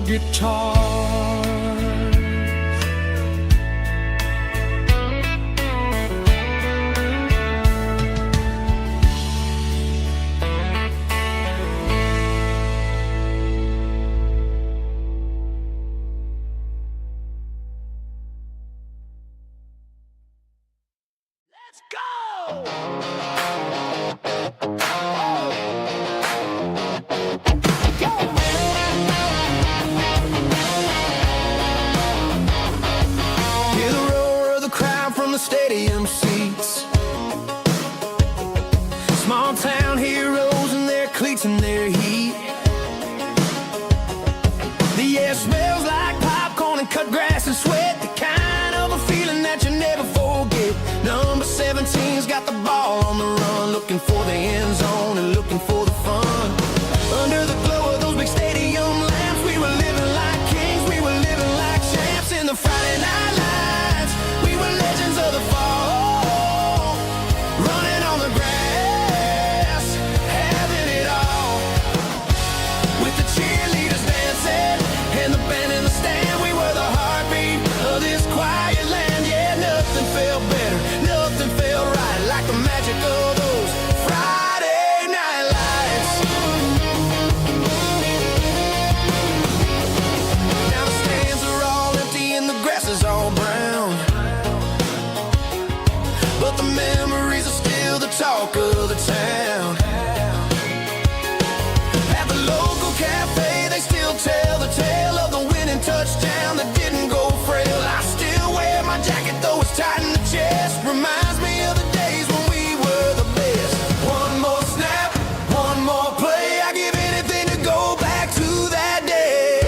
guitars. Let's go! Hear the roar of the crowd from the stadium seats. Small town heroes in their cleats and their heat. The air smells like popcorn and cut grass and sweat. The kind of a feeling that you never forget. Number 17's got the ball on the run, looking for the end zone and looking for the fun. Under the glow of those big stadium lamps, we were living like kings, we were living like champs. In the Friday night lights, we were legends of the fall, running on the grass, having it all. With the cheerleaders dancing and the band in the stand, we were the heartbeat of this quiet land. Yeah, nothing felt better, nothing felt right like the magic of those Friday night lights. Now the stands are all empty and the grass is all brown, but the memories are still the talk of the town. At the local cafe, they still tell the tale of the winning touchdown that didn't go frail. I still wear my jacket though it's tight in the chest. Reminds me of the days when we were the best. One more snap, one more play. I give anything to go back to that day.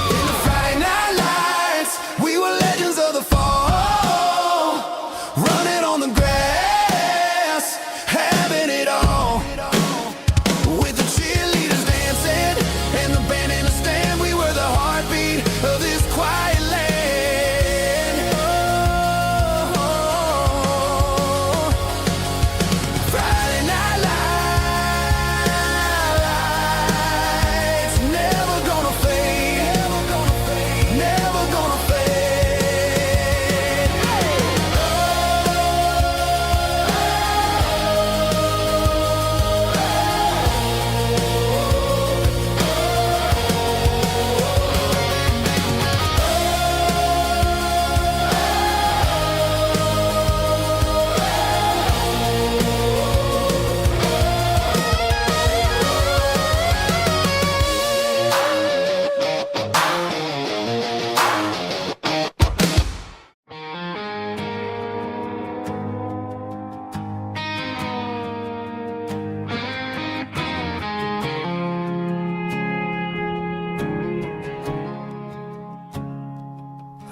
In the Friday night lights, we were legends of the fall, running on the grass, having it all. With the cheerleaders dancing and the band in the stand, we were the heartbeat of this quiet land. Oh, Friday night lights, never gonna fade, never gonna fade, never gonna fade.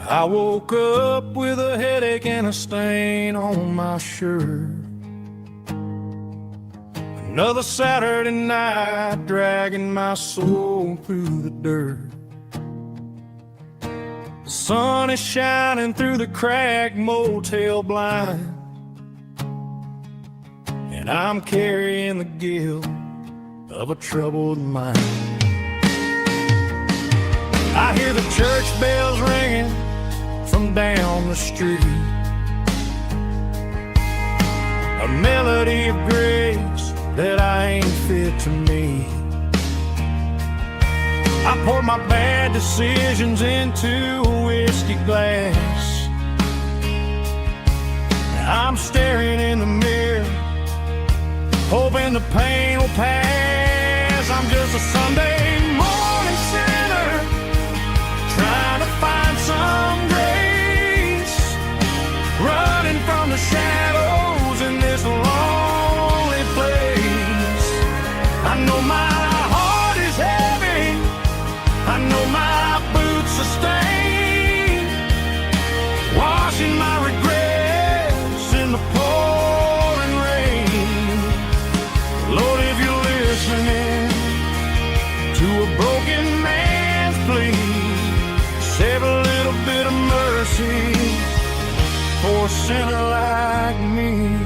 I woke up with a headache and a stain on my shirt. Another Saturday night dragging my soul through the dirt. The sun is shining through the cracked motel blind, and I'm carrying the guilt of a troubled mind. I hear the church bells ringing from down the street, a melody of grace that I ain't fit to meet. I pour my bad decisions into a whiskey glass. I'm staring in the mirror, hoping the pain will pass. I'm just a Sunday morning sinner, trying to find some grace, running from the shadows in this lonely place. I know my heart is heavy, I know my boots are stained, washing my regrets broken man's plea. Save a little bit of mercy for a sinner like me.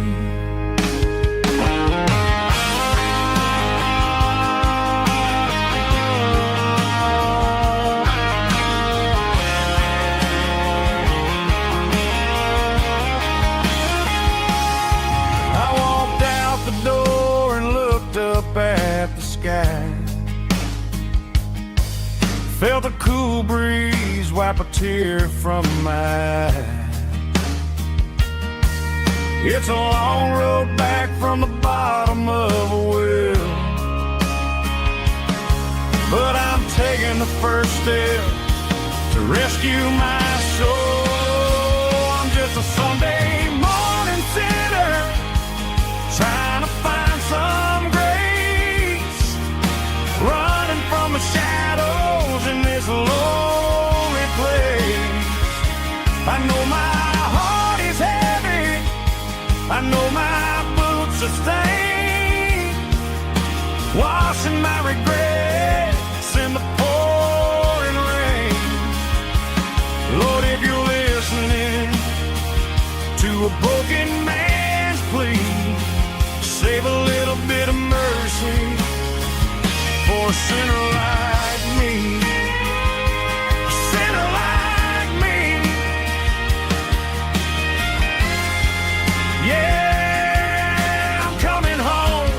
At the sky, felt a cool breeze wipe a tear from my eye. It's a long road back from the bottom of a well, but I'm taking the first step to rescue my soul. I'm just a Sunday morning sinner trying to find some running from the shadows in this lonely place. I know my heart is heavy, I know my boots are stained, washing my regrets in the pouring rain. Lord, if you're listening to a broken man's plea, save a little bit of mercy for a sinner like me. A sinner like me. Yeah, I'm coming home.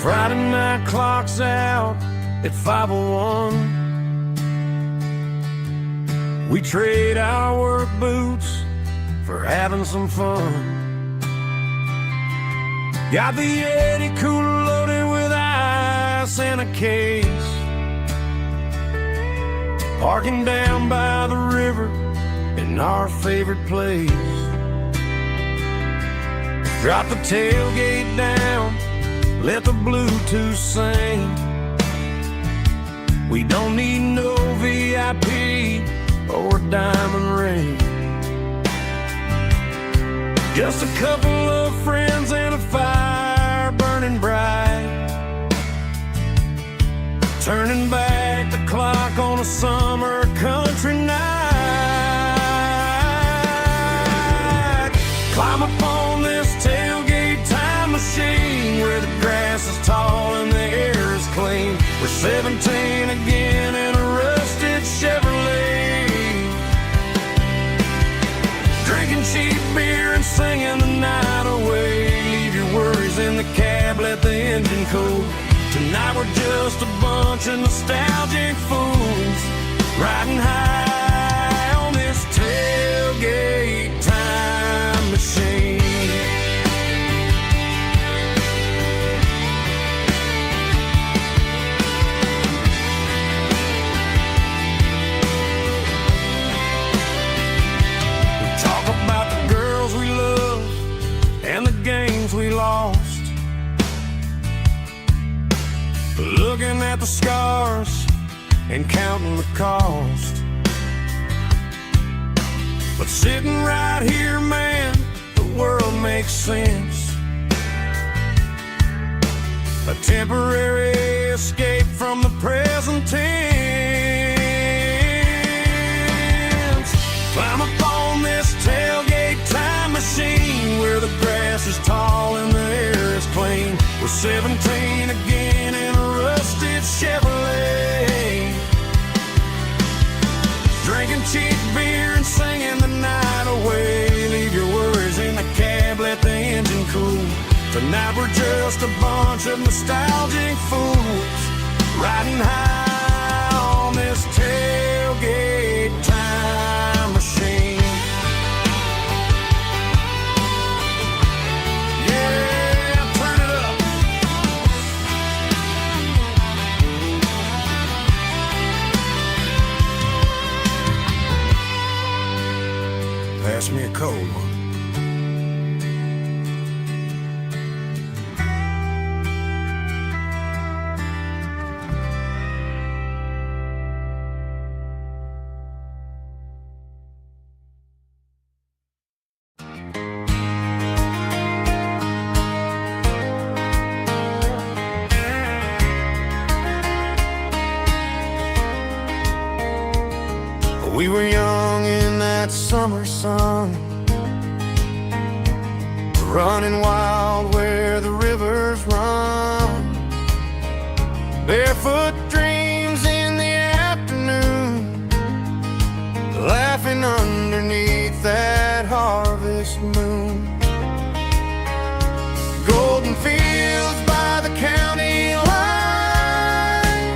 Friday night clock's out at 5:01. We trade our work boots for having some fun. Got the Yeti cooler loaded with ice and a case, parking down by the river in our favorite place. Drop the tailgate down, let the Bluetooth sing. We don't need no VIP or a diamond ring. Just a couple of friends and a fire burning bright, turning back the clock on a summer country night. Climb up on this tailgate time machine where the grass is tall and the air is clean. We're 17 again in a rusted Chevrolet, drinking cheap beer and singing the night away. Leave your worries in the cab, let the engine cool. Tonight we're just a bunch of nostalgic fools riding high on this tailgate time machine. We lost, looking at the scars and counting the cost. But sitting right here, man, the world makes sense. A temporary escape from the present tense. Climb up on this tailgate time machine where the grass is tall and the air is clean. We're 17 again in a rusted Chevrolet, drinking cheap beer and singing the night away. Leave your worries in the cab, Tonight we're just a bunch of nostalgic fools riding high on this tailgate time machine. Yeah, turn it up. Pass me a cold one. We were young in that summer sun, running wild where the rivers run, barefoot dreams in the afternoon, laughing underneath that harvest moon. Golden fields by the county line,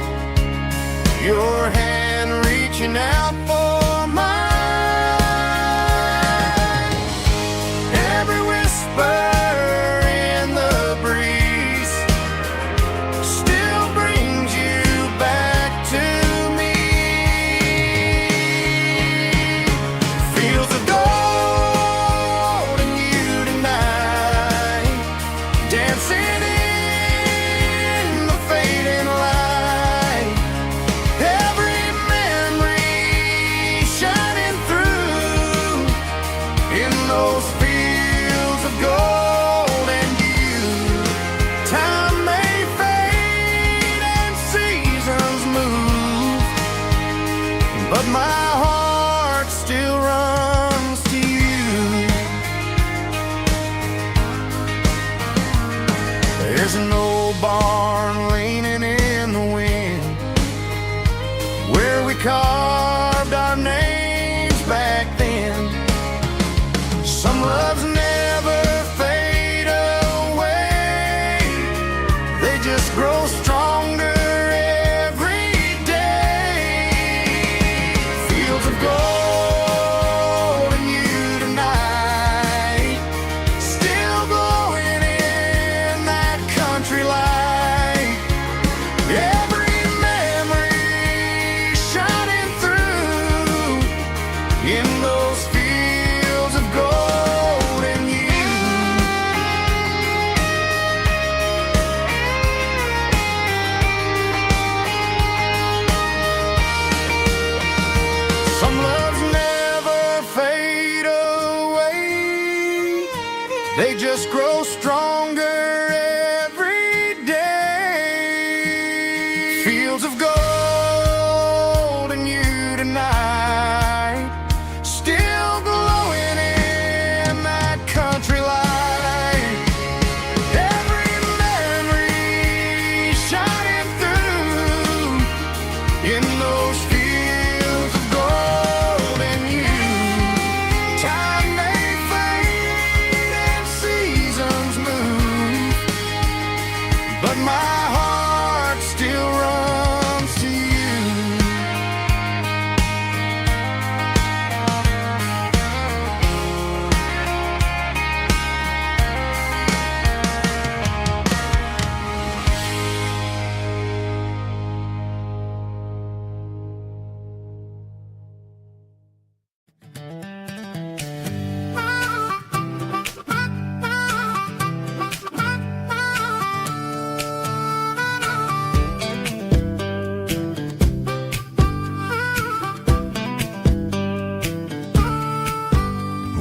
your hand reaching out for mine. Every whisper in the breeze still brings you back to me. Fields of gold and you tonight, dancing in the fading light. Every memory shining through in those fields of gold and you. Time may fade and seasons move, but my heart still runs to you. There's an old barn leaning in the wind where we carved our names back then. Some loves never fade away, they just grow stronger every day. Fields of gold and you tonight, still glowing in that country light. Every memory shining through in those fields of gold and you. Some loves never fade away, they just grow stronger every day. Fields of gold and you tonight, still glowing in that country light. Every memory shining through in those fields of gold and you. Time may fade and seasons move, but my heart still runs to you.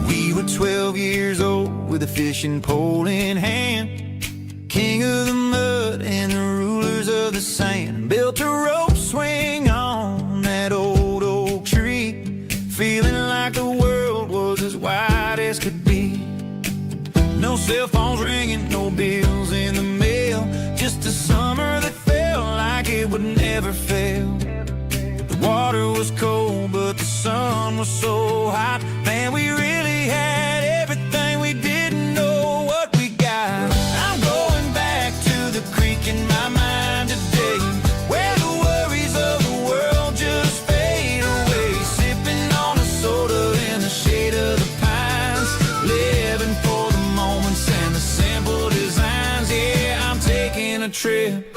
We were 12 years old with a fishing pole in hand, king of the mud and the rulers of the sand. Built a rope swing on that old oak tree, feeling like the world was as wide as could be. No cell phones ringing, no bills in the mail, just a summer that felt like it would never fail. The water was cold, but the sun was so hot. Man, we really had everything, we didn't know what we got. I trip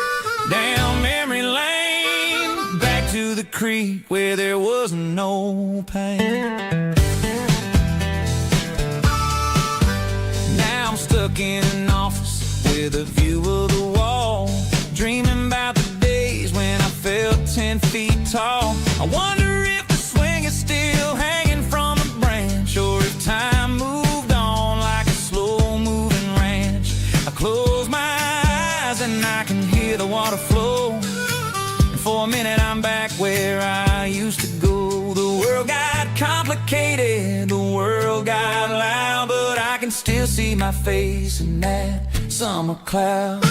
down memory lane, back to the creek where there was no pain. Now I'm stuck in an office with a view of the wall, dreaming about the days when I felt 10 feet tall. I wonder if the swing is still hanging from a branch, or if time moved on like a slow-moving ranch. I close my eyes and I can hear the water flow, and for a minute I'm back where I used to go. The world got complicated, the world got loud, but I can still see my face in that summer cloud.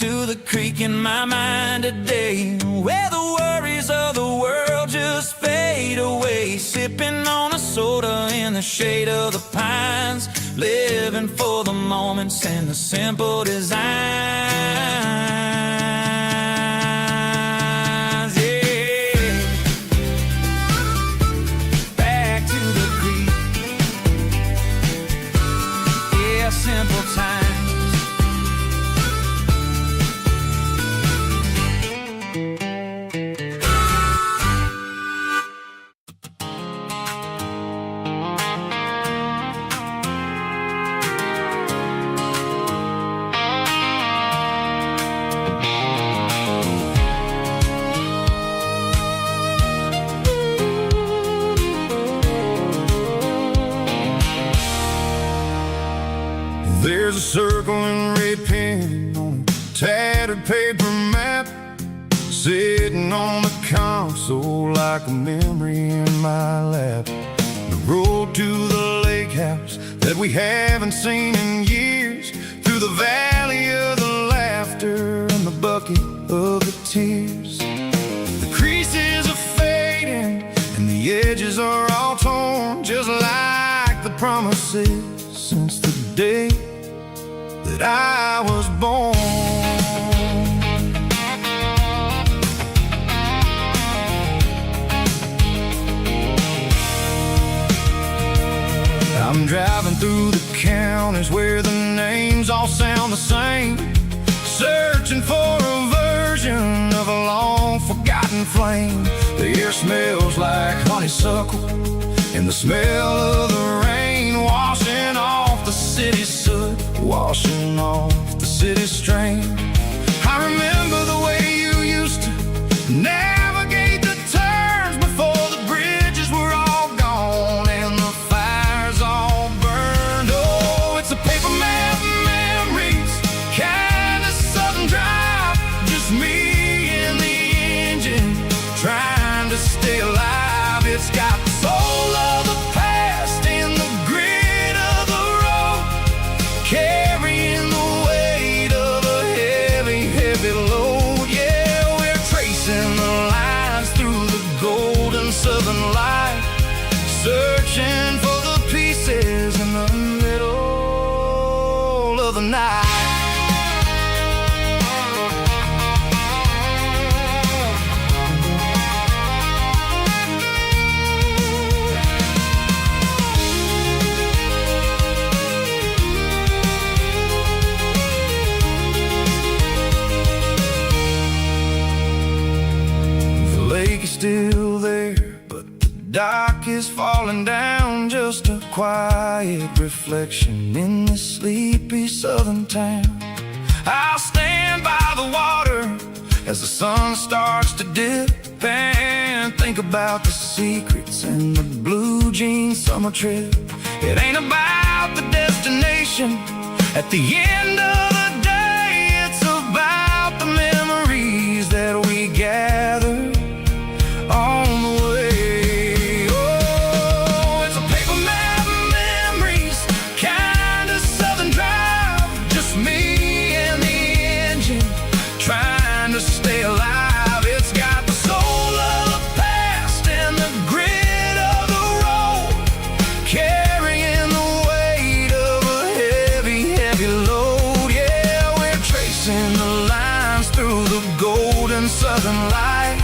To the creek in my mind today, where the worries of the world just fade away, sipping on a soda in the shade of the pines, living for the moments and the simple designs. Yeah, back to the creek. Yeah, simple times. There's a circle and red pen on a tattered paper map, sitting on the console like a memory in my lap. The road to the lake house that we haven't seen in years, through the valley of the laughter and the bucket of the tears. The creases are fading and the edges are all torn, just like the promises since the day that I was born. I'm driving through the counties where the names all sound the same, searching for a version of a long forgotten flame. The air smells like honeysuckle and the smell of the rain, washing off the city's soot, washing off the city's strain. I remember the way you used to navigate the turns before the bridges were all gone and the fires all burned. Oh, it's a paper map memories, kind of sudden drive, just me and the engine trying to stay alive. It's got the soul of the past in the grit of the road, carrying the weight of a heavy, heavy load. Yeah, we're tracing the lines through the golden southern light, searching for the pieces in the middle of the night. Still there, but the dock is falling down, just a quiet reflection in this sleepy southern town. I'll stand by the water as the sun starts to dip and think about the secrets and the blue jean summer trip. It ain't about the destination at the end of the day, it's about the memories that we gather on the way. Oh, it's a paper map memories, kind of southern drive, just me and the engine trying to stay alive. It's got the soul of the past and the grit of the road, carrying the weight of a heavy, heavy southern light,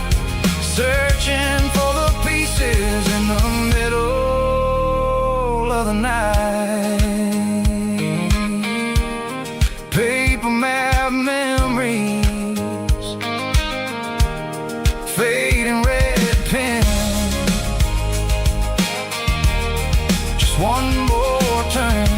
searching for the pieces in the middle of the night. Paper map memories, fading red pen, just one more turn.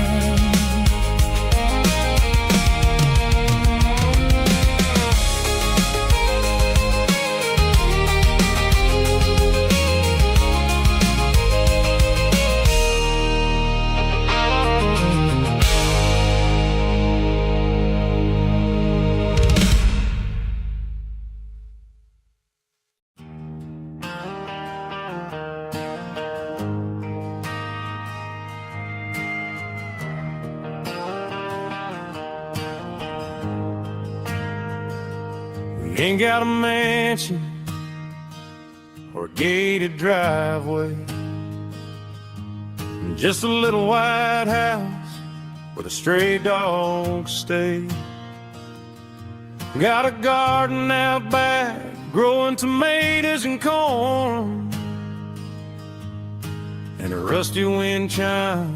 Ain't got a mansion or a gated driveway, just a little white house where the stray dogs stay. Got a garden out back, growing tomatoes and corn, and a rusty wind chime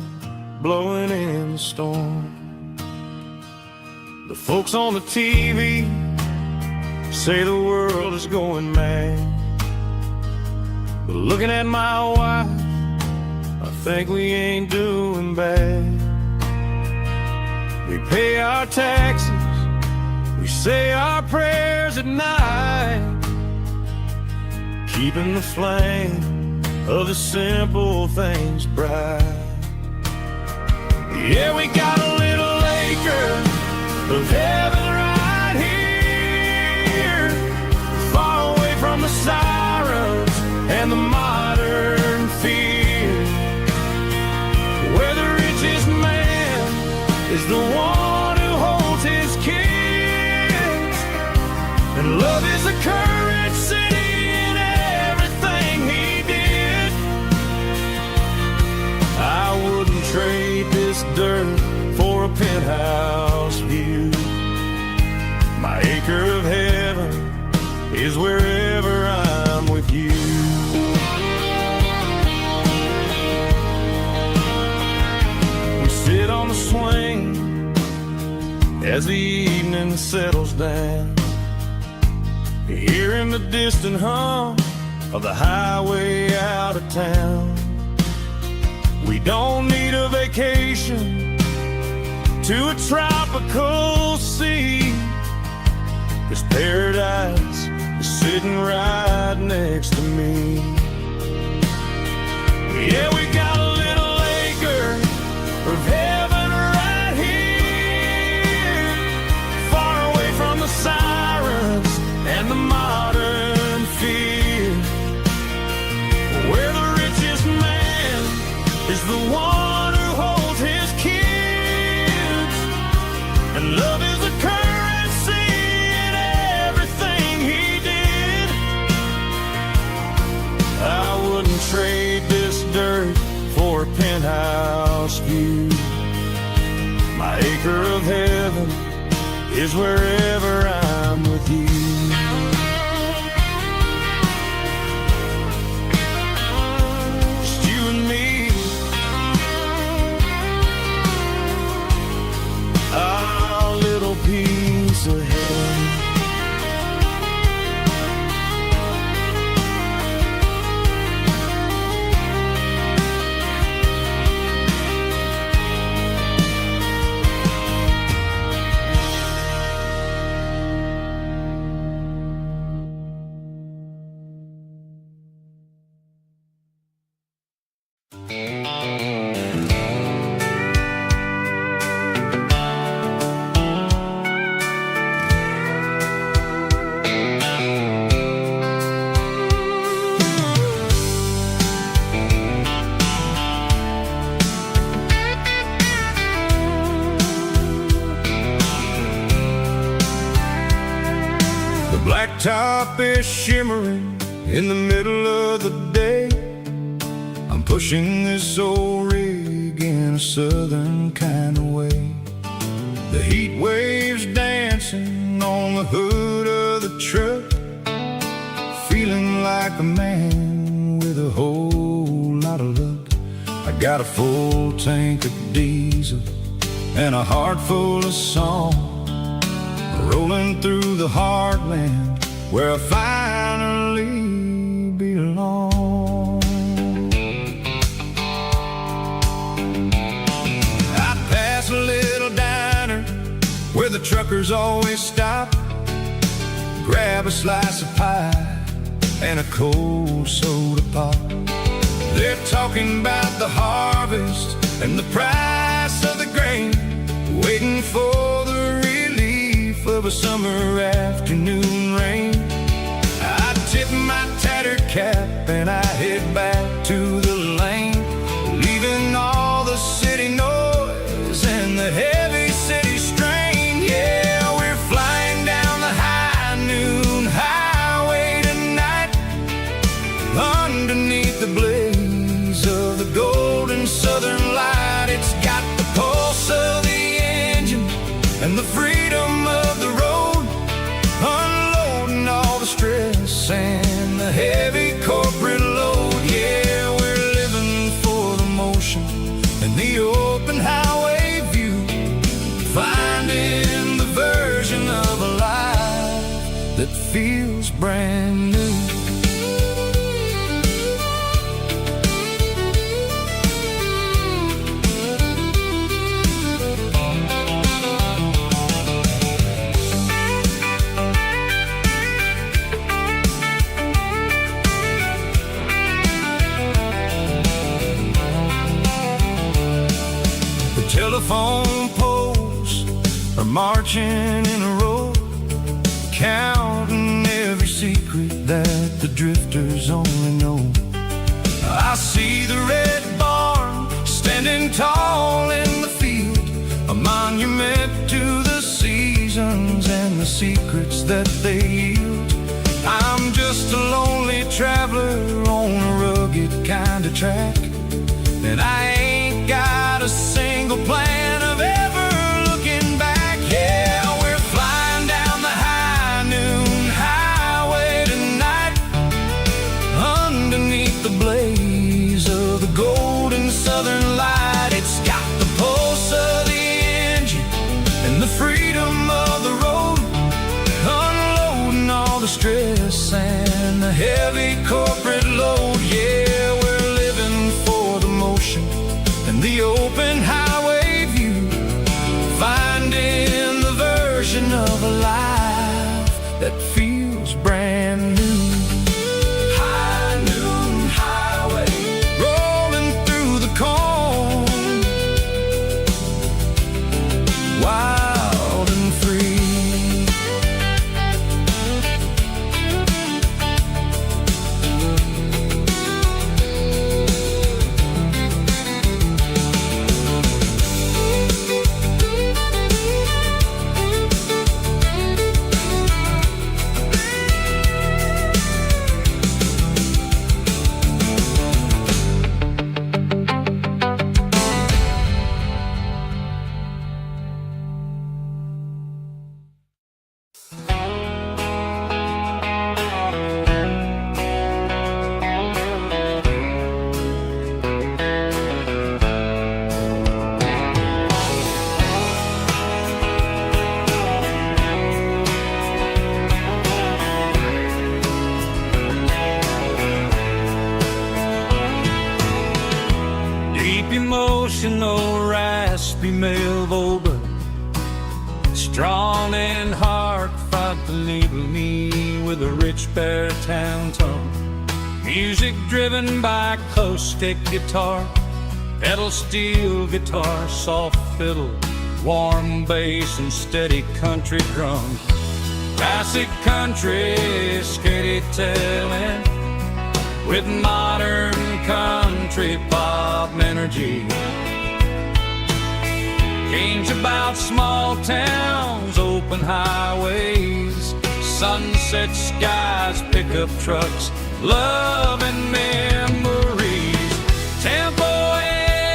blowing in the storm. The folks on the TV say the world is going mad, but looking at my wife, I think we ain't doing bad. We pay our taxes, we say our prayers at night, keeping the flame of the simple things bright. Yeah, we got a little acre of heaven right here, far away from the sirens and the modern fear, where the richest man is the one who holds his kids, and love is the currency in everything he did. I wouldn't trade this dirt for a penthouse view. My acre of heaven is wherever I'm with you. We sit on the swing as the evening settles down, hearing the distant hum of the highway out of town. We don't need a vacation to a tropical sea, 'cause paradise is sitting right next to me. Yeah, we got a little acre of heaven right here, far away from the sirens and the modern fear, where the richest man is the one who holds his kids, and love is the currency in everything he did. I wouldn't trade this dirt for a penthouse view. My acre of heaven is wherever I'm with you. Just you and me, our little piece of heaven. Blacktop is shimmering in the middle of the day. I'm pushing this old rig in a southern kind of way. The heat waves dancing on the hood of the truck, like a man with a whole lot of luck. I got a full tank of diesel and a heart full of song, rolling through the heartland where I finally belong. I pass a little diner where the truckers always stop, grab a slice of pie and a cold soda pop. They're talking about the harvest and the price of the grain, waiting for the relief of a summer afternoon rain. I tip my tattered cap and I head back to the lane, leaving all the city noise and the heavy city strain. Yeah, we're flying down the high noon highway tonight, underneath the blaze of the golden southern light. It's got the pulse of the engine and the freedom of the road, unloading all the stress and the heavy corporate load. Yeah, we're living for the motion and the open highway view, finding the version of a life that feels brand new. Telephone poles are marching in a row, counting every secret that the drifters only know. I see the red barn standing tall in the field, a monument to the seasons and the secrets that they yield. I'm just a lonely traveler on a rugged kind of track, and I ain't got a single plan of ever looking back. Yeah, we're flying down the high noon highway tonight, underneath the blaze of the golden southern light. It's got the pulse of the engine and the freedom of the road, unloading all the stress and the heavy corporate load. Yeah, we're living for the motion and the open highway view, finding the version of a life that feels brand new. High noon highway, rolling through the corn, wild and free. Emotional, raspy male vulva, strong and hard, fought to label me with a rich baritone tone. Music driven by acoustic guitar, pedal steel guitar, soft fiddle, warm bass and steady country drum. Classic country storytelling with modern country pop energy. Kane's about small towns, open highways, sunset skies, pickup trucks, love and memories. Tempo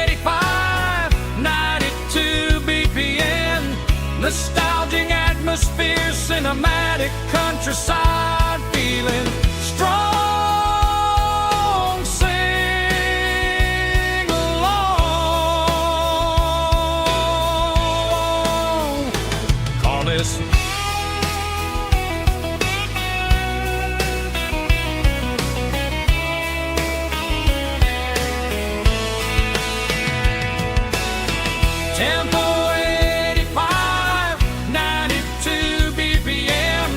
85, 92 BPM, nostalgic atmosphere, cinematic countryside feeling strong. Tempo 85, 92 BPM.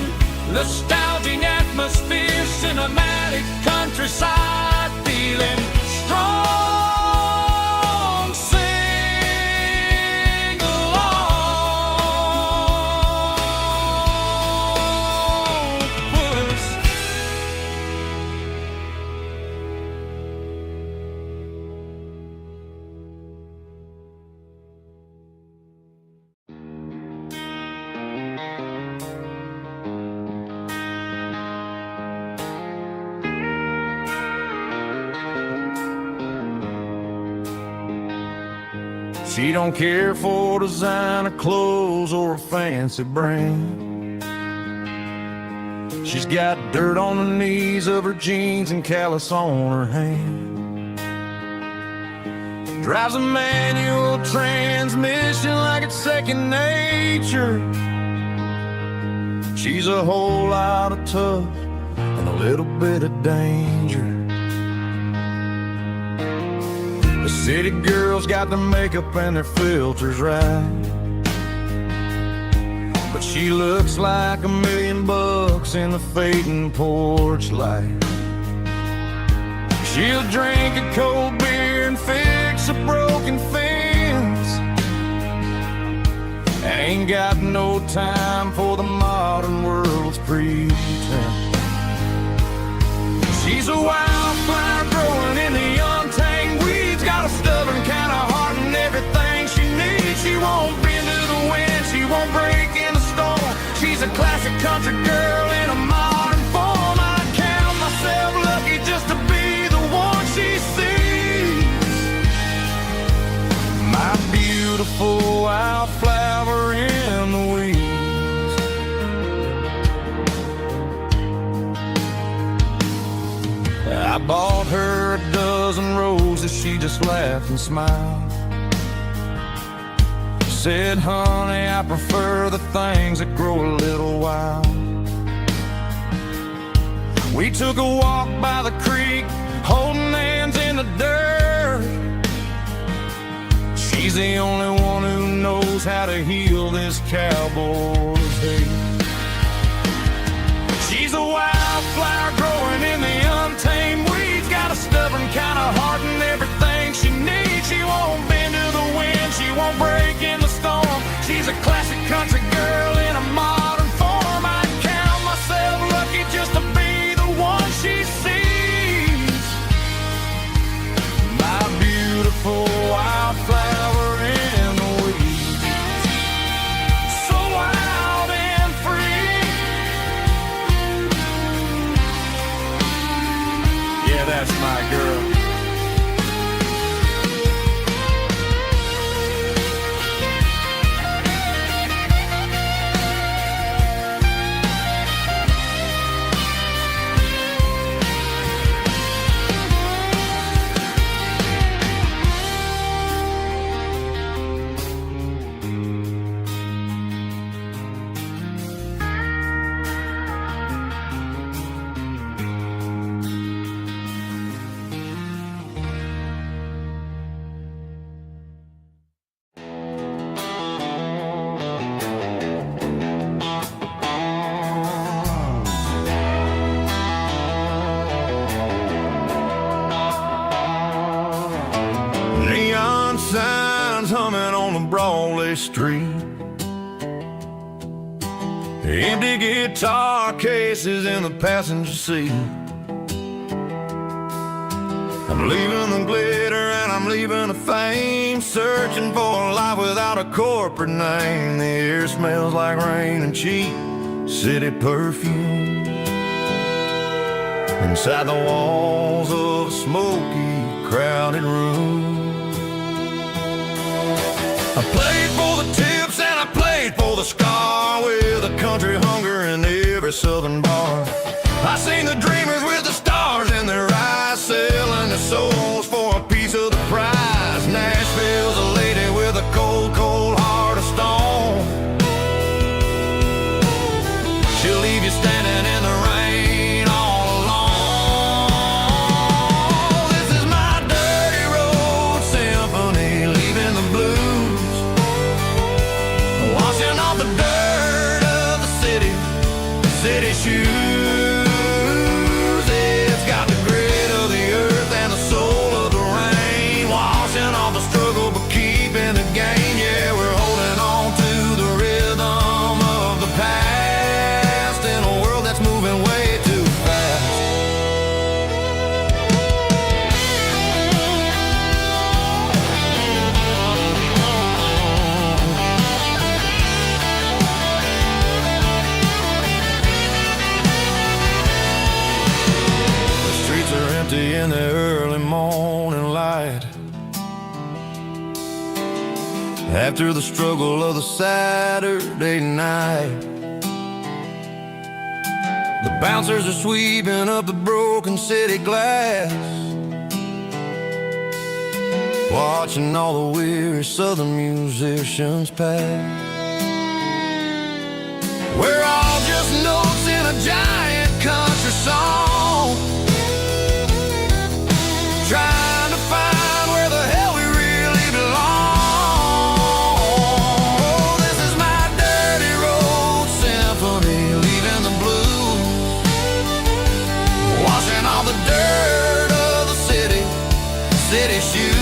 Nostalgic atmosphere, cinematic countryside feeling strong. Sing along with us. She don't care for designer clothes or a fancy brand. She's got dirt on the knees of her jeans and callus on her hand. Drives a manual transmission like it's second nature. She's a whole lot of tough and a little bit of danger. The city girls got their makeup and their filters right, but she looks like $1 million in the fading porch light. She'll drink a cold beer and fix a broken fence, and ain't got no time for the modern world's pretense. She's a wildflower growing in the untamed weeds, got a stubborn kind of heart and everything she needs. She won't bend to the wind, she won't break in the storm. She's a classic country girl in a modern form. I count myself lucky just to be the one she sees. My beautiful wildflower in the weeds. I bought her a dozen roses, she just laughed and smiled. Said, honey, I prefer the things that grow a little wild. We took a walk by the creek, holding hands in the dirt. She's the only one who knows how to heal this cowboy's hate. She's a wildflower growing in the untamed weeds, got a stubborn kind of heart and everything she needs. She won't bend to the wind, she won't break in the storm. She's a classic country girl in a modern form. I count myself lucky just to be the one she sees. My beautiful wildflower in the weeds, so wild and free. Yeah, that's my girl. Signs humming on the Broadway street, empty guitar cases in the passenger seat. I'm leaving the glitter and I'm leaving the fame, searching for a life without a corporate name. The air smells like rain and cheap city perfume inside the walls of a smoky, crowded room. I played for the tips and I played for the scar, with a country hunger in every southern bar. I seen the dreamers with the stars in their eyes, selling their souls for a piece of the prize. Nashville's a lady with a cold, cold heart of stone. She'll leave you standing in the rain all alone. This is my dirty road symphony, leaving the blues shoes. It's got the grit of the earth and the soul of the rain, washing off the struggle but keeping the gain. Yeah, we're holding on to the rhythm of the past in a world that's moving way too fast. In the early morning light, after the struggle of the Saturday night, the bouncers are sweeping up the broken city glass, watching all the weary southern musicians pass. We're all just notes in a giant country song, trying to find where the hell we really belong. Oh, this is my dirty road symphony, leaving the blues, washing all the dirt of the city shoes.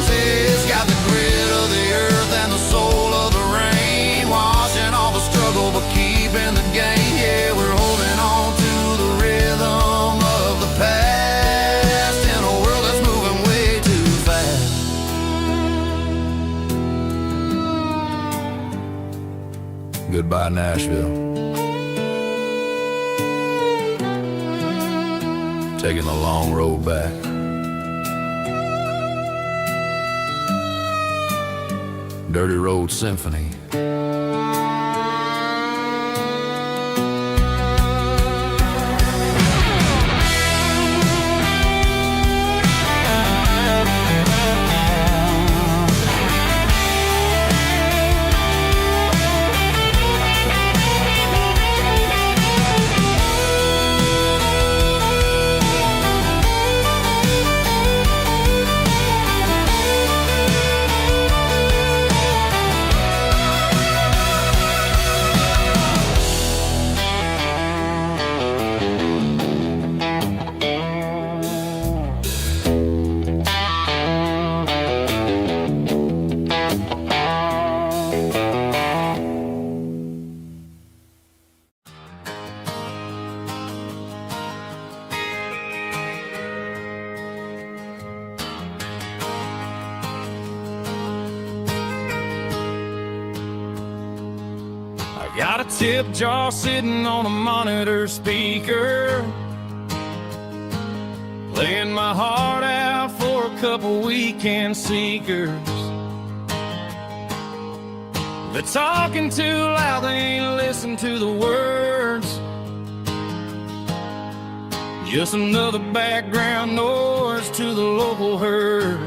It's got the grit of the earth and the soul of the rain, washing all the struggle but keeping the gain. Yeah, we're holding on to the rhythm of the past. Goodbye, Nashville. Taking the long road back. Dirty Road Symphony. Got a tip jar sitting on a monitor speaker, playing my heart out for a couple weekend seekers. They're talking too loud, they ain't listen to the words. Just another background noise to the local herd.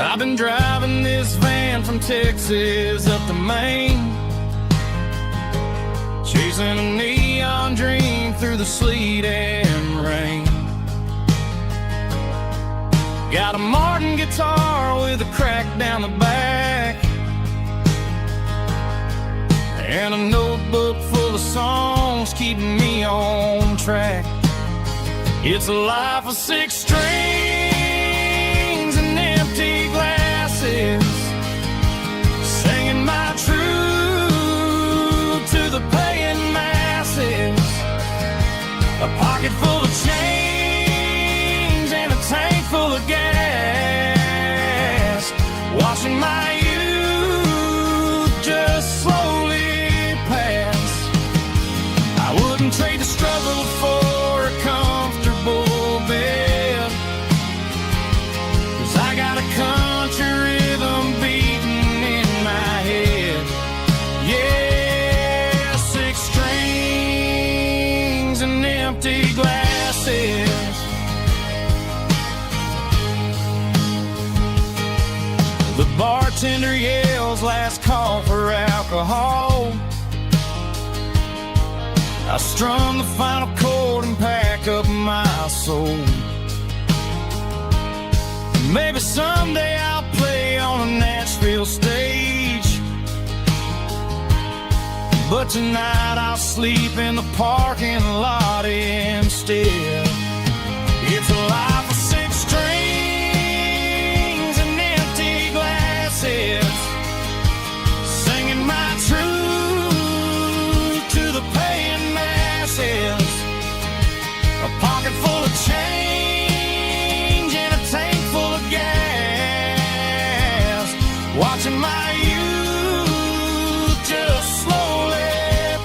I've been driving this van from Texas up to Maine, chasing a neon dream through the sleet and rain. Got a Martin guitar with a crack down the back, and a notebook full of songs keeping me on track. It's a life of 6 strings and empty glasses, singing my truth to the paying masses. A pocket full of change and a tank full of gas, watching my youth just slowly pass. I wouldn't trade the struggle for a comfortable bed, 'cause I got a country rhythm beating in my head. Yeah, 6 strings and empty glasses. The bartender yells last call for alcohol. I strum the final chord and pack up my soul. Maybe someday I'll play on a Nashville stage, but tonight I'll sleep in the parking lot instead. It's a life of six strings and empty glasses, singing my truth to the paying masses. A pocket full of change and a tank full of gas, watching my youth just slowly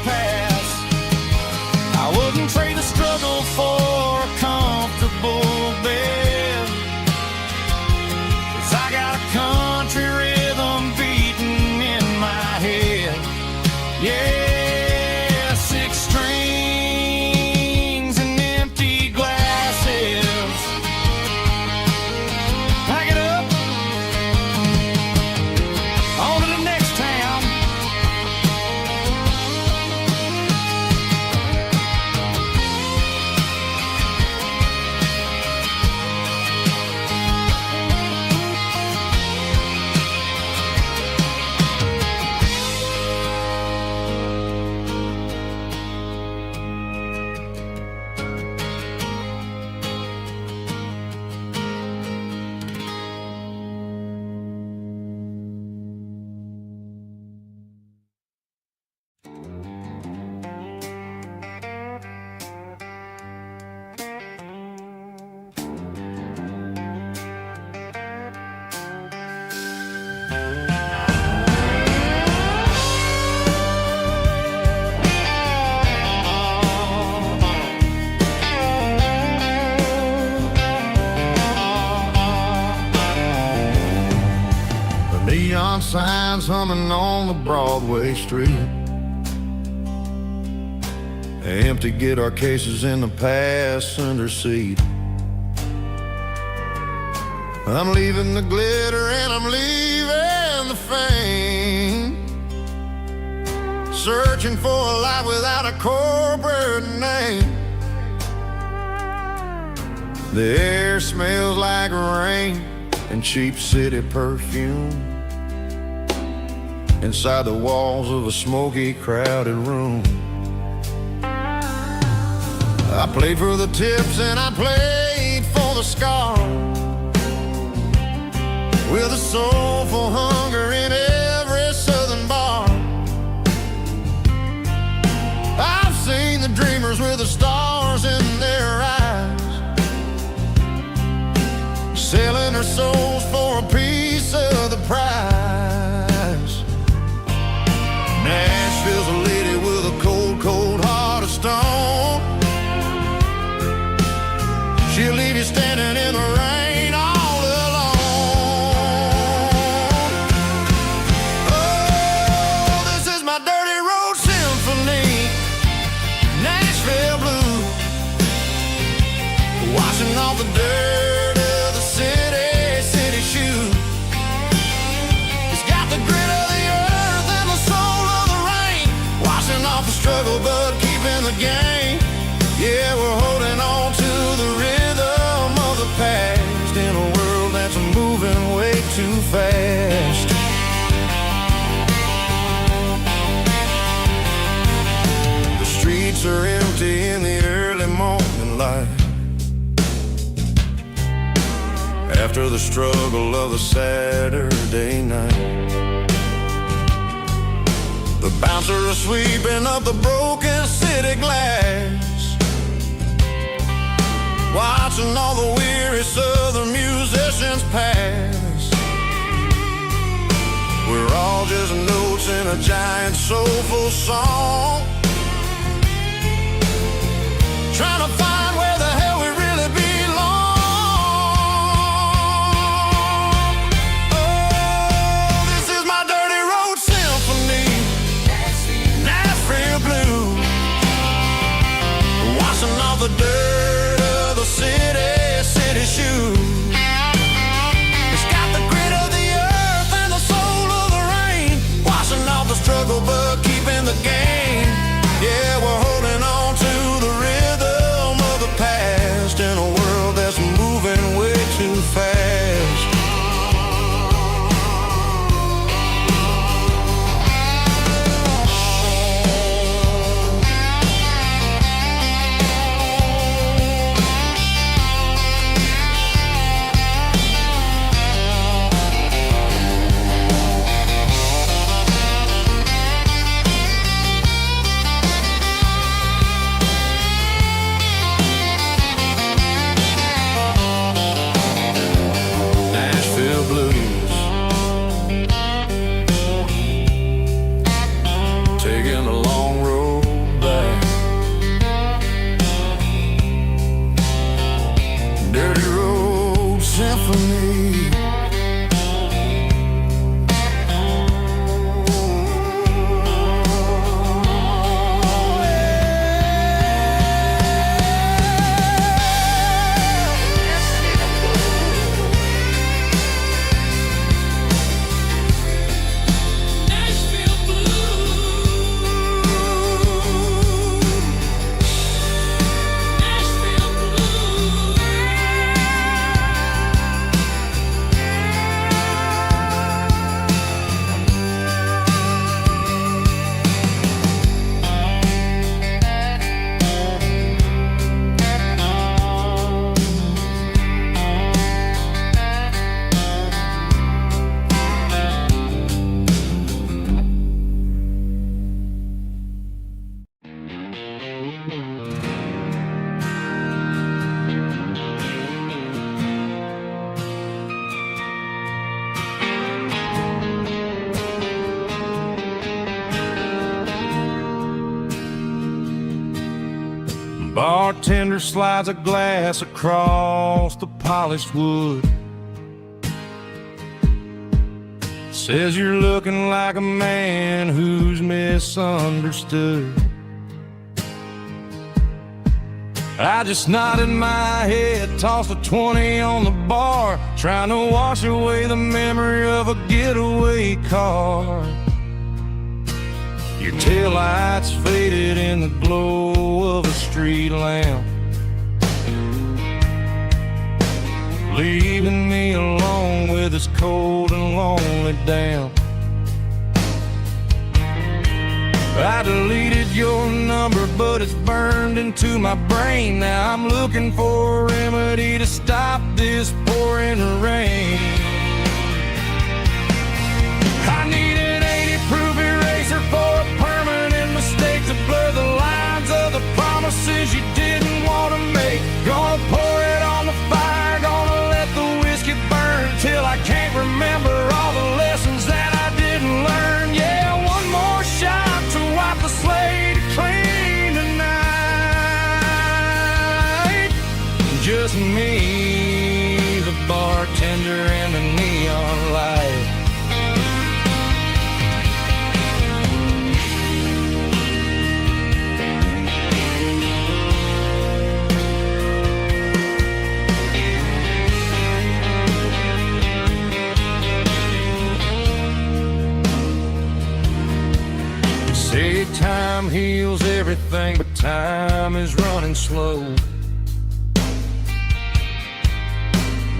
pass. I wouldn't trade the struggle for a comfortable bed, 'cause I got a country rhythm beating in my head. Yeah, six strings and empty glasses. Pack it up, on to the next town. Neon signs humming on the Broadway street, empty guitar cases in the passenger seat. I'm leaving the glitter and I'm leaving the fame, searching for a life without a corporate name. The air smells like rain and cheap city perfume inside the walls of a smoky, crowded room. I played for the tips and I played for the scars, with a soulful hunger in every southern bar. I've seen the dreamers with the stars in their eyes, selling their souls for a piece of the prize. Nashville's a lady with a cold, cold heart of stone. She'll leave you standing in the rain all alone. Oh, this is my dirty road symphony, Nashville blues, washing off the dirt of the city shoes. It's got the grit of the earth and the soul of the rain, washing off the struggle but keeping the game. Yeah, we're holding on to the rhythm of the past in a world that's moving way too fast. The streets are empty in the early morning light, after the struggle of the Saturday night. The bouncers are sweeping up the broken city glass, watching all the weary southern musicians pass. We're all just notes in a giant soulful song, trying to find where the hell we really belong. Oh, this is my dirty road symphony, Nashville blues, washing off the dirt of the city shoes. It's got the grit of the earth and the soul of the rain, washing off the struggle but keeping the game. bartender slides a glass across the polished wood. Says you're looking like a man who's misunderstood. I just nodded my head, tossed a 20 on the bar, trying to wash away the memory of a getaway car. Your taillights faded in the glow of a street lamp, leaving me alone with this cold and lonely damp. I deleted your number, but it's burned into my brain. Now I'm looking for a remedy to stop this pouring rain. I need an 80-proof eraser for a permanent mistake, to blur the lines of the promises you didn't want to make. Gonna pour it on the fire, gonna let the whiskey burn till I can't remember all the lessons that I didn't learn. Yeah, one more shot to wipe the slate clean tonight. Just me, the bartender, and the neon light. Say time heals everything, but time is running slow.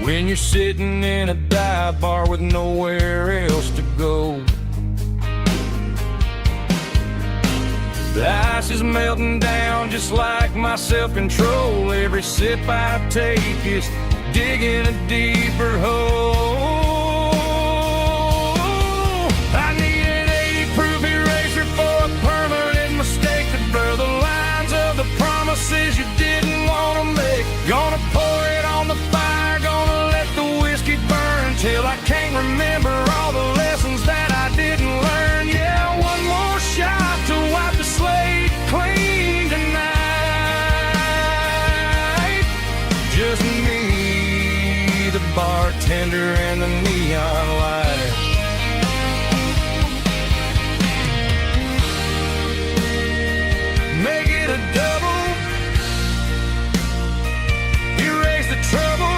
When you're sitting in a dive bar with nowhere else to go, the ice is melting down just like my self-control. Every sip I take is digging a deeper hole. I need an 80-proof eraser for a permanent mistake, to blur the lines of the promises you didn't want to make. Gonna pour it on the fire, gonna let the whiskey burn till I can't remember all the lessons that I didn't learn. Yeah, one more shot to wipe the slate clean tonight. Just me, the bartender, and the neon light. Make it a double, erase the trouble.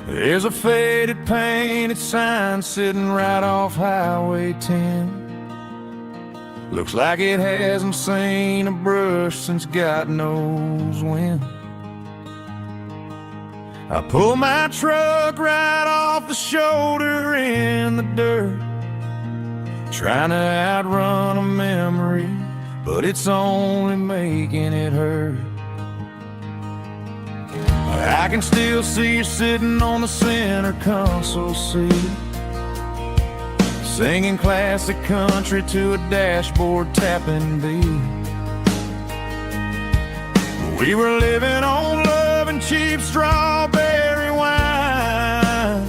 There's a faded painted sign sitting right off Highway 10. Looks like it hasn't seen a brush since God knows when. I pull my truck right off the shoulder in the dirt, trying to outrun a memory, but it's only making it hurt. I can still see you sitting on the center console seat, singing classic country to a dashboard tapping beat. We were living on love and cheap strawberry wine,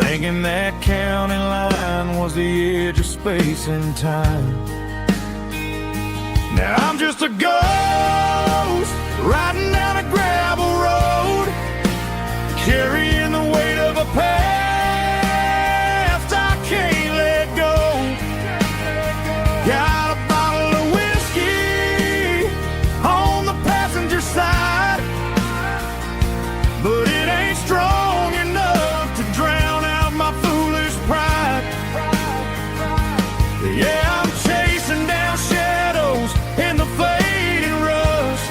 thinking that county line was the edge of space and time. Now I'm just a ghost riding down a gravel road, carrying the weight of a past I can't let go. Got a bottle of whiskey on the passenger side, but it ain't strong enough to drown out my foolish pride. Yeah, I'm chasing down shadows in the fading rust,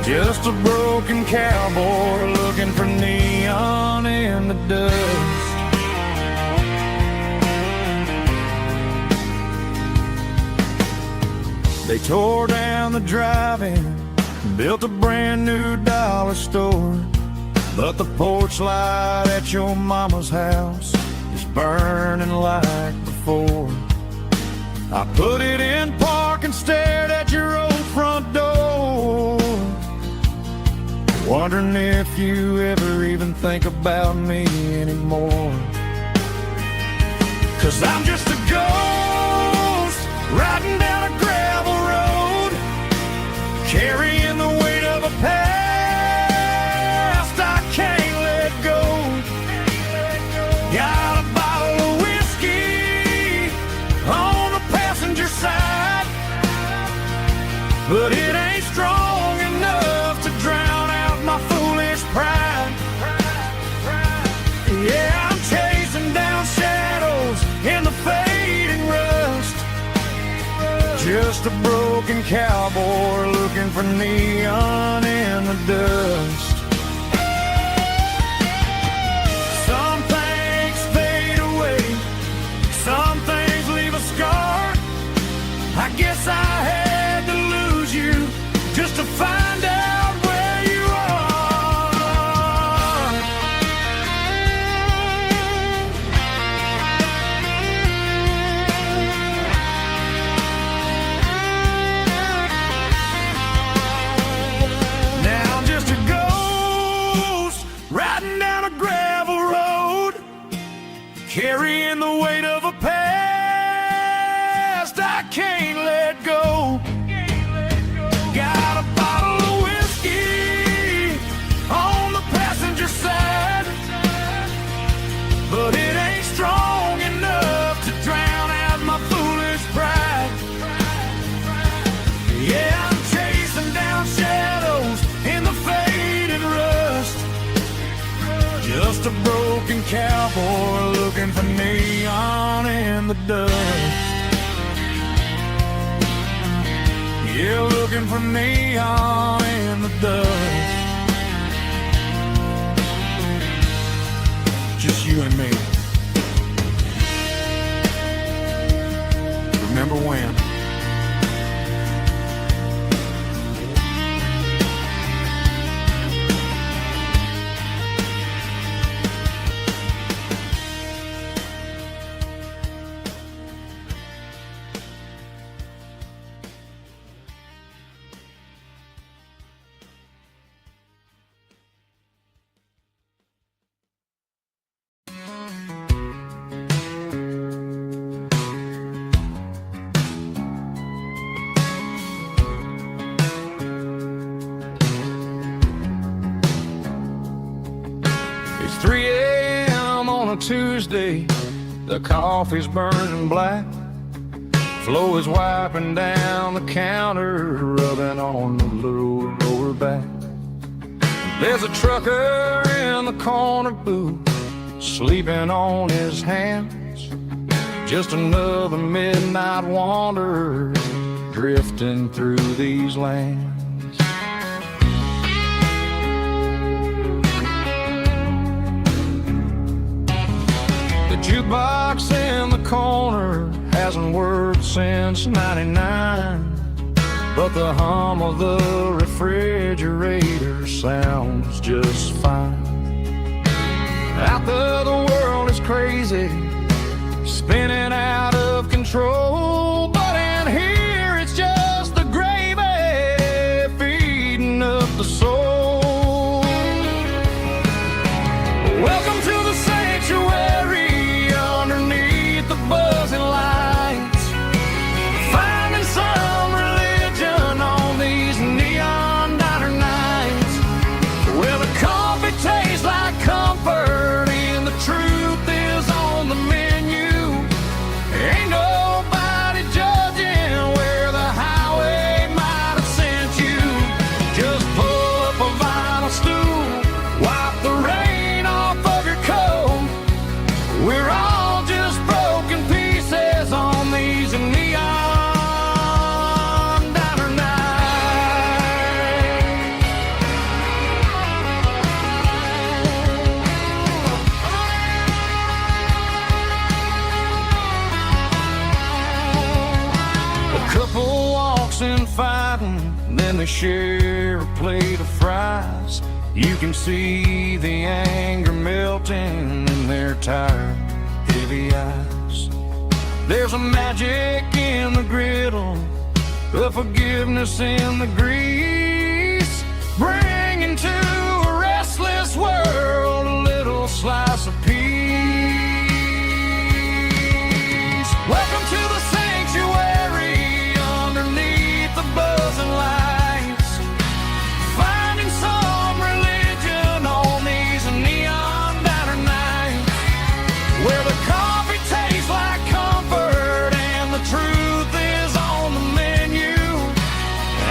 just a broken broken cowboy looking for neon in the dust. They tore down the drive-in, built a brand new dollar store, but the porch light at your mama's house is burning like before. I put it in park and stared at your old front door, wondering if you ever even think about me anymore. 'Cause I'm just a ghost riding down a gravel road, carrying the weight of a past I can't let go. Got a bottle of whiskey on the passenger side, but it ain't strong enough to drown out my foolish pride. Yeah, I'm chasing down shadows in the fading rust, just a broken cowboy looking for neon in the dust. Some things fade away, some things leave a scar. I guess I had to lose you just to find out where you are. Now I'm just a ghost riding down a gravel road, carrying the weight of a past I can't let go. Got a bottle of whiskey on the passenger side, but it ain't strong enough to drown out my foolish pride. Yeah, I'm chasing down shadows in the faded rust, just a broken cowboy looking for neon in the dust. Yeah, looking for neon in the dust. Just you and me. Remember when? It's 3 a.m. on a Tuesday, the coffee's burning black. Flo is wiping down the counter, rubbing on the little lower back. There's a trucker in the corner booth, sleeping on his hands. Just another midnight wanderer, drifting through these lands. The jukebox in the corner hasn't worked since '99, but the hum of the refrigerator sounds just fine. Out there the world is crazy, spinning out of control, but in here it's just the gravy feeding up the soul. Welcome to the sanctuary underneath the buzzing lights, finding some religion on these neon diner nights, where the coffee tastes like comfort and the truth is on the menu. fighting, then they share a plate of fries. You can see the anger melting in their tired, heavy eyes. There's a magic in the griddle, a forgiveness in the grease, bringing to a restless world a little slice of peace. Welcome to the sanctuary underneath the buzzing lights, finding some religion on these neon diner nights, where the coffee tastes like comfort and the truth is on the menu.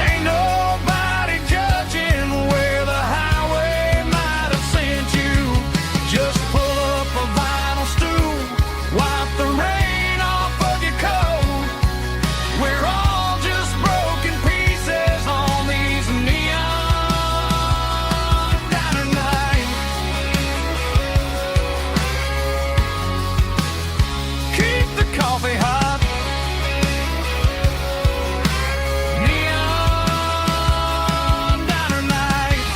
Ain't nobody judging where the highway might have sent you. Just pull up a vinyl stool, wipe the rain off of your coat. We're all just broken pieces on these neon diner nights. Keep the coffee hot. Neon diner nights.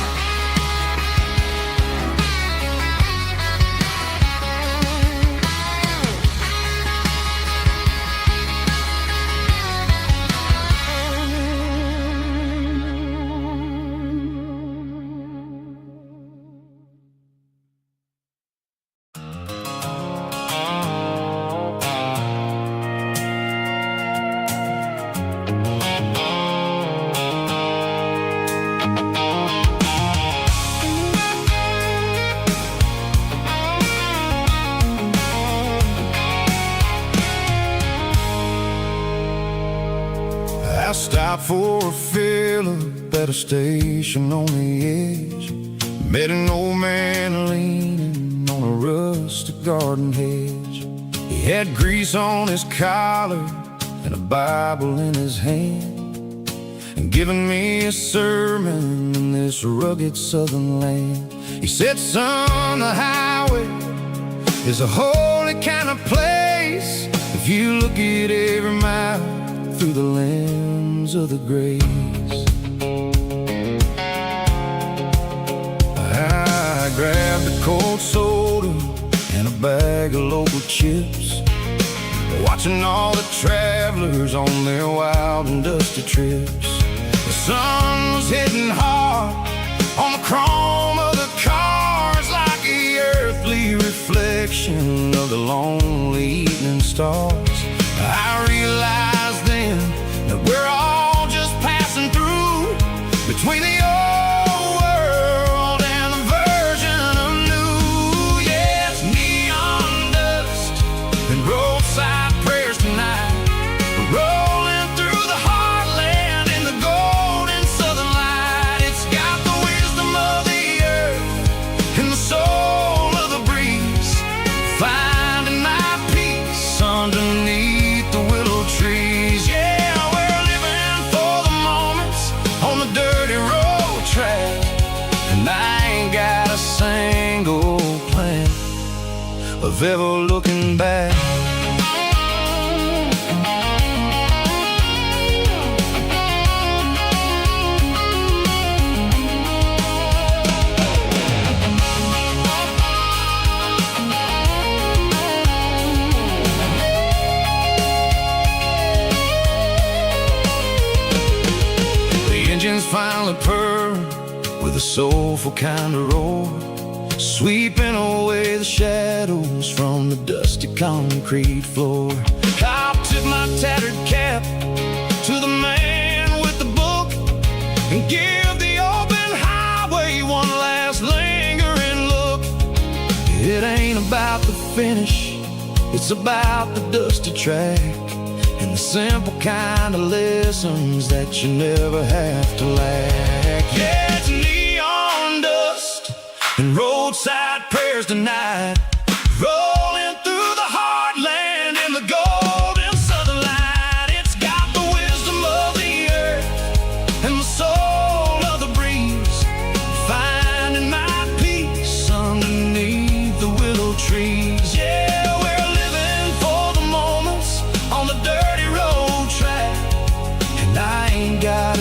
I stopped for a fill-up at a station on the edge. Met an old man leaning on a rustic garden hedge. He had grease on his collar and a Bible in his hand, and giving me a sermon in this rugged southern land. He said, son, the highway is a holy kind of place if you look at every mile through the lens of the grace. I grabbed a cold soda and a bag of local chips, watching all the travelers on their wild and dusty trips. The sun was hitting hard on the chrome of the cars, like the earthly reflection of the lonely evening stars. I realized then that we're all just passing through between the old world and the version of new. Yeah, it's neon dust and roadside prayers tonight, rolling through the heartland in the golden southern light. It's got the wisdom of the earth and the soul of the breeze, finding my peace underneath the willow trees. Yeah, we're living for the moments on the dirty road track, and I ain't got a single plan of ever looking back. Engines finally purr with a soulful kind of roar, sweeping away the shadows from the dusty concrete floor. I'll tip my tattered cap to the man with the book and give the open highway one last lingering look. It ain't about the finish, it's about the dusty track and the simple kind of lessons that you never have to lack. Yeah, it's neon dust and roadside prayers tonight, rolling through the heartland in the golden southern light. It's got the wisdom of the earth and the soul of the breeze, finding my peace underneath the willow trees. Yeah, we're living for the moments on the dirty road track, and I ain't got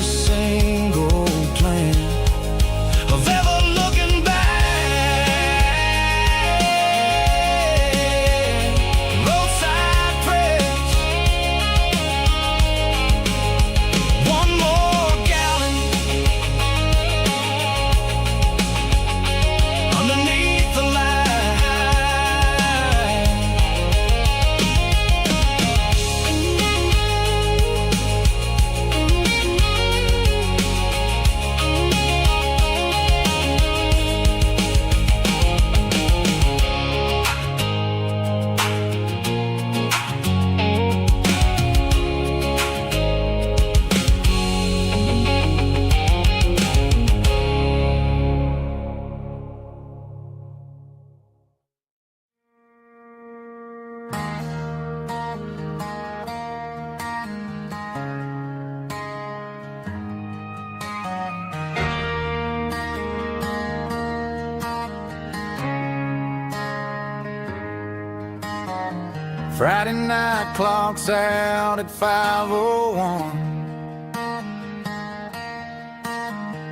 Friday night clocks out at 5:01.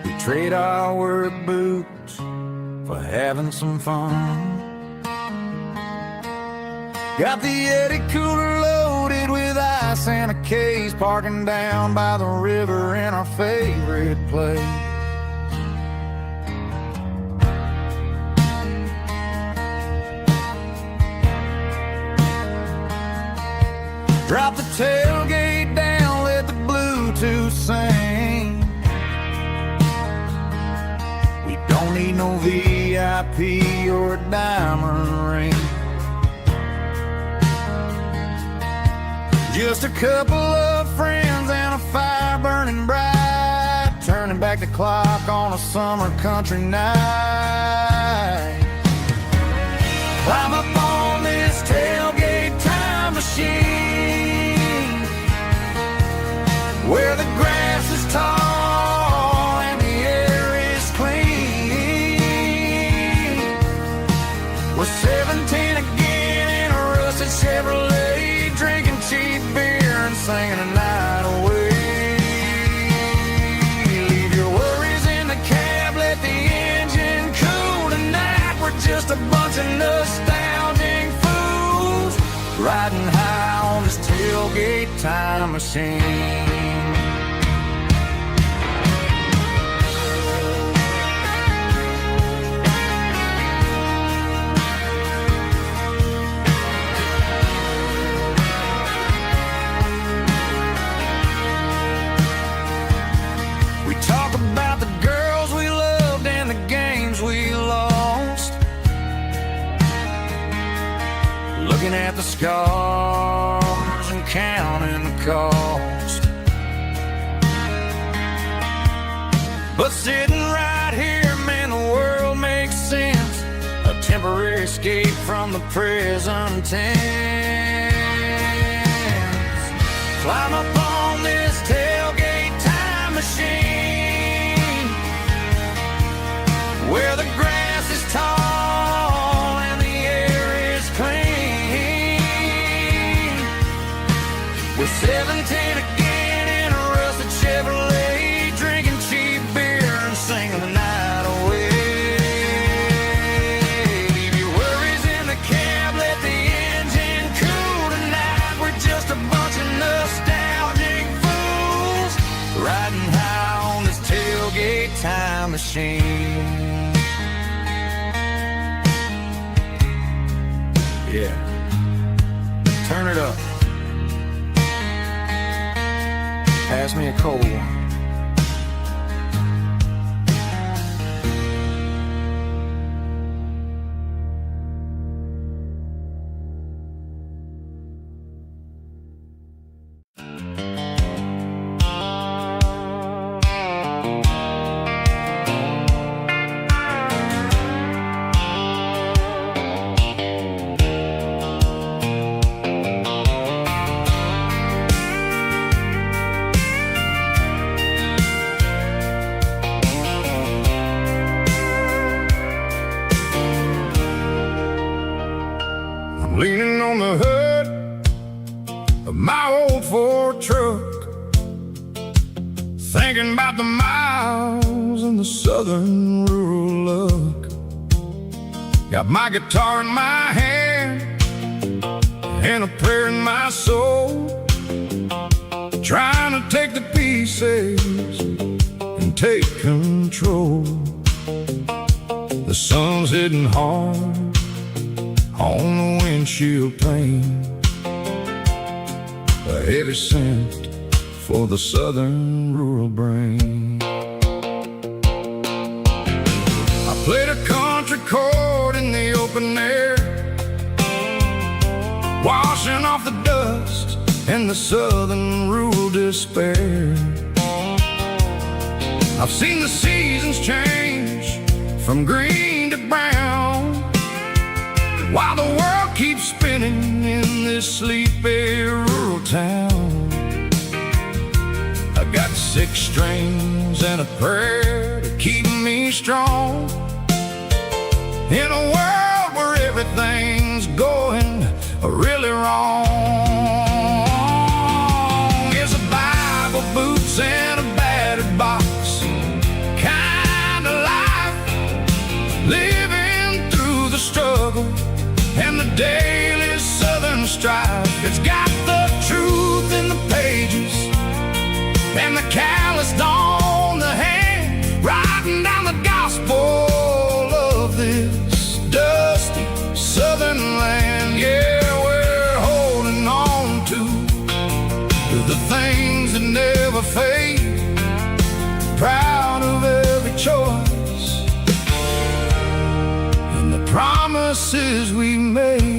We trade our work boots for having some fun. Got the Yeti cooler loaded with ice and a case, parking down by the river in our favorite place. Drop the tailgate down, let the Bluetooth sing. We don't need no VIP or a diamond ring. Just a couple of friends and a fire burning bright, turning back the clock on a summer country night. Climb up on this tailgate time machine, where the grass is tall and the air is clean. We're 17 again in a rusted Chevrolet, drinking cheap beer and singing the night away. Leave your worries in the cab, let the engine cool tonight. We're just a bunch of nostalgic fools, riding high on this tailgate time machine. Talk about the girls we loved and the games we lost, looking at the scars and counting the cost. But sitting right here, man, the world makes sense, a temporary escape from the present tense. Climb up on this tailgate time machine, where the grass is tall and the air is clean. We're 17 again in a rusted Chevrolet, drinking cheap beer and singing the night away. Leave your worries in the cab, let the engine cool tonight. We're just a bunch of nostalgic fools, riding high on this tailgate time machine. Yeah, turn it up. Pass me a cold one. Leaning on the hood of my old Ford truck, thinking about the miles and the southern rural look. Got my guitar in my hand and a prayer in my soul, trying to take the pieces and take control. The sun's hitting hard on the windshield pane, a heavy scent for the southern rural brain. I played a country chord in the open air, washing off the dust and the southern rural despair. I've seen the seasons change from green to brown, while the world keeps spinning in this sleepy rural town. I got 6 strings and a prayer to keep me strong, in a world where everything's going really wrong. It's got the truth in the pages and the calloused on the hand, writing down the gospel of this dusty southern land. Yeah, we're holding on to the things that never fade, proud of every choice and the promises we made.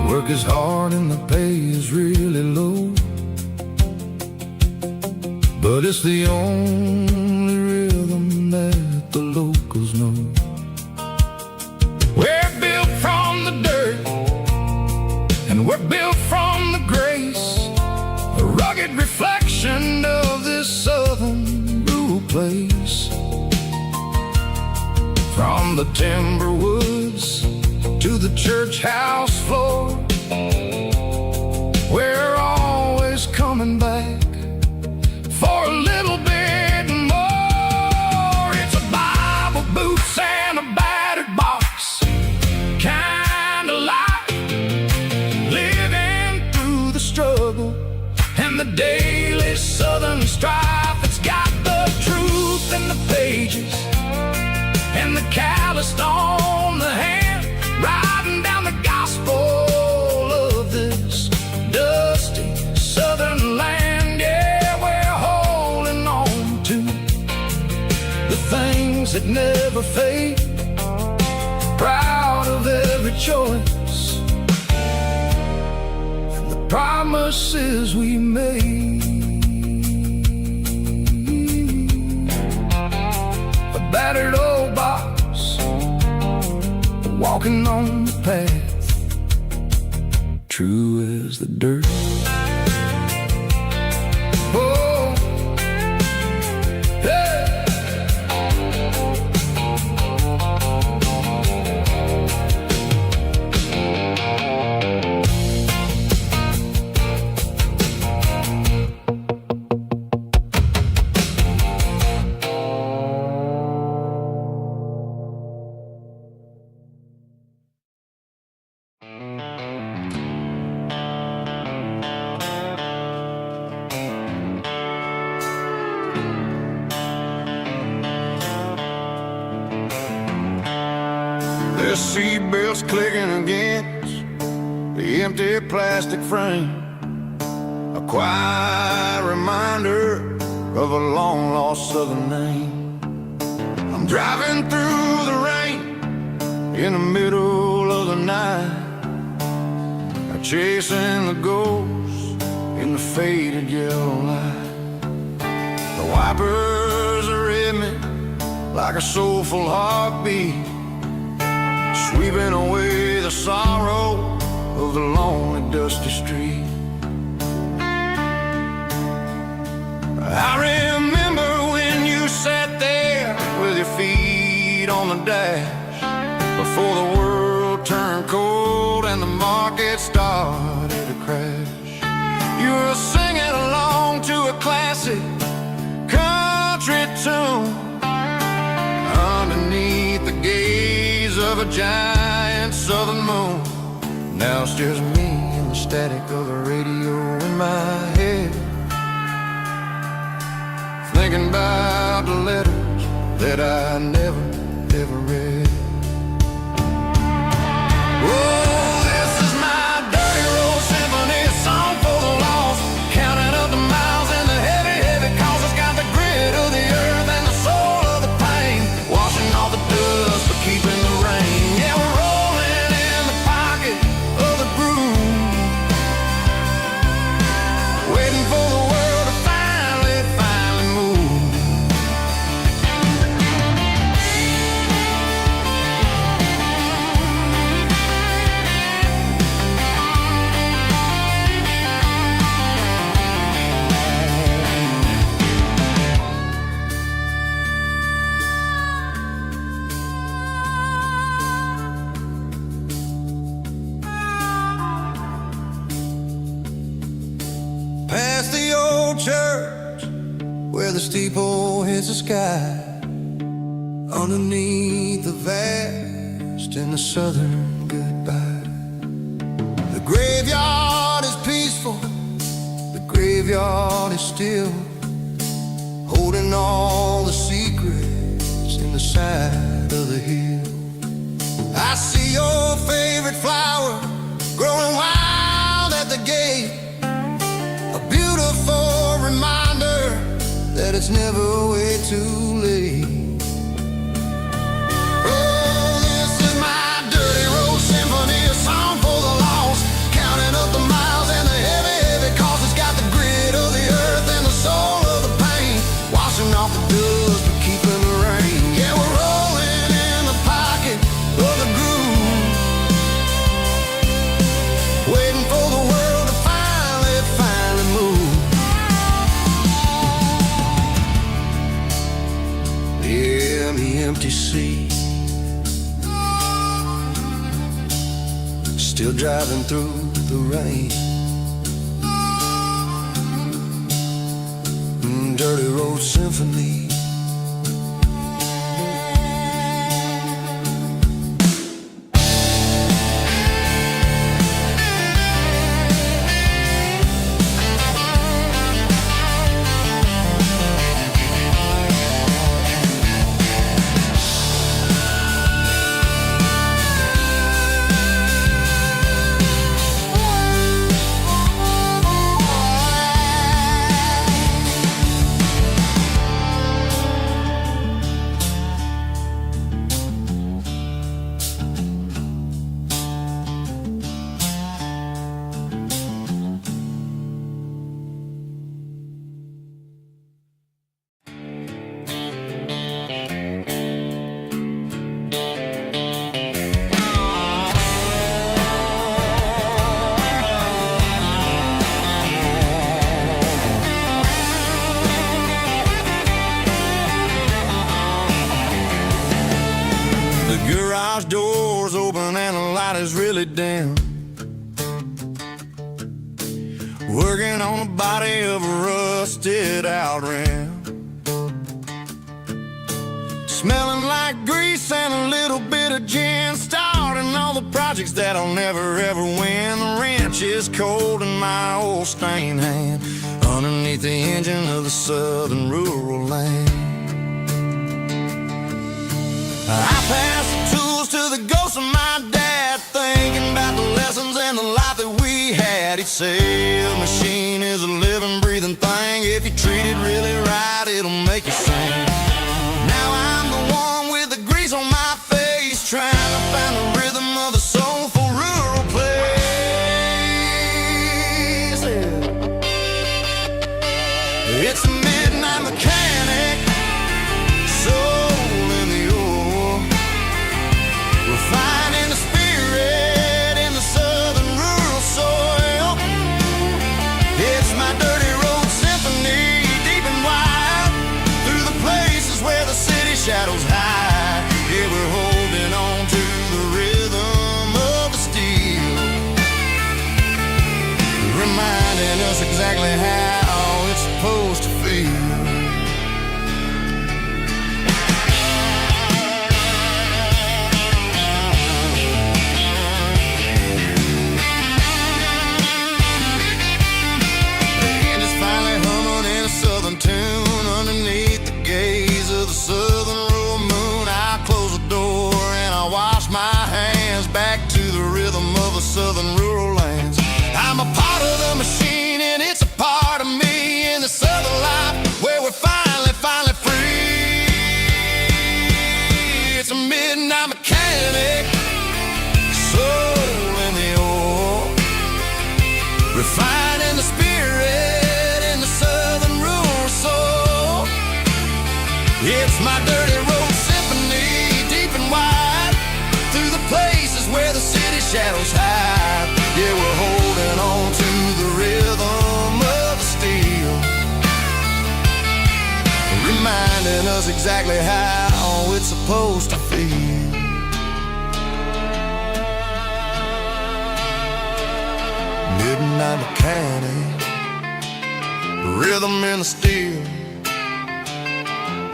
Work is hard and the pay is really low, but it's the only rhythm that the locals know. We're built from the dirt and we're built from the grace, a rugged reflection of this southern rural place. From the timber woods to the church house floor, we're always coming back for a little bit more. It's a Bible, boots, and a battered box kind of life, living through the struggle and the daily southern strife. It's got the truth in the pages and the calloused on the hand, writing down the gospel of this dusty southern land. Yeah, we're holding on to the things that never fade, proud of every choice and the promises we made. A battered old box, walking on the path, true as the dirt. Oh, yeah. The seatbelts clicking against the empty plastic frame, a quiet reminder of a long-lost southern name. I'm driving through the rain in the middle of the night, chasing the ghosts in the faded yellow light. The wipers are in me like a soulful heartbeat, sweeping away the sorrow of the lonely dusty street. I remember when you sat there with your feet on the dash, before the world turned cold and the market started to crash. You were singing along to a classic country tune underneath the gaze of a giant southern moon. Now it's just me and the static of the radio in my head, thinking about the letters that I never, ever read. Oh, this is my dirty road symphony, a song for the lost, counting up the miles and the heavy, heavy calls. It's got the grit of the earth and the soul of the pain, washing off the dust but keeping the rain. Yeah, we're rolling in the pocket of the groove, waiting for the world to finally move. church where the steeple hits the sky, underneath the vast and the southern goodbye. The graveyard is peaceful, the graveyard is still, holding all the secrets in the side of the hill. I see your favorite flower growing wild at the gate, a beautiful reminder that it's never way too late. Oh, this is my dirty road symphony, a song for the lost, counting up the miles and the heavy, heavy cause it's got the grit of the earth and the soul of the pain, washing off the dust but keeping the rain. Yeah, we're rolling in the pocket of the groove, waiting for the world to finally move. Yeah, the empty sea, still driving through the rain. Dirty road symphony. Garage doors open and the light is really dim, working on the body of a rusted out rim, smelling like grease and a little bit of gin, starting all the projects that'll never ever win. The wrench is cold in my old stained hand, underneath the engine of the southern rural land. I pass the tools to the ghost of my dad, thinking about the lessons and the life that we had. He'd say a machine is a living, breathing thing. If you treat it really right, it'll make you sing. Now I'm the one with the grease on my face, trying to find the rhythm of the soulful rural place. It's a midnight mechanic, soul in the ore, refining the spirit in the southern rural soil. It's my dirty road symphony, deep and wide, through the places where the city shadows hide. Yeah, we're holding on to the rhythm of the steel, reminding us exactly how it's supposed to feel. Tune underneath the gaze of the southern rural moon. I close the door and I wash my hands, back to the rhythm of the southern rural lands. I'm a part of the machine and it's a part of me in the southern life where we're finally free. It's a midnight mechanic, soul in the ore, refining the spirit in the southern rural soul. It's my dirty road symphony, deep and wide, through the places where the city shadows hide. Yeah, we're holding on to the rhythm of the steel, reminding us exactly how it's supposed to feel. Midnight mechanic, rhythm in the steel,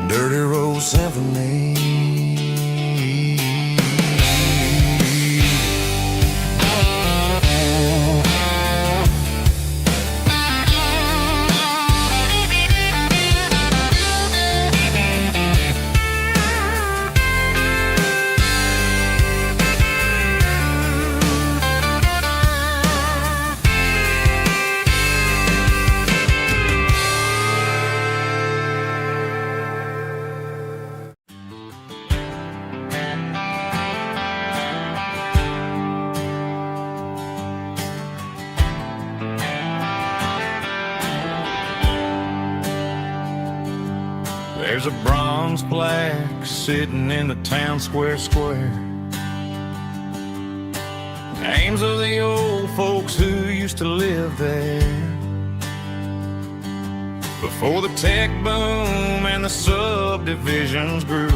dirty road symphony. There's a bronze plaque sitting in the town square. Names of the old folks who used to live there before the tech boom and the subdivisions grew,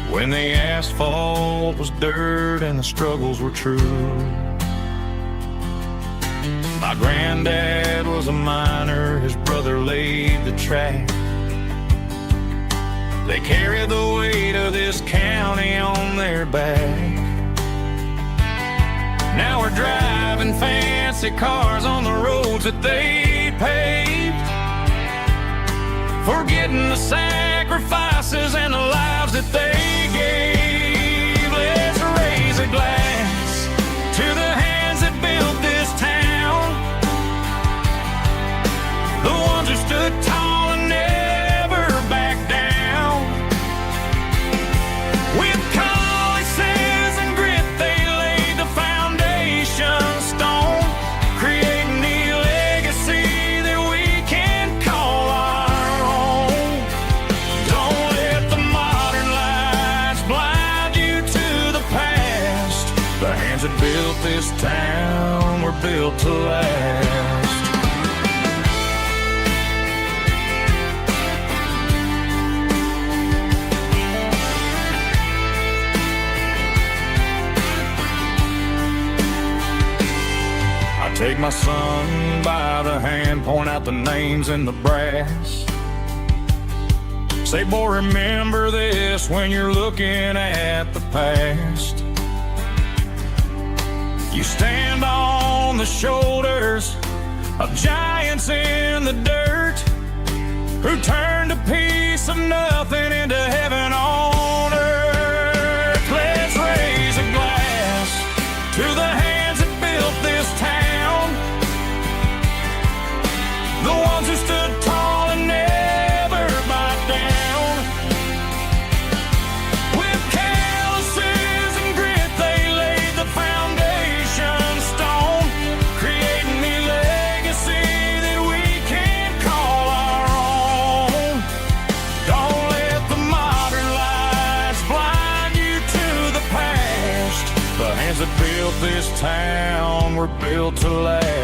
when the asphalt was dirt and the struggles were true. My granddad was a miner, his brother laid the track. They carried the weight of this county on their back. Now we're driving fancy cars on the roads that they paved, forgetting the sacrifices and the lives that they gave. Let's raise a glass to the hands that built this town, the ones who stood tall and never backed down. With calluses and grit, they laid the foundation stone, creating the legacy that we can call our own. Don't let the modern lights blind you to the past. The hands that built this town were built to last. Take my son by the hand, point out the names in the brass. Say, boy, remember this when you're looking at the past. You stand on the shoulders of giants in the dirt, who turned a piece of nothing into heaven on earth. Let's raise a glass to the hands that built this town, the ones who stood tall and never backed down. With calluses and grit, they laid the foundation stone, creating the legacy that we can call our own. Don't let the modern lights blind you to the past. The hands that built this town were built to last.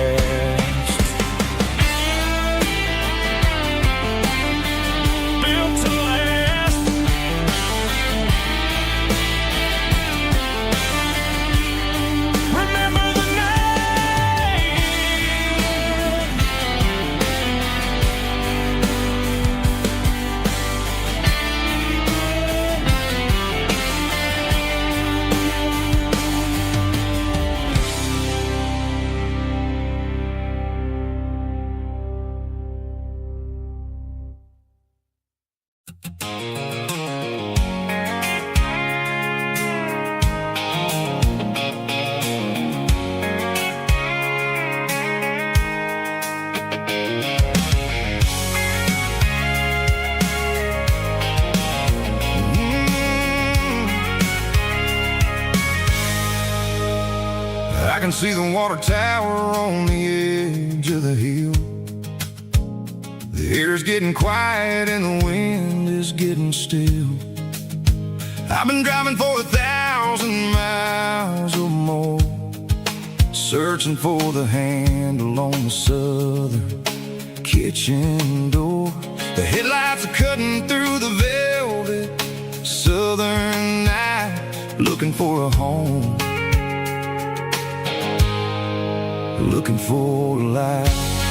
I can see the water tower on the edge of the hill. The air's getting quiet and the wind is getting still. I've been driving for 1,000 miles or more, searching for the handle on the southern kitchen door. The headlights are cutting through the velvet southern night, looking for a home, looking for a life.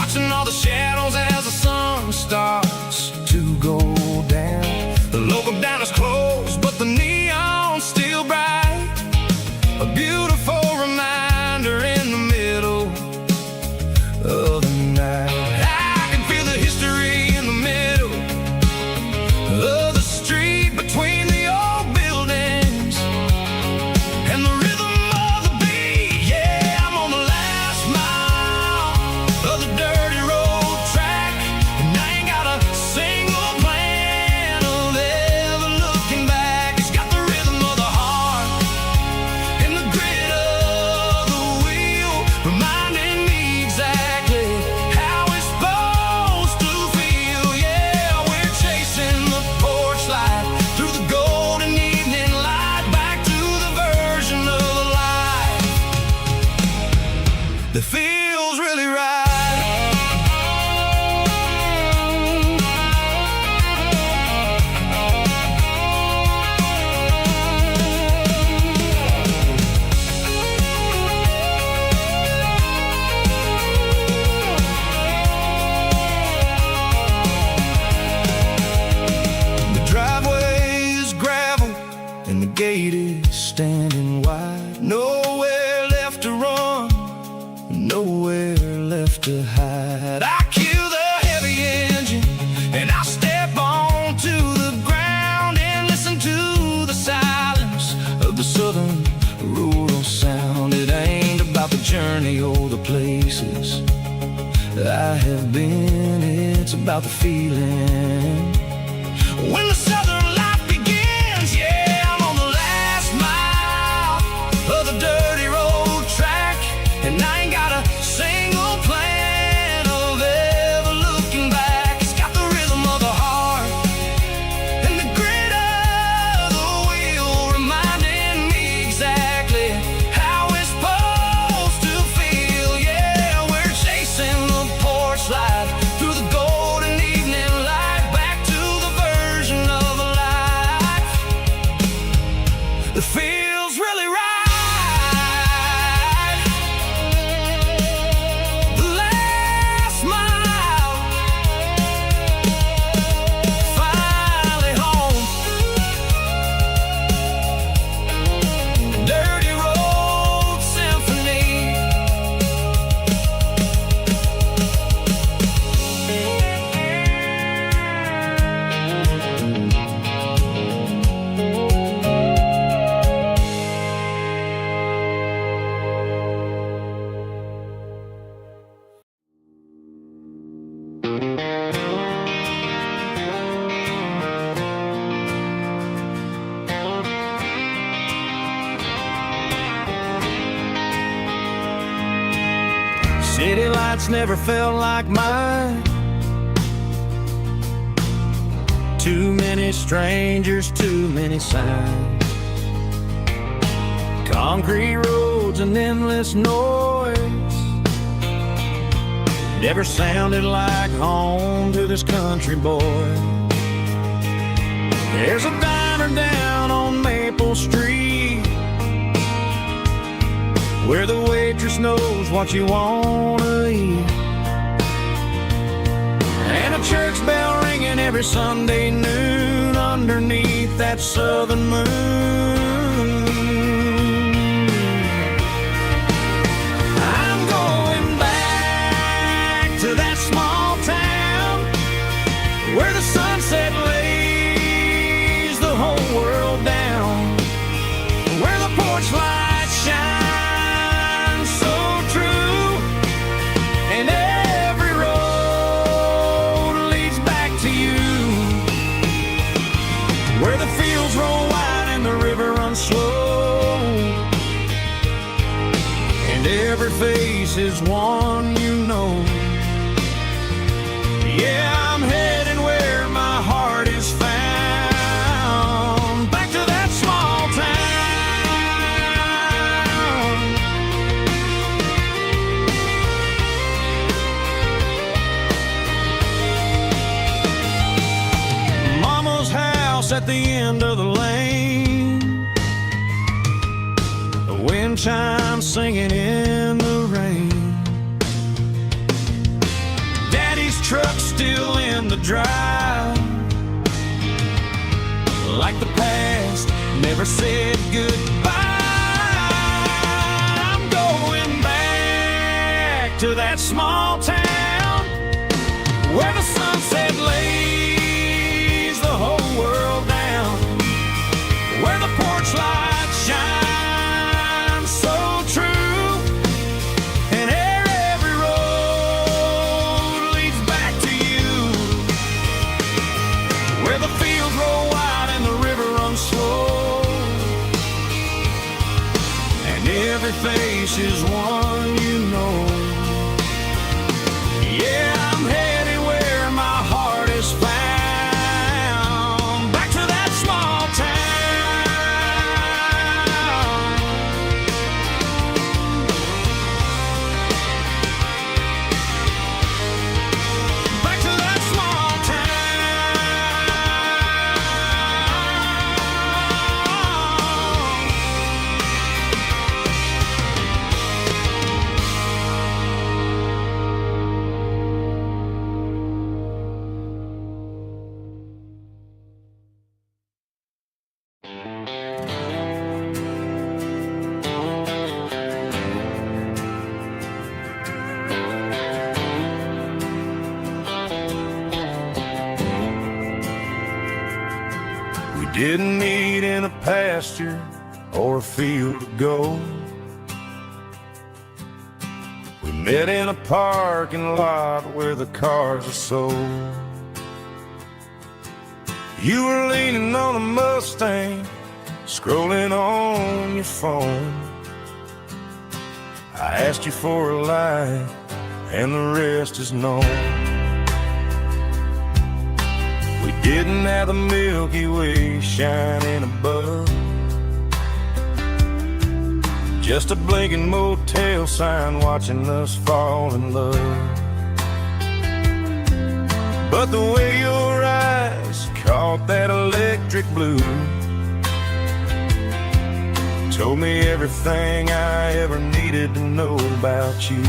watching all the shadows as the sun starts to go down. The local diner's closed, but the neon's still bright. A beautiful reminder in the middle of the night. I can feel the history in the middle of the street between the old buildings and the rhythm of the beat. Yeah, I'm on the last mile of the dirty road track, and I ain't got a single plan of ever looking back. It's got the rhythm of the heart and the grit of the wheel, reminding me exactly how it's supposed to feel. Yeah, we're chasing the porch light through the golden evening light, back to the version of life that feels really right. The driveway is gravel and the gate is standing wide. Nowhere left to run, nowhere left to hide. I kill the heavy engine and I step onto the ground and listen to the silence of the southern rural sound. It ain't about the journey or the places I have been, it's about the feeling when the southern life begins. Yeah, I'm on the last mile of the dirty road track, and I ain't got a single plan of ever looking back. It's got the rhythm of the heart and the grit of the wheel, reminding me exactly how it's supposed to feel. Yeah, we're chasing the porch light through the golden evening light, back to the version of life that feels really right. The last mile, finally home. Dirty road symphony. City lights never felt like mine. Too many strangers, too many signs. Concrete roads and endless noise never sounded like home to this country boy. There's a diner down on Maple Street where the waitress knows what you wanna eat, and a church bell ringing every Sunday noon underneath that southern moon. I'm going back to that small town where the sunset lays the whole world down, where the porch lights shine so true, and every road leads back to you, where the fields roll wide and the river runs slow, and every face is one you know. Yeah, I'm heading where my heart is found, back to that small town. Mama's house at the end of the lane, the wind chimes singing in the rain. truck still in the drive. Like the past never said goodbye. I'm going back to that small town where the sunset lays the whole world down, where the porch light shines so true, and every road leads back to you, where the fields roll wide and the river runs slow, and every face is one you know. Yeah, I'm headed where my heart is found, back to that small town, back to that small Didn't meet in a pasture or a field of gold. We met in a parking lot where the cars are sold. You were leaning on a Mustang, scrolling on your phone. I asked you for a light, and the rest is known. We didn't have the Milky Way shining above, just a blinking motel sign watching us fall in love. But the way your eyes caught that electric blue told me everything I ever needed to know about you.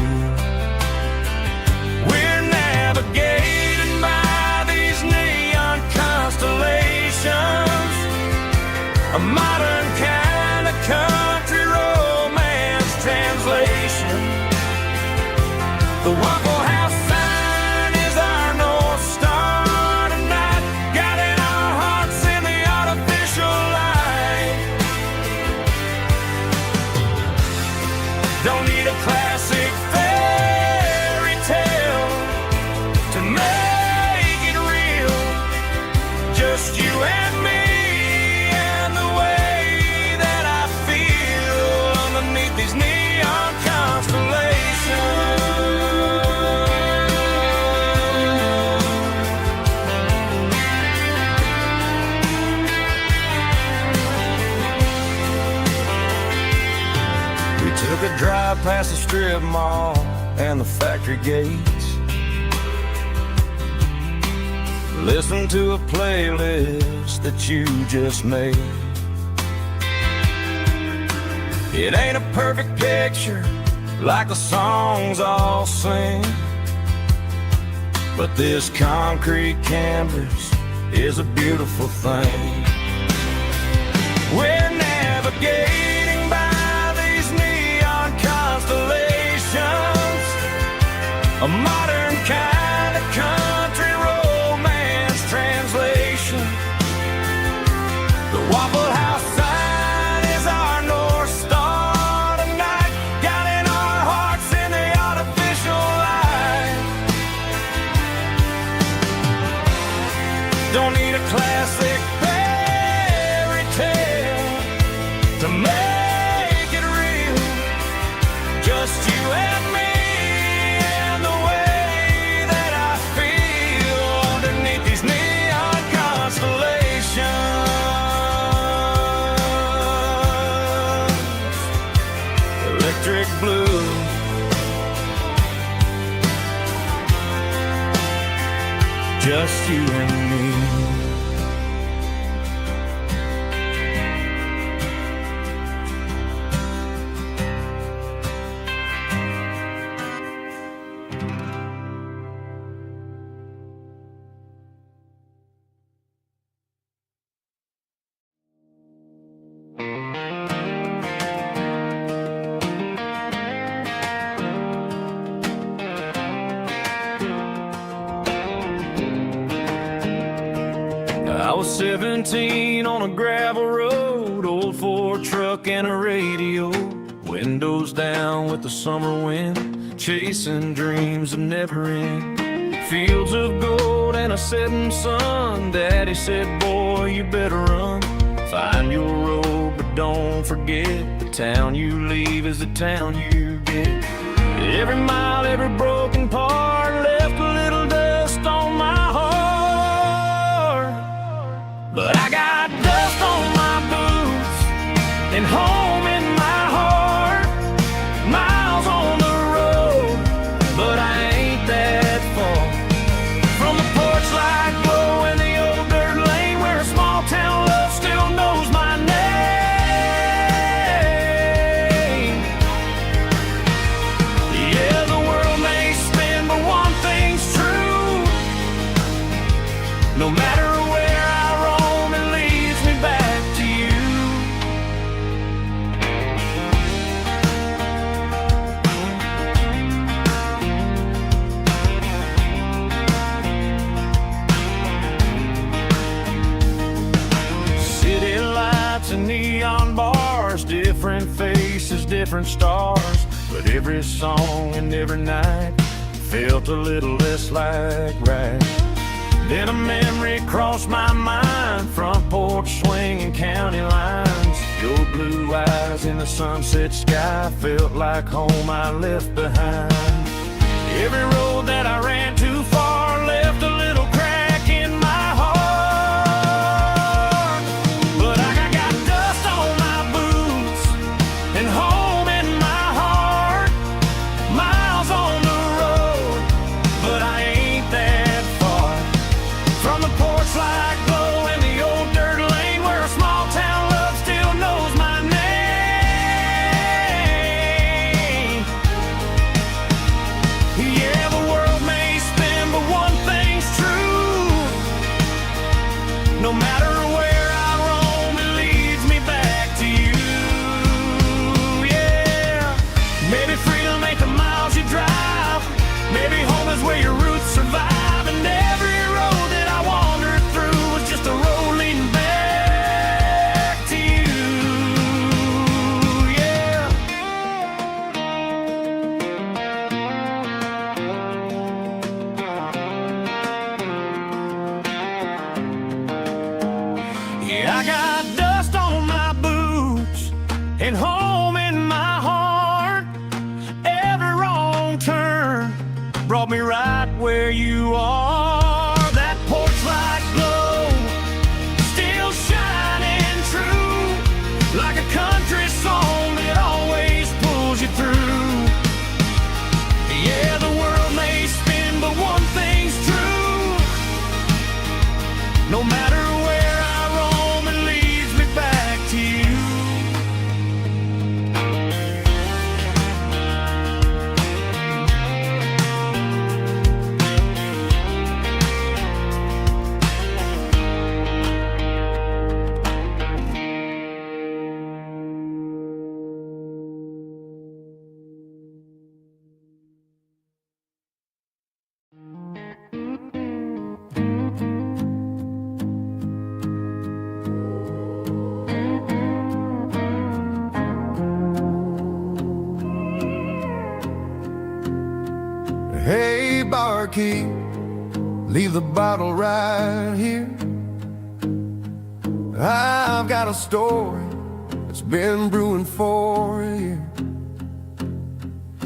We're navigating by these neon constellations, a modern kind of country romance translation. The Waffle House sign is our North Star tonight, guiding our hearts in the artificial light. Don't need a classic fairy tale to make it real, just you and me and the way that I feel underneath these neon constellations. We took a drive past the strip mall and the factory gates, listened to a playlist that you just made. It ain't a perfect picture like the songs all sing, but this concrete canvas is a beautiful thing. We're navigating by these neon constellations, a modern kind of country romance translation. The Waffle House sign is our North Star tonight, guiding our hearts in the artificial light. Don't need a classic fairy tale to make it real, just you and me and the way that I feel underneath these neon constellations. Electric blue, just you and me. I was 17 on a gravel road, old Ford truck and a radio, windows down with the summer wind, chasing dreams of never end. Fields of gold and a setting sun. Daddy said, boy, you better run. Find your road, but don't forget, the town you leave is the town you get. Every mile, every broken part left a little dust on my heart. But I got dust on my boots and home in my heart. Miles on the road, but I ain't that far from the porch light glow in the old dirt lane where a small town love still knows my name. Yeah, the world may spin, but one thing's true. No matter where I roam, it leads me back to you. City lights and neon bars, different faces, different stars, but every song and every night felt a little less like right. Then a memory crossed my mind, front porch swinging county lines. Your blue eyes in the sunset sky felt like home I left behind. Every road that I ran too far left a little crack in my heart. But I got dust on my boots and home in my heart. Miles on the road, but I ain't that far from the porch light glow in the old dirt lane where a small town love still knows my name. Yeah, the world may spin, but one thing's true. No matter where I roam, it leads me back to you. Yeah, maybe freedom ain't the miles you drive. Maybe home is where your roots survive. And every road that I wandered through was just a road leading back to you. Yeah. Yeah, I got dust on my boots and home in my heart. Every wrong turn brought me right where you are. That porch light glow still shining true, like a country song that always pulls you through. Yeah, the world may spin, but one thing's true. No matter where I roam, it leads me back to you. Hey, barkeep, leave the bottle right here. I've got a story that's been brewing for a year.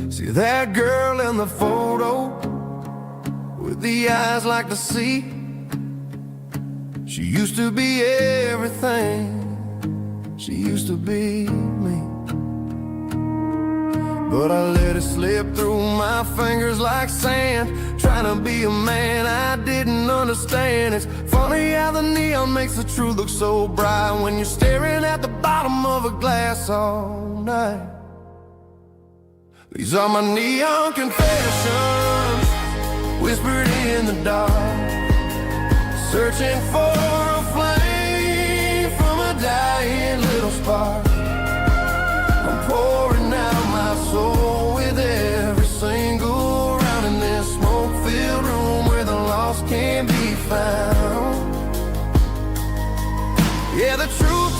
See that girl in the photo with the eyes like the sea? She used to be everything. She used to be me. But I let it slip through my fingers like sand, trying to be a man I didn't understand. It's funny how the neon makes the truth look so bright when you're staring at the bottom of a glass all night. These are my neon confessions, whispered in the dark, searching for a flame from a dying little spark. I'm pouring out my soul with every single round in this smoke-filled room where the lost can be found.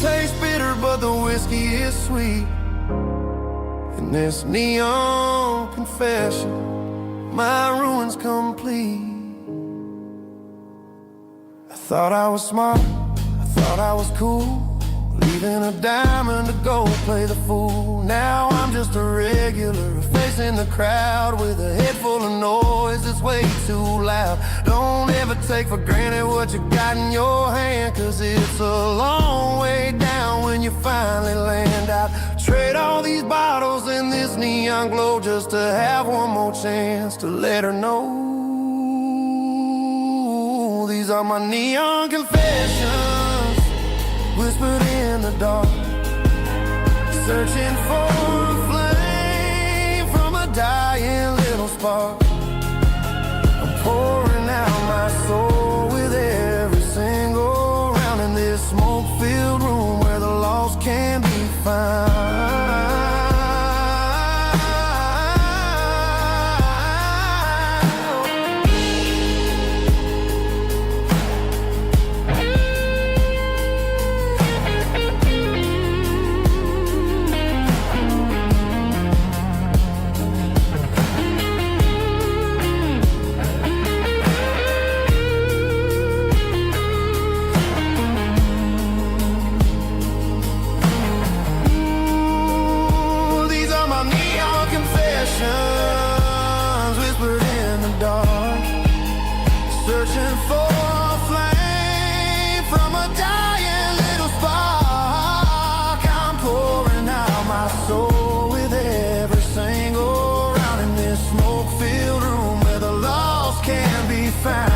tastes bitter, but the whiskey is sweet. In this neon confession, my ruin's complete. I thought I was smart, I thought I was cool, leaving a diamond to go play the fool. Now I'm just a regular, facing the crowd with a head full of noise that's way too loud. Don't ever take for granted what you got in your hand, 'cause it's a long way down when you finally land out. Trade all these bottles and this neon glow just to have one more chance to let her know. These are my neon confessions, whispered in the dark, searching for a flame from a dying little spark. I'm pouring out my soul with every single round in this smoke-filled room where the lost can be found. Whispered in the dark, searching for a flame from a dying little spark. I'm pouring out my soul with every single round in this smoke-filled room where the lost can be found.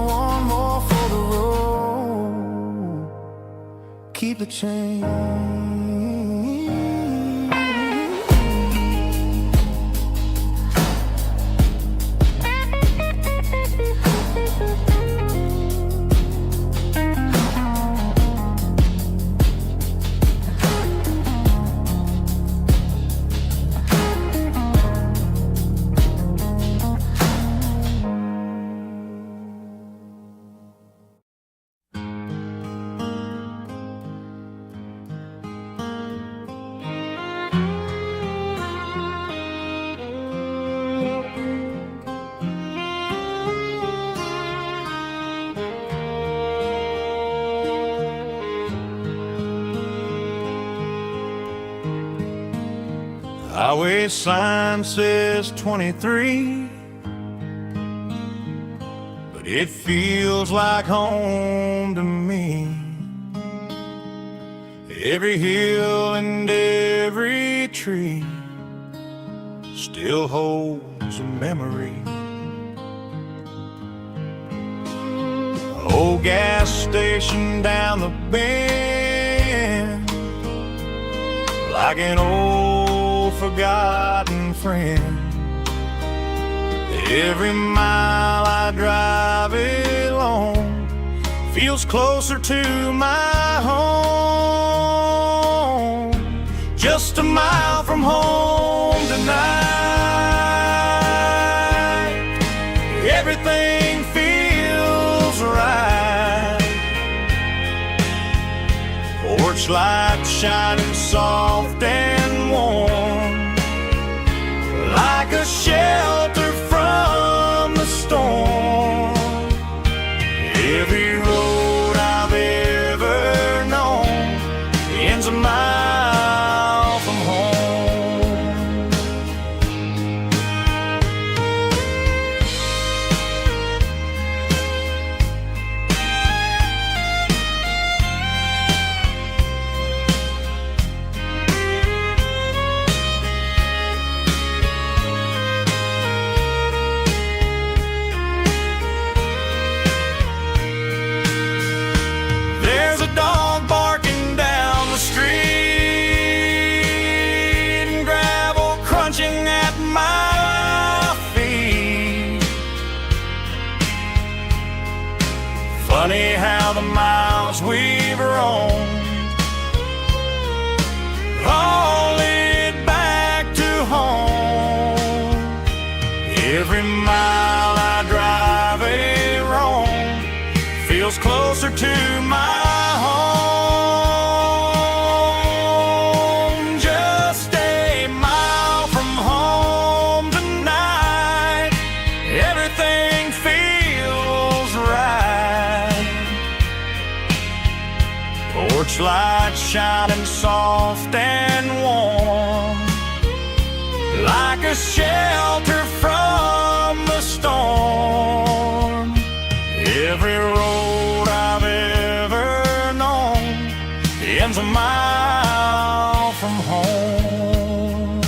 One more for the road, keep the change. Highway sign says 23, but it feels like home to me. Every hill and every tree still holds a memory. Old gas station down the bend, like an old forgotten friend. Every mile I drive it along feels closer to my home. Just a mile from home tonight, everything feels right. Porch light shining soft and warm, like a shelter from the storm. Every road I've ever known ends a mile from home. There's a dog barking down the street, and gravel crunching at my feet. Funny how the miles we've roamed all lead back to home. Every mile I drive it wrong shining soft and warm, like a shelter from the storm. Every road I've ever known ends a mile from home.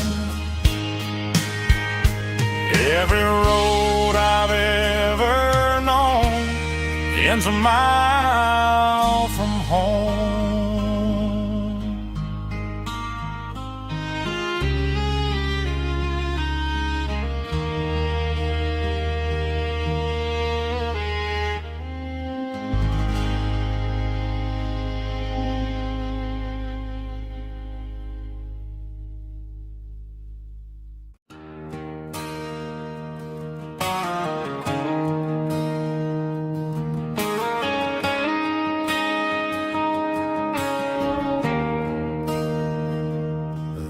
Every road I've ever known ends a mile from home.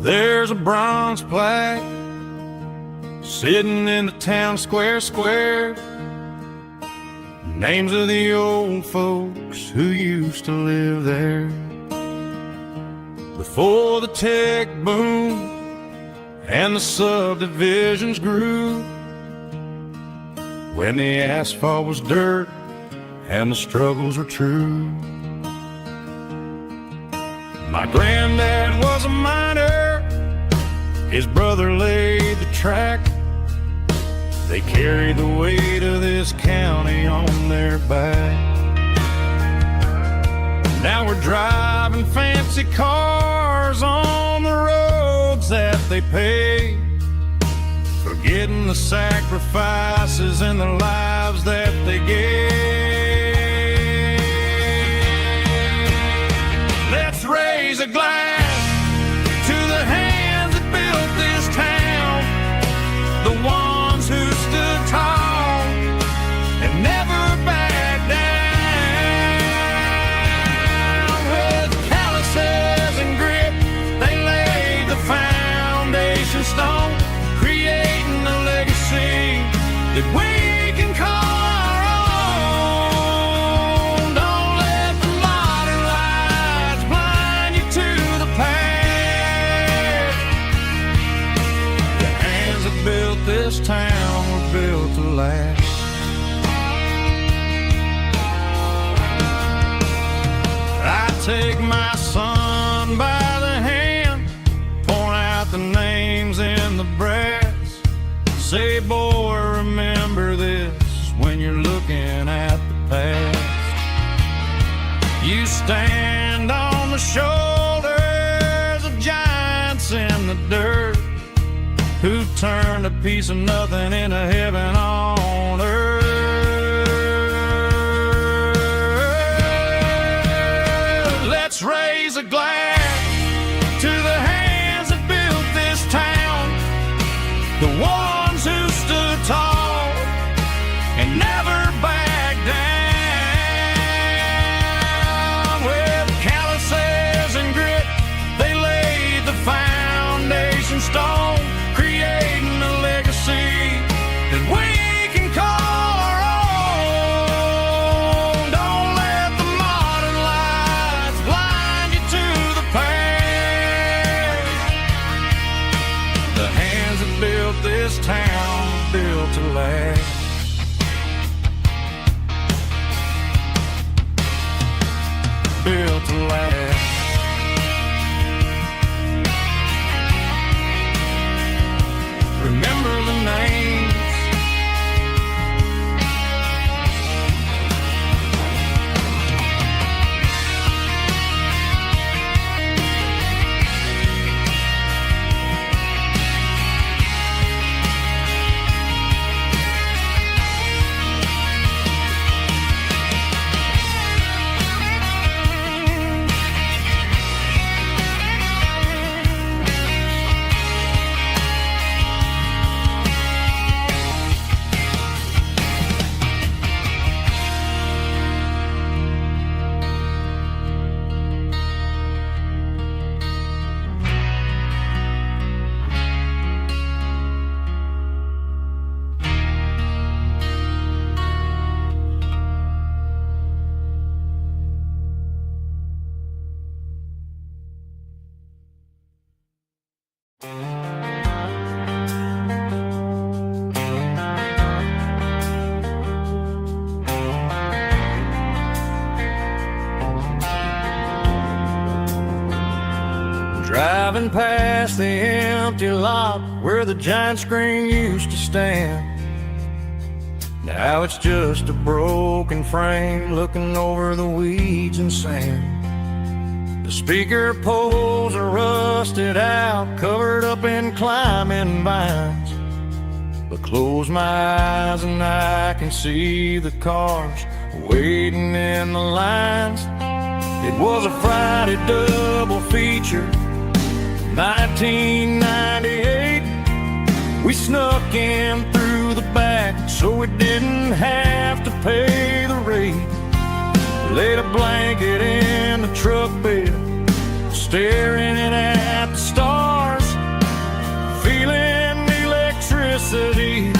There's a bronze plaque sitting in the town square. Names of the old folks who used to live there before the tech boom and the subdivisions grew, when the asphalt was dirt and the struggles were true. My granddad was a miner, his brother laid the track. They carried the weight of this county on their back. Now we're driving fancy cars on the roads that they paved, forgetting the sacrifices and the lives that they gave. Let's raise a glass to the hands that built this town, the ones who stood tall and never backed down. With calluses and grit, they laid the foundation stone, creating a legacy that we can call our own. Don't let the modern lights blind you to the past. The hands that built this town were built to last. I take my son by the hand, point out the names in the brass, say, boy, remember this when you're looking at the past. You stand on the shoulders of giants in the dirt, who turned a piece of nothing into heaven on earth. Let's raise a glass to the hands that built this town, the ones who stood tall and never backed down. With calluses and grit, they laid the foundation stone, creating a legacy that we can call our own. Don't let the modern lights blind you to the past. The hands that built this town built to last. Built to last. Remember the names. Driving past the empty lot where the giant screen used to stand. Now it's just a broken frame looking over the weeds and sand. The speaker poles are rusted out, covered up in climbing vines. But close my eyes and I can see the cars waiting in the lines. It was a Friday double feature, 1998. We snuck in through the back so we didn't have to pay the rate. Laid a blanket in the truck bed, staring at the stars, feeling the electricity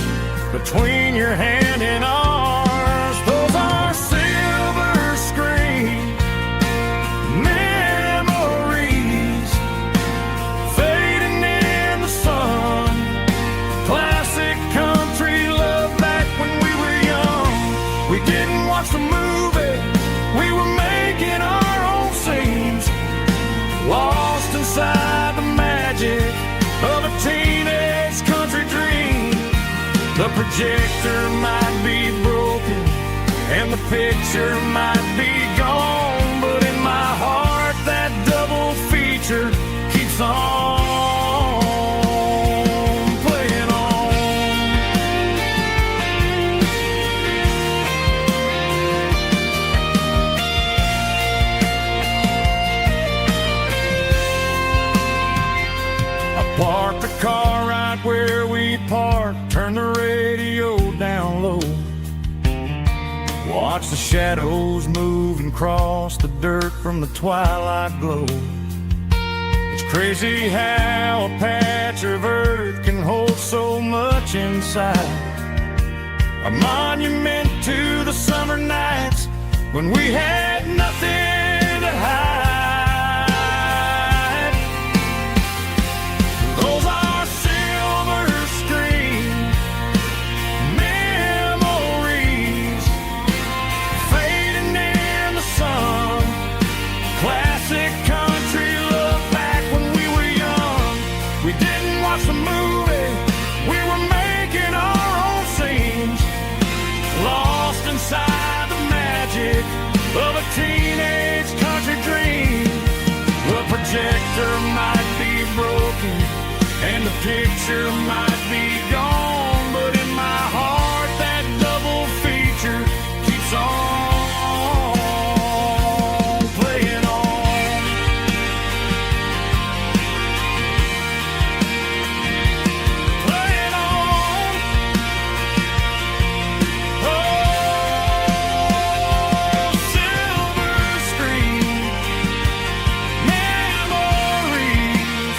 between your hand and ours. Those are silver screen memories fading in the sun. Classic country love back when we were young. We didn't watch the movie, we were making our own scenes, lost inside the magic of a teenage country dream. The projector might be broken and the picture might be gone, but in my heart that double feature keeps on playing on. I parked the car right where we parked, turned the radio down low, watch the shadows move and cross the dirt from the twilight glow. It's crazy how a patch of earth can hold so much inside. A monument to the summer nights when we had nothing to hide. Those are silver screen memories fading in the sun. Classic country love back when we were young. We didn't watch the movie, we were making our own scenes, lost inside the magic of a teenage country dream. The projector might be broken and the picture might be gone, but in my heart that double feature keeps on playing on. Playing on. Oh, silver screen memories.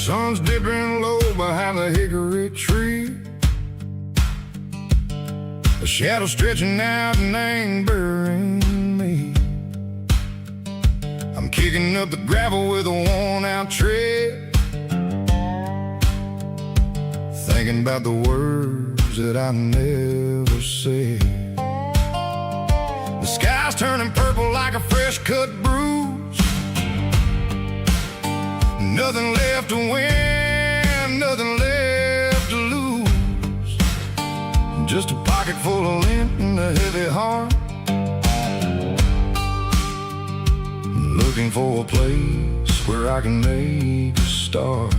Sun's dipping low behind the hickory tree. A shadow stretching out and angering me. I'm kicking up the gravel with a worn-out tread, thinking about the words that I never said. The sky's turning purple like a fresh-cut bruise. Nothing left to win, nothing left to lose. Just a pocket full of lint and a heavy heart, looking for a place where I can make a start.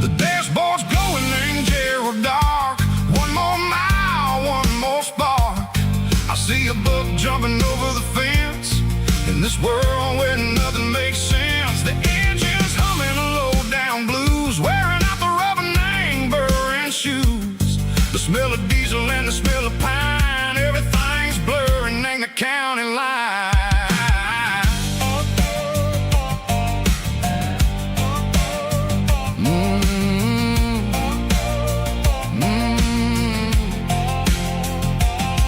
The dashboard's glowing in Gerald dark. One more mile, one more spark. I see a buck jumping over the fence in this world where nothing makes sense. The engine's humming a low down blues, wearing out the rubbernecks smell of diesel and the smell of pine, everything's blurring, ain't the county line.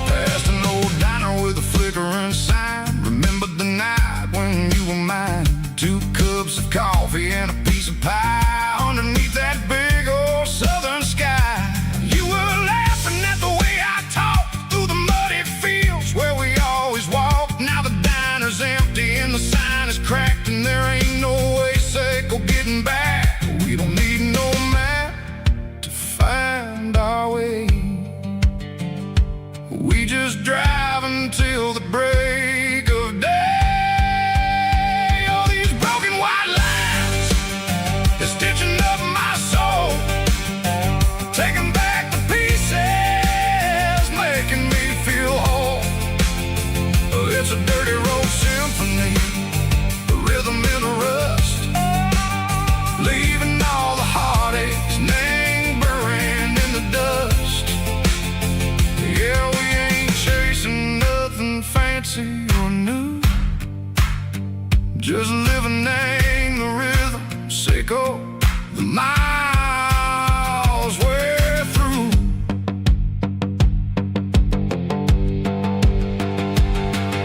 Past an old diner with a flickering sign, remembered the night when you were mine. 2 cups of coffee and a piece of pie underneath that big old southern sky. You were laughing at the way I talked through the muddy fields where we always walked. Now the diner's empty and the sign is cracked, and there ain't no way safe or getting back. We don't need no map to find our way. We just drive until the break of day. All these broken white lines is stitching up my soul, taking back the pieces, making me feel whole. It's a dirty road symphony, the rhythm in the rust, leaving all the heartaches lingering in the dust. Yeah, we ain't chasing nothing fancy or new, just living in the rhythm, sicko, the miles we're through.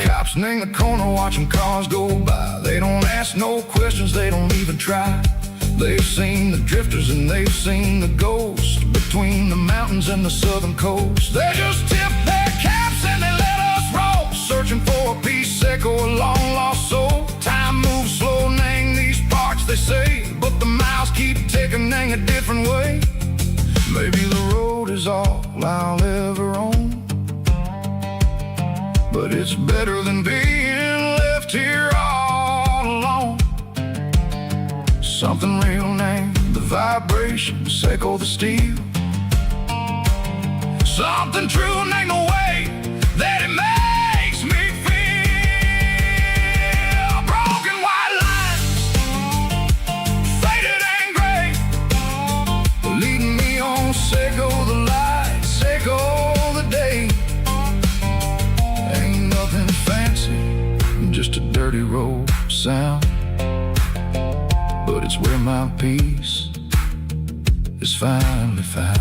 Cops in the corner watching cars go by. They don't ask no questions, they don't even try. They've seen the drifters and they've seen the ghosts between the mountains and the southern coast. They just tip their caps and they let us roll, searching for a piece second or a long lost soul. Time moves slow, nang these parts they say, but the miles keep ticking, nang a different way. Maybe the road is all I'll ever own, but it's better than being left here all alone. Something real named the vibrations echo the steel. Something true named the way that it makes me feel. Broken white lines, faded and gray, leading me on, Seiko the light, Seiko the day. Ain't nothing fancy, just a dirty road sound, but it's where my peace is finally found.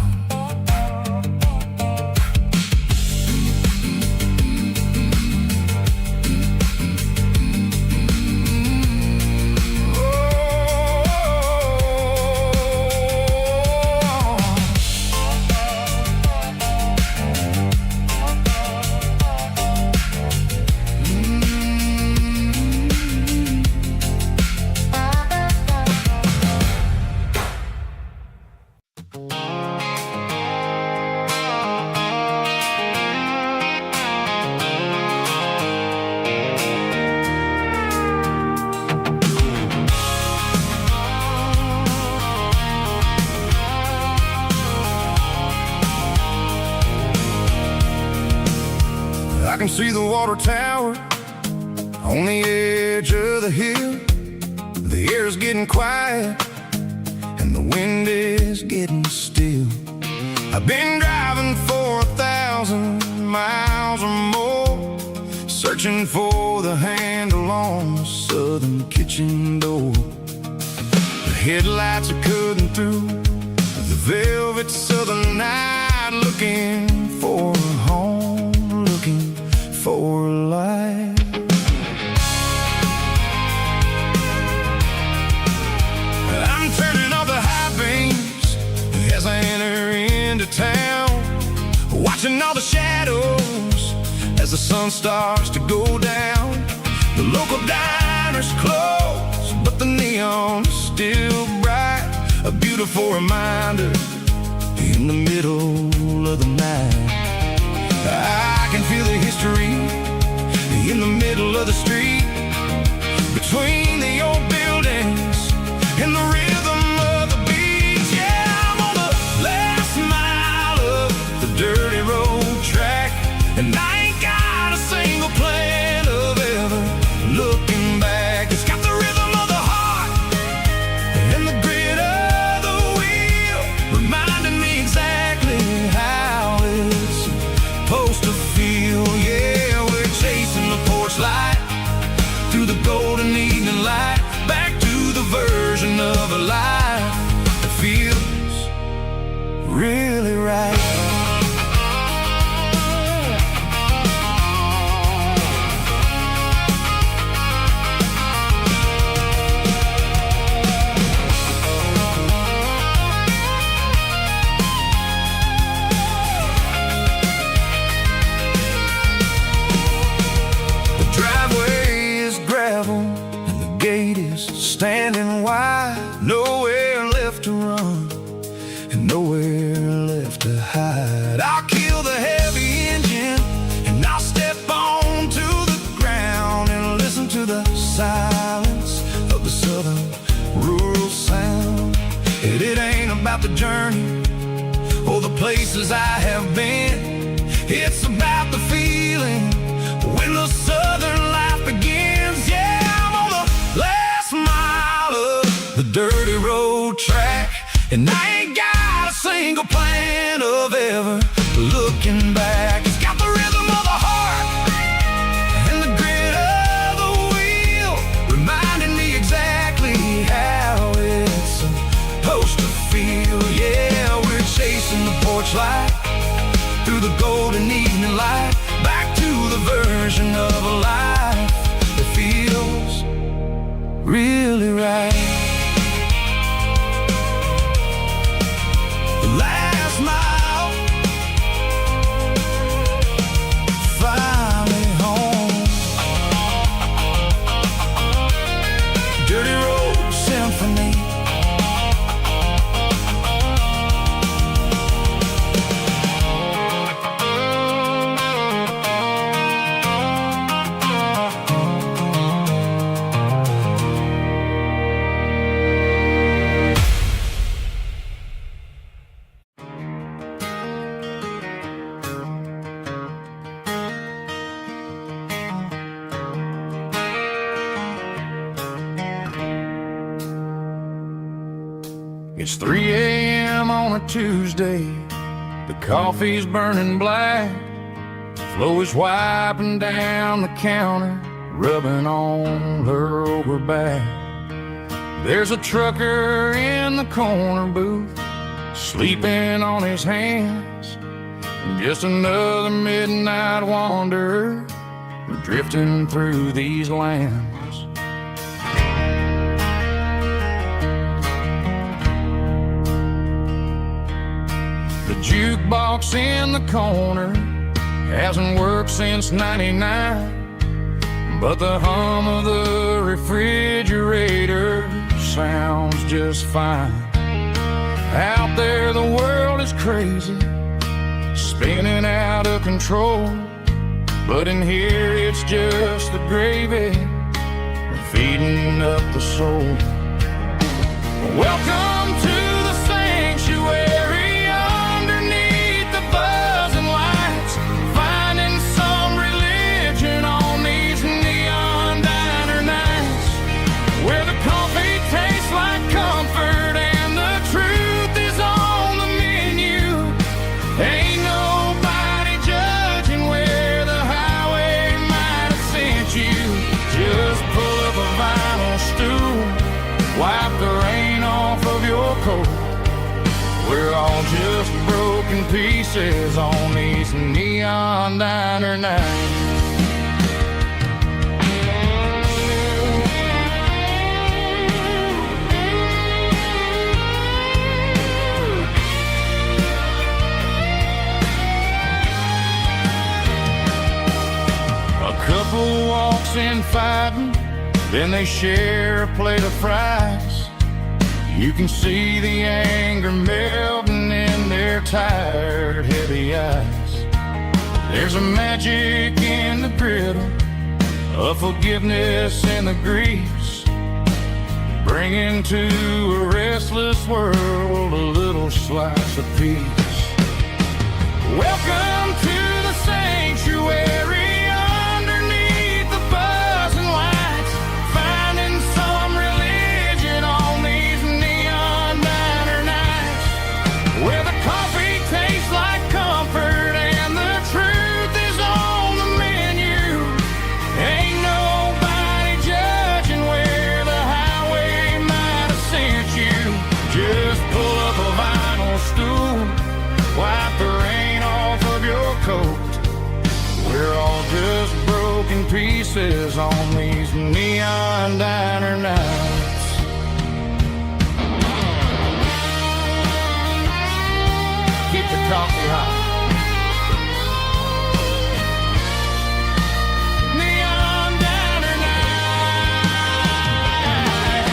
I can see the water tower on the edge of the hill. The air's getting quiet and the wind is getting still. I've been driving for 1,000 miles or more, searching for the handle on the southern kitchen door. The headlights are cutting through the velvet southern night, looking for a home, looking for life. I'm turning off the high beams as I enter into town, watching all the shadows as the sun starts to go down. The local diner's closed, but the neon's still bright, a beautiful reminder in the middle of the night. I can feel the history in the middle of the street, between the old buildings and the rhythm of the beat. Yeah, I'm on the last mile of the dirty road track, and I ain't got a single plan of ever looking back. It's got the rhythm of the heart and the grit of the wheel, reminding me exactly how standing wide, nowhere left to run and nowhere left to hide. I'll kill the heavy engine and I'll step onto the ground and listen to the silence of the southern rural sound. It ain't about the journey or the places I have been. It's about the feeling when the southern life begins. Yeah, I'm on the last mile of the dirty road track, and I ain't got a single plan of ever looking back. It's got the rhythm of the heart and the grit of the wheel, reminding me exactly how it's supposed to feel. Yeah, we're chasing the porch light through the golden evening light, back to the version of a life that feels really right. The last mile, finally home. Dirty Road Symphony. It's 3 a.m. on a Tuesday. The coffee's burning black. Flo is wiping down the counter, rubbing on her over back. There's a trucker in the corner booth, sleeping on his hands. Just another midnight wanderer, drifting through these lands. The jukebox in the corner hasn't worked since '99, but the hum of the refrigerator sounds just fine. Out there the world is crazy, spinning out of control, but in here it's just the gravy feeding up the soul. Welcome to the sanctuary, underneath the buzzing lights, finding some religion on these neon diner nights, where the coffee tastes like comfort and the truth is on the menu. Ain't nobody judging where the highway might have sent you. Just pull up a vinyl stool, wipe the rain off of your coat. We're all just broken pieces on these neon diner nights. A couple walks in fighting, then they share a plate of fries. You can see the anger melting in their tired, heavy eyes. There's a magic in the griddle, a forgiveness in the grease, bringing to a restless world a little slice of peace. Welcome to the sanctuary, underneath the buzzing lights, finding some religion on these neon diner nights, where the coffee tastes like comfort and the truth is on the menu. Ain't nobody judging where the highway might have sent you. Just pull up a vinyl stool, wipe the rain off of your coat. We're all just broken pieces on these neon diner nights. Keep the coffee hot. Neon diner nights.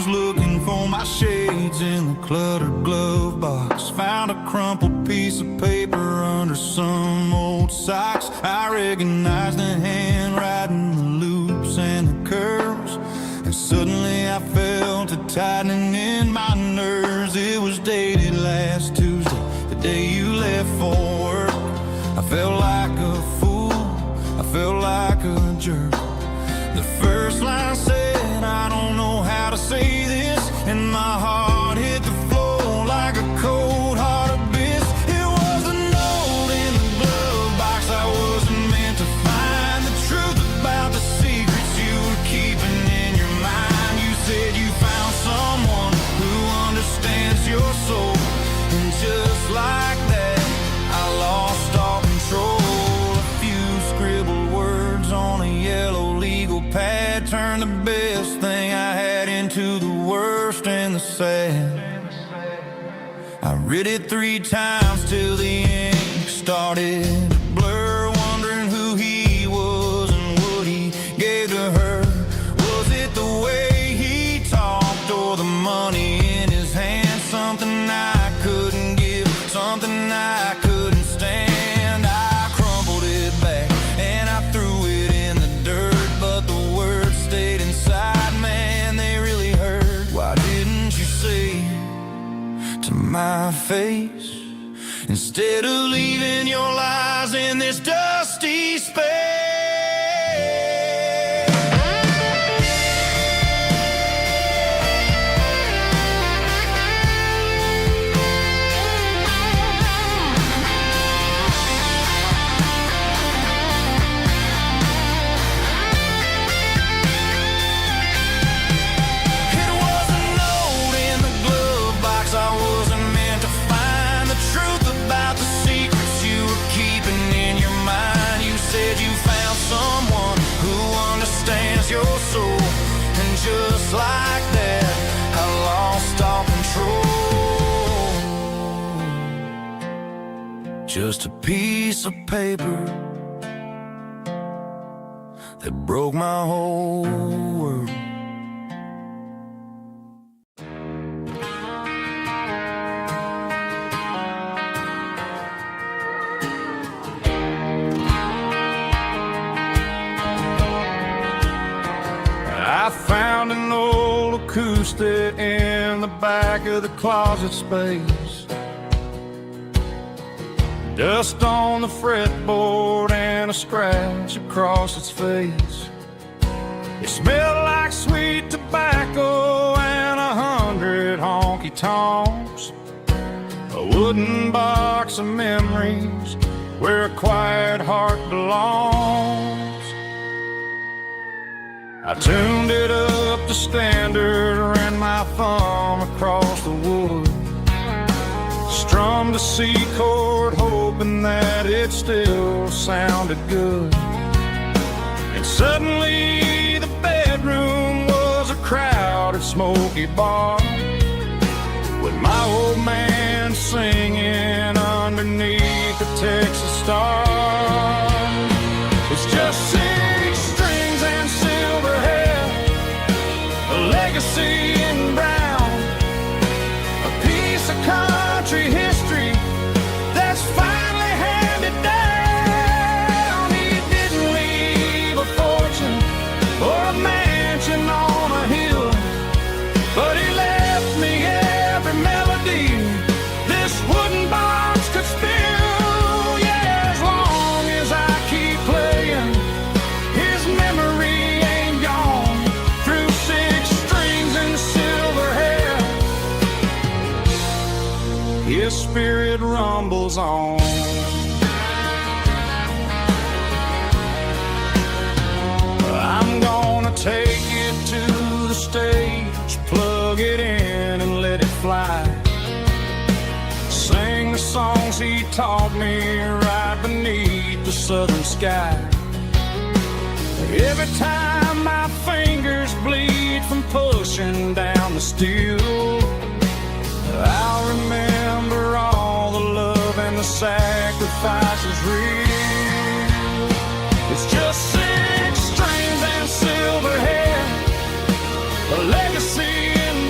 was looking for my shades in the cluttered glove box. Found a crumpled piece of paper under some old socks. I recognized the handwriting, the loops and the curves, and suddenly I felt a tightening in my nerves. It was dated last Tuesday, the day you left for work. I felt like a fool, I felt like a jerk. The first line said, I don't know how to say this, and my heart hit the floor like a cold hard abyss. It was a note in the glove box. I wasn't meant to find the truth about the secrets you were keeping in your mind. You said you found someone who understands your soul, and just like that, I lost all control. A few scribbled words on a yellow legal pad turned the best thing I had into the worst and the sad. I read it 3 times till the ink started to blur, wondering who he was and what he gave to her. Was it the way he talked or the money in his hand? Something I couldn't give, something I couldn't stand. I crumpled it back and I threw it in the dirt, but the words stayed inside, man, they really hurt. Why didn't you say to my face, instead of leaving your lies in this dusty space? Your soul, and just like that, I lost all control. Just a piece of paper that broke my whole world. I found an old acoustic in the back of the closet space. Dust on the fretboard and a scratch across its face. It smelled like sweet tobacco and 100 honky-tonks. A wooden box of memories where a quiet heart belongs. I tuned it up to standard, ran my thumb across the wood, strummed a C chord, hoping that it still sounded good. And suddenly the bedroom was a crowded, smoky bar, with my old man singing underneath the Texas star. It's just 6 strings and silver hair, a legacy in brown, a piece of country history that's finally handed down. He didn't leave a fortune or a mansion on a hill, but he left me every melody this wooden box could spill. Yeah, as long as I keep playing, his memory ain't gone. Through 6 strings and silver hair, his spirit rumbles on. I'm gonna take it to the stage, plug it in and let it fly. Sing the songs he taught me right beneath the southern sky. Every time my fingers bleed from pushing down the steel, I'll remember all the love and the sacrifices real. It's just 6 strings and silver hair, a legacy in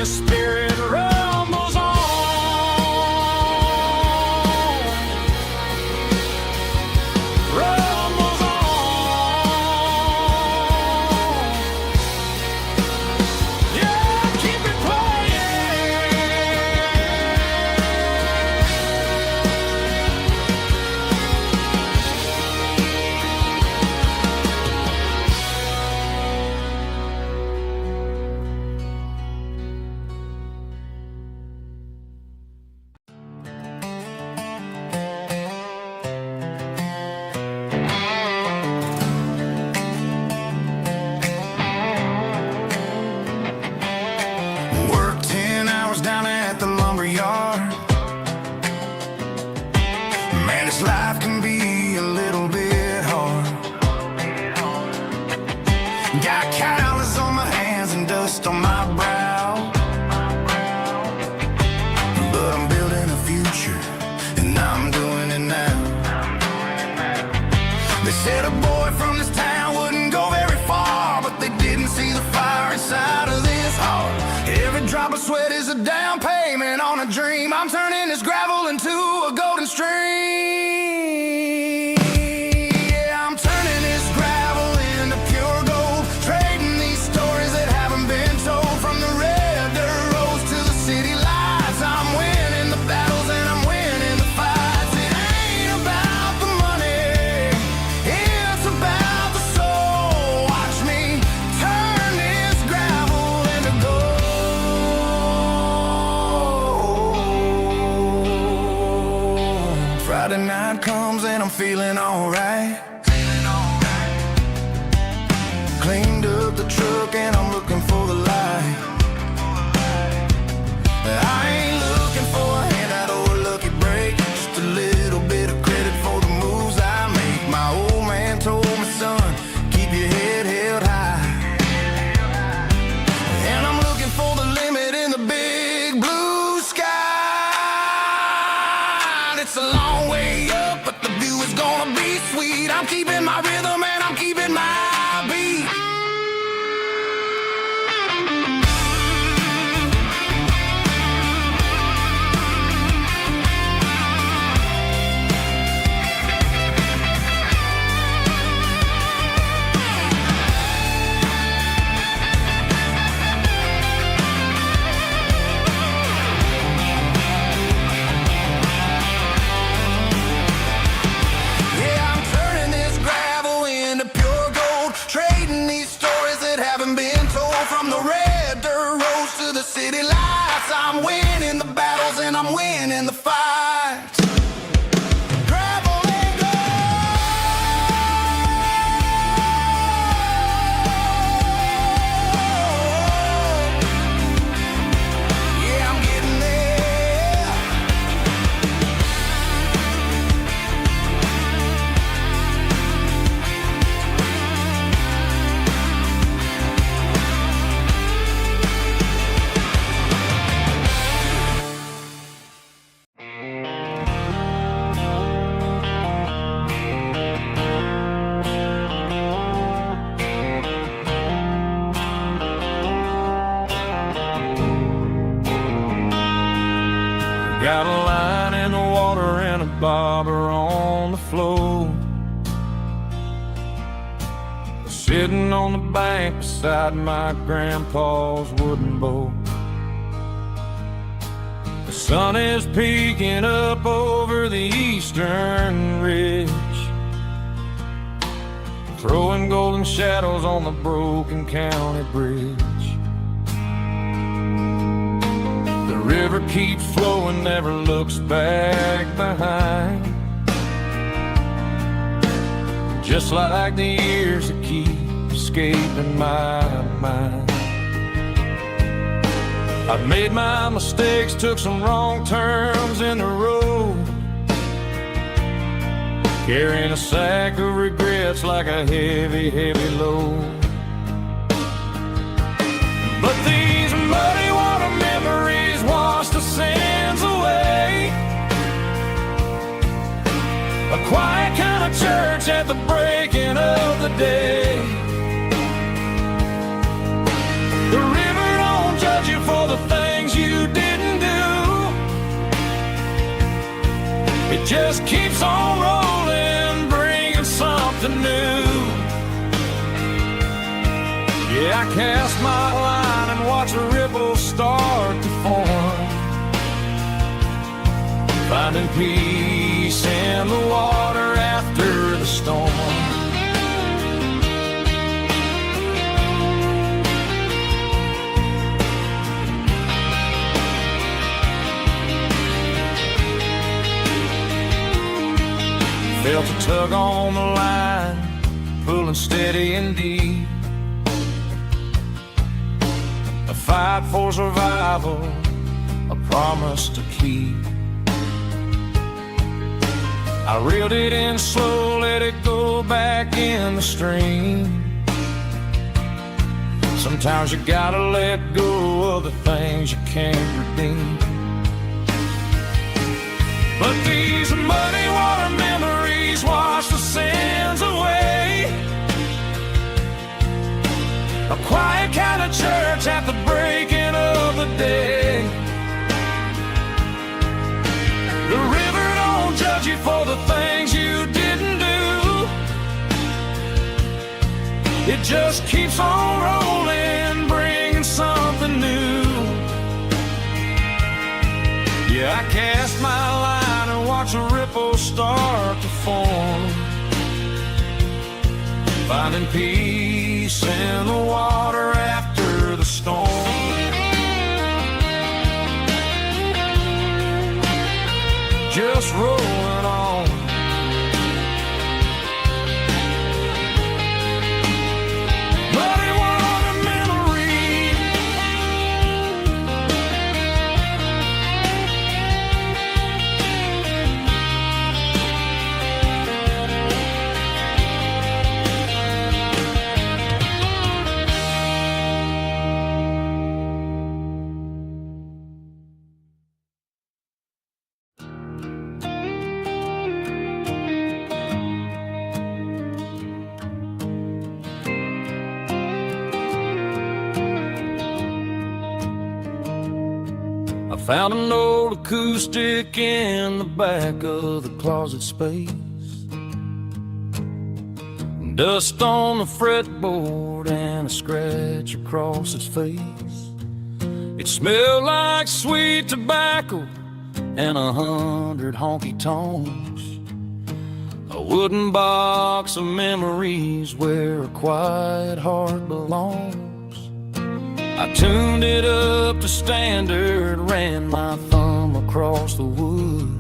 His spirit rumbles on. Rumbles on. Yeah, keep it Worked 10 hours down at the lumber yard. Man, this life can be a little bit hard. Got calluses on my hands and dust on my brow, but I'm building a future, and I'm doing it now. They said a boy from this town wouldn't go very far, but they didn't see the fire inside of this heart. Every drop of sweat is a down payment on a dream. I'm turning this gravel into a golden stream. Yeah, I'm turning this gravel into pure gold, trading these stories that haven't been told. From the red dirt roads to the city lights, I'm winning the battles and I'm winning the fights. It ain't about the money, it's about the soul. Watch me turn this gravel into gold. Friday night comes and I'm feeling alright. Cleaned up the truck and I'm looking for the light. I ain't looking for a handout or a lucky break, just a little bit of credit for the moves I make. My old man told me, son, keep your head held high. And I'm looking for the limit in the big blue sky. It's a long way up, but the view is gonna be sweet. I'm keeping my rhythm and I'm keeping my beat. Yeah, I'm turning this gravel into pure gold, trading these stories that haven't been told. From the red dirt roads to the city lights, I'm winning the battles and I'm winning the fights. Gravel and gold. Yeah, I'm getting there. Got a line in the water and a bobber on the floor, sitting on the bank beside my grandpa's wooden boat. The sun is peeking up over the eastern ridge, throwing golden shadows on the broken county bridge. The river keeps flowing, never looks back behind, just like the years that keep escaping my mind. I've made my mistakes, took some wrong turns in the road, carrying a sack of regrets like a heavy, heavy load. But these muddy water memories wash the sins away. A quiet kind of church at the breaking of the day. The river don't judge you for the things finding peace in the water after the storm. Felt a tug on the line, pulling steady and deep. A fight for survival, a promise to keep. I reeled it in slow, let it go back in the stream. Sometimes you gotta let go of the things you can't redeem. But these muddy water memories wash the sins away. A quiet kind of church at the breaking of the day. The river don't judge you for the things you didn't do. It just keeps on rolling, bringing something new. Yeah, I cast my line and watch a ripple start to form, finding peace in the water after the storm. Just rolling on. Muddy water memory. Found an old acoustic in the back of the closet space. Dust on the fretboard and a scratch across its face. It smelled like sweet tobacco and 100 honky tonks. A wooden box of memories where a quiet heart belongs. I tuned it up to standard, ran my thumb across the wood,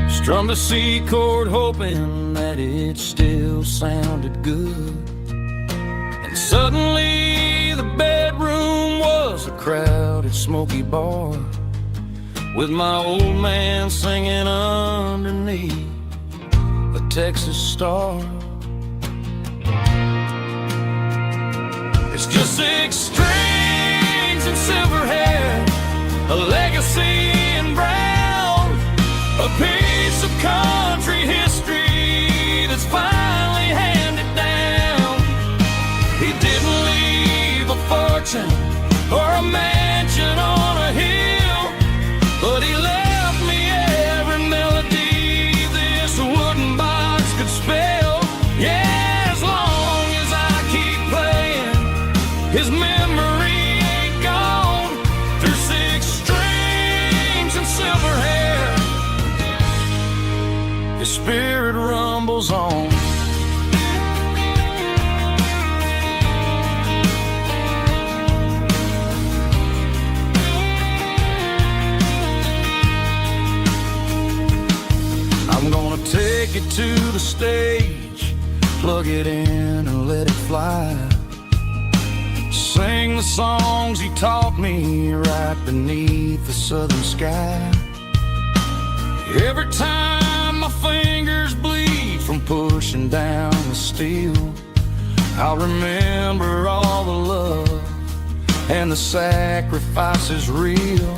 strummed a C chord hoping that it still sounded good. And suddenly the bedroom was a crowded smoky bar, with my old man singing underneath the Texas star. It's just 6 strings and silver hair, a legacy in brown, a piece of country history that's finally handed down. He didn't leave a fortune or a mansion on a hill, but he left me every melody this wooden box could spell. Yeah, as long as I keep playing, his memory ain't gone. Through 6 strings and silver hair, his spirit rumbles on. I'm gonna take it to the stage, plug it in and let it fly. Sing the songs he taught me right beneath the southern sky. Every time my fingers bleed from pushing down the steel, I'll remember all the love and the sacrifices real.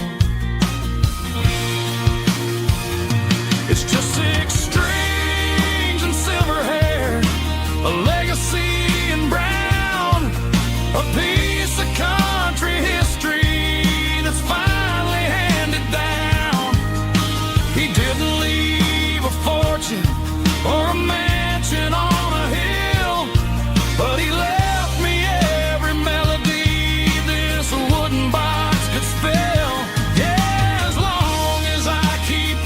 It's just 6 strings and silver hair, a legacy in brown, a piece of country history that's finally handed down. He didn't leave a fortune or a mansion on a hill, but he left me every melody this wooden box could spell. Yeah, as long as I keep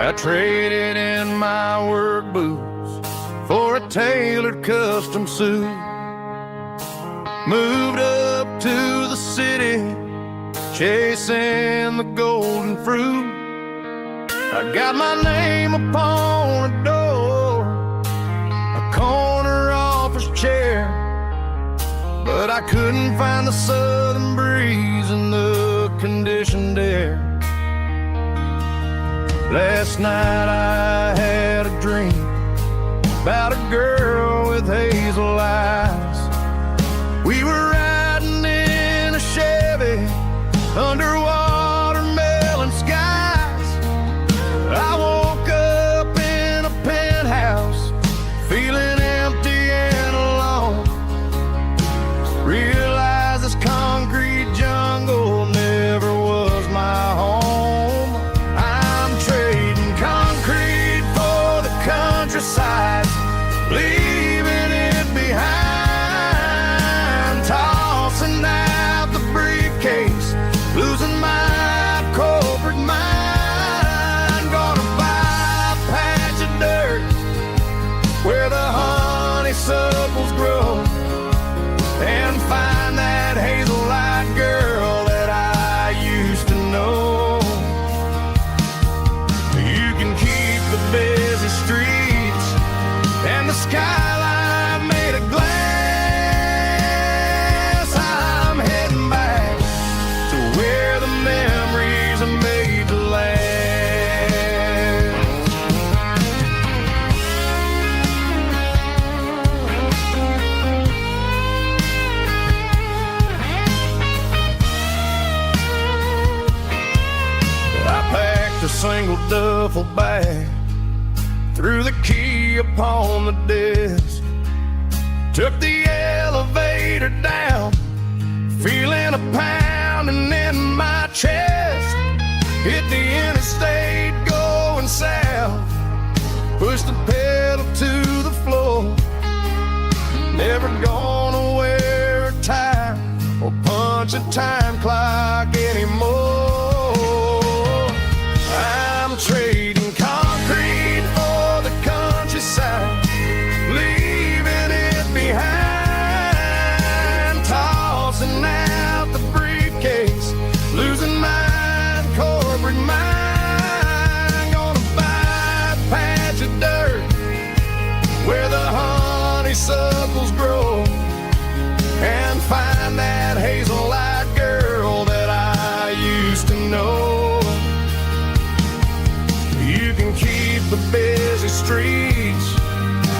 I traded in my work boots for a tailored custom suit. Moved up to the city, chasing the golden fruit. I got my name upon a door, a corner office chair, but I couldn't find the southern breeze in the conditioned air. Last night I had a dream about a girl with hazel eyes. We were riding in a Chevy under watermelon skies. I woke up in a penthouse feeling empty and alone. Realized this concrete jungle never was my home. I'm trading concrete for the countryside, leaving it behind, tossing out the briefcase, losing my corporate mind. Gonna buy a patch of dirt where the honeysuckles grow, and find that hazel-eyed girl that I used to know. You can keep the busy streets and the skyline made of glass. I'm heading back to where the memories are made to last. I packed a single duffel bag, threw the key upon the desk, took the elevator down, feeling a pounding in my chest. Hit the interstate going south, pushed the pedal to the floor. Never gonna wear a tie or punch a time clock anymore. I'm trading concrete for the countryside, leaving it behind, tossing out the briefcase, losing my corporate mind. Gonna buy a patch of dirt where the honeysuckles grow, and find that hazel-eyed girl that I used to know. You can keep the busy streets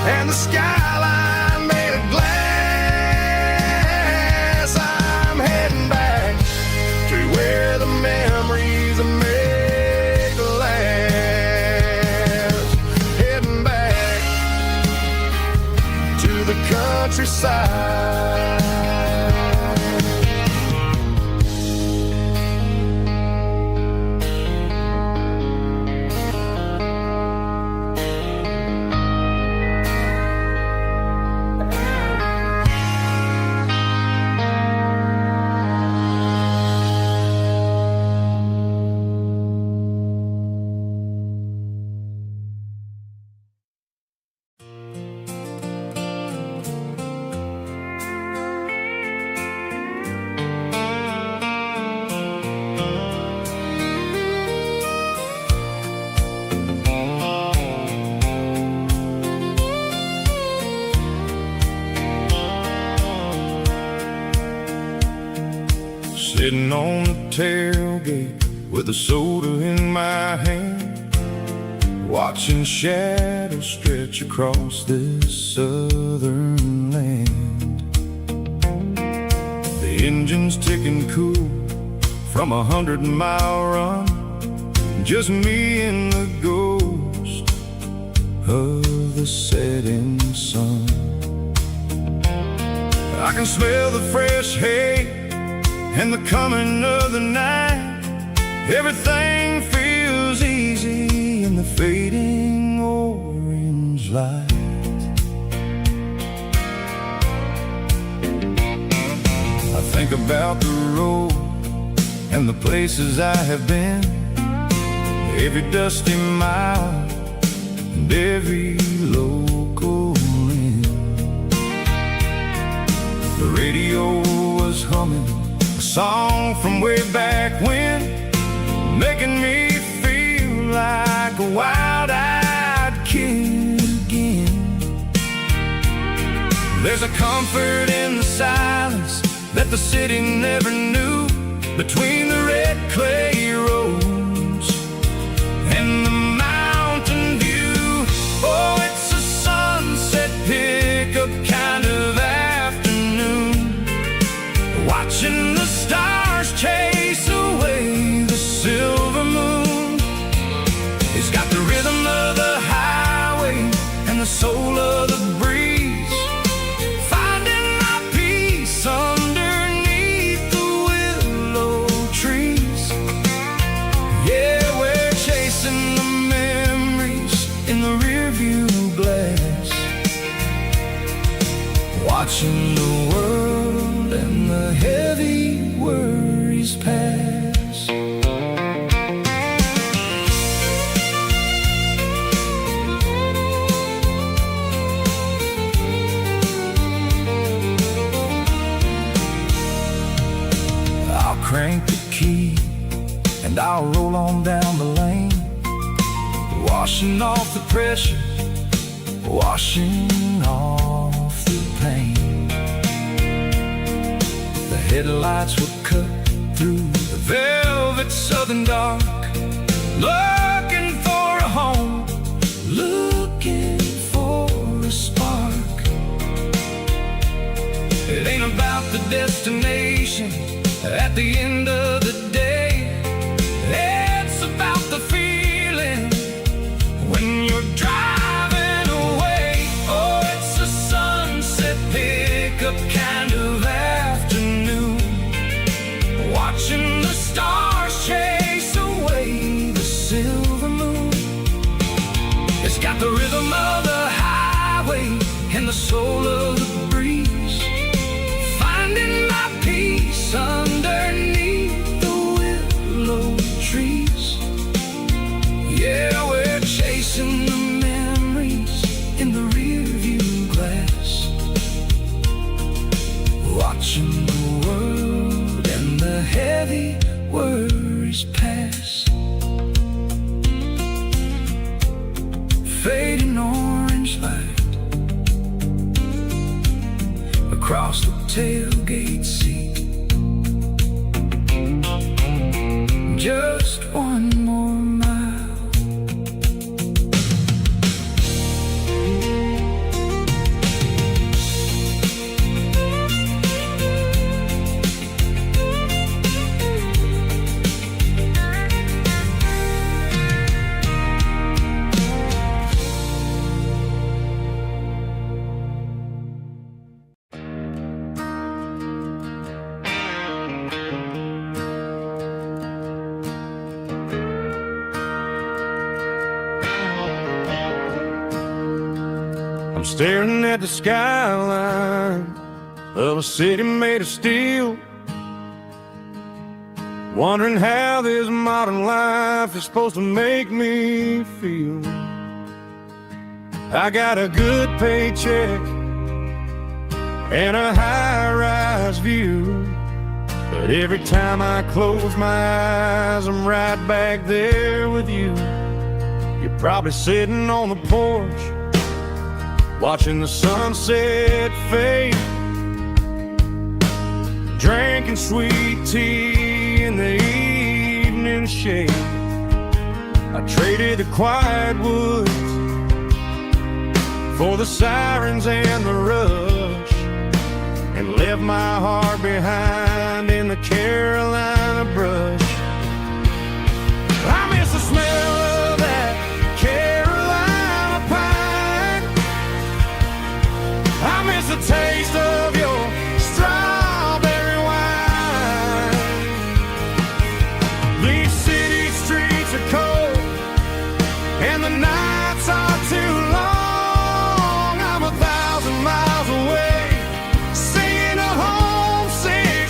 and the skyline made of glass. I'm heading back to where the memories are made to last. Heading back to the countryside. Sitting on the tailgate with a soda in my hand, watching shadows stretch across this southern land. The engine's ticking cool from a 100-mile run, just me and the ghost of the setting sun. I can smell the fresh hay and the coming of the night. Everything feels easy in the fading orange light. I think about the road and the places I have been. every dusty mile and every local inn. The radio was humming a song from way back when, making me feel like a wild-eyed kid again. There's a comfort in the silence that the city never knew, between the red clay roads and the mountain view. Oh, it's a sunset pickup kind of afternoon, watching the stars chase away the silver moon. It's got the rhythm of the highway and the soul of the breeze, finding my peace underneath the willow trees. Yeah, we're chasing the memories in the rearview glass, watching the world and the heavy worries pass. I'll crank the key and I'll roll on down the lane, washing off the pressure, washing off the pain. The headlights will cut through the velvet southern dark, looking for a home, looking for a spark. It ain't about the destination at the end of the day, it's about the feeling when you're driving away. Oh, it's a sunset pickup kind of afternoon, watching the stars chase away the silver moon. It's got the rhythm of the highway and the soul of the breeze, finding my peace underneath the willow trees. Yeah, we're chasing the memories in the rearview glass, watching the world and the heavy worries pass. Fading orange light across the tailgate seat, just one more mile. I'm staring at the skyline of a city made of steel, wondering how this modern life is supposed to make me feel. I got a good paycheck and a high-rise view, but every time I close my eyes, I'm right back there with you. You're probably sitting on the porch, watching the sunset fade, drinking sweet tea in the evening shade. I traded the quiet woods for the sirens and the rush, and left my heart behind in the Carolina brush. I miss the smell of that Carolina pine, I miss the taste of your strawberry wine. These city streets are cold and the nights are too long. I'm 1,000 miles away, singing a homesick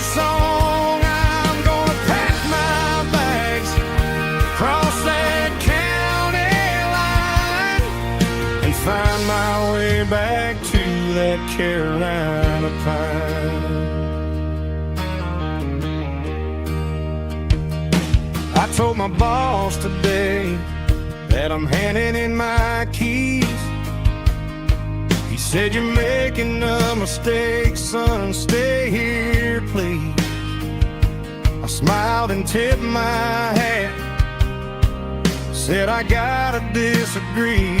Carolina pine. I told my boss today that I'm handing in my keys. He said, "You're making a mistake, son, stay here, please." I smiled and tipped my hat, said, "I gotta disagree.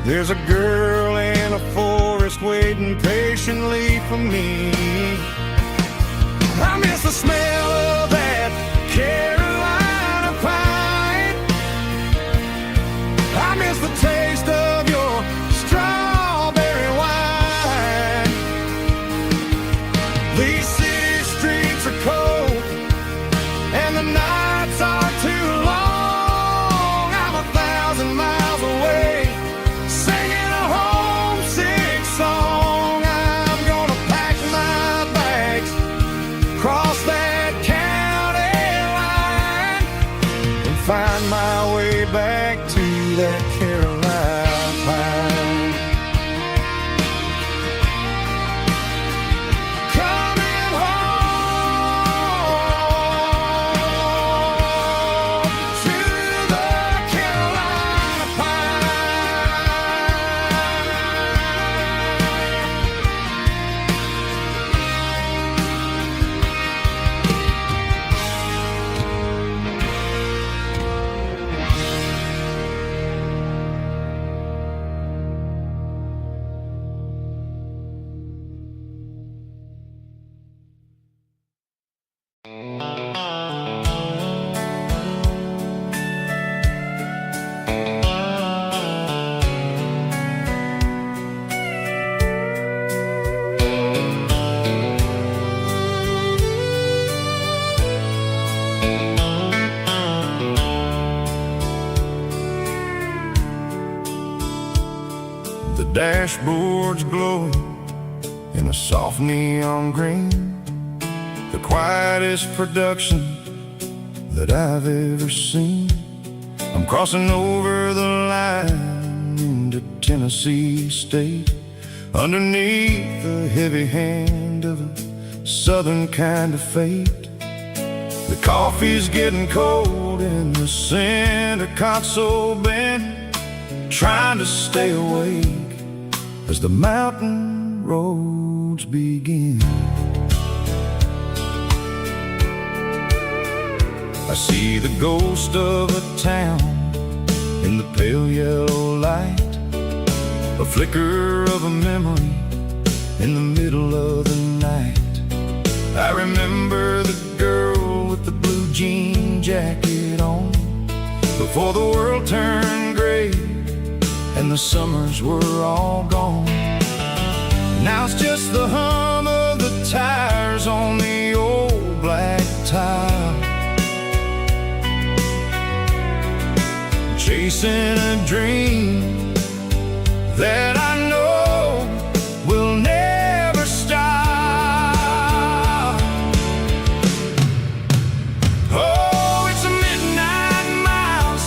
There's a girl in a forest waiting patiently for me. I miss the smell of that Carolina pine. I miss the taste of your strawberry wine. These city streets are cold and the nights are too long. I'm 1,000 miles away, singing a homesick song. I'm gonna pack my bags, cross that county line, and find my way back to that Carolina pine. Coming home to the Carolina pine. The dashboard's glowing in a soft neon green, the quietest production that I've ever seen. I'm crossing over the line into Tennessee State, underneath the heavy hand of a southern kind of fate. The coffee's getting cold in the center console bin, trying to stay awake as the mountain roads begin. I see the ghost of a town in the pale yellow light, a flicker of a memory in the middle of the night. I remember the girl with the blue jean jacket on, before the world turned gray and the summers were all gone. Now it's just the hum of the tires on the old black tile, chasing a dream that I know will never stop. Oh, it's a midnight miles,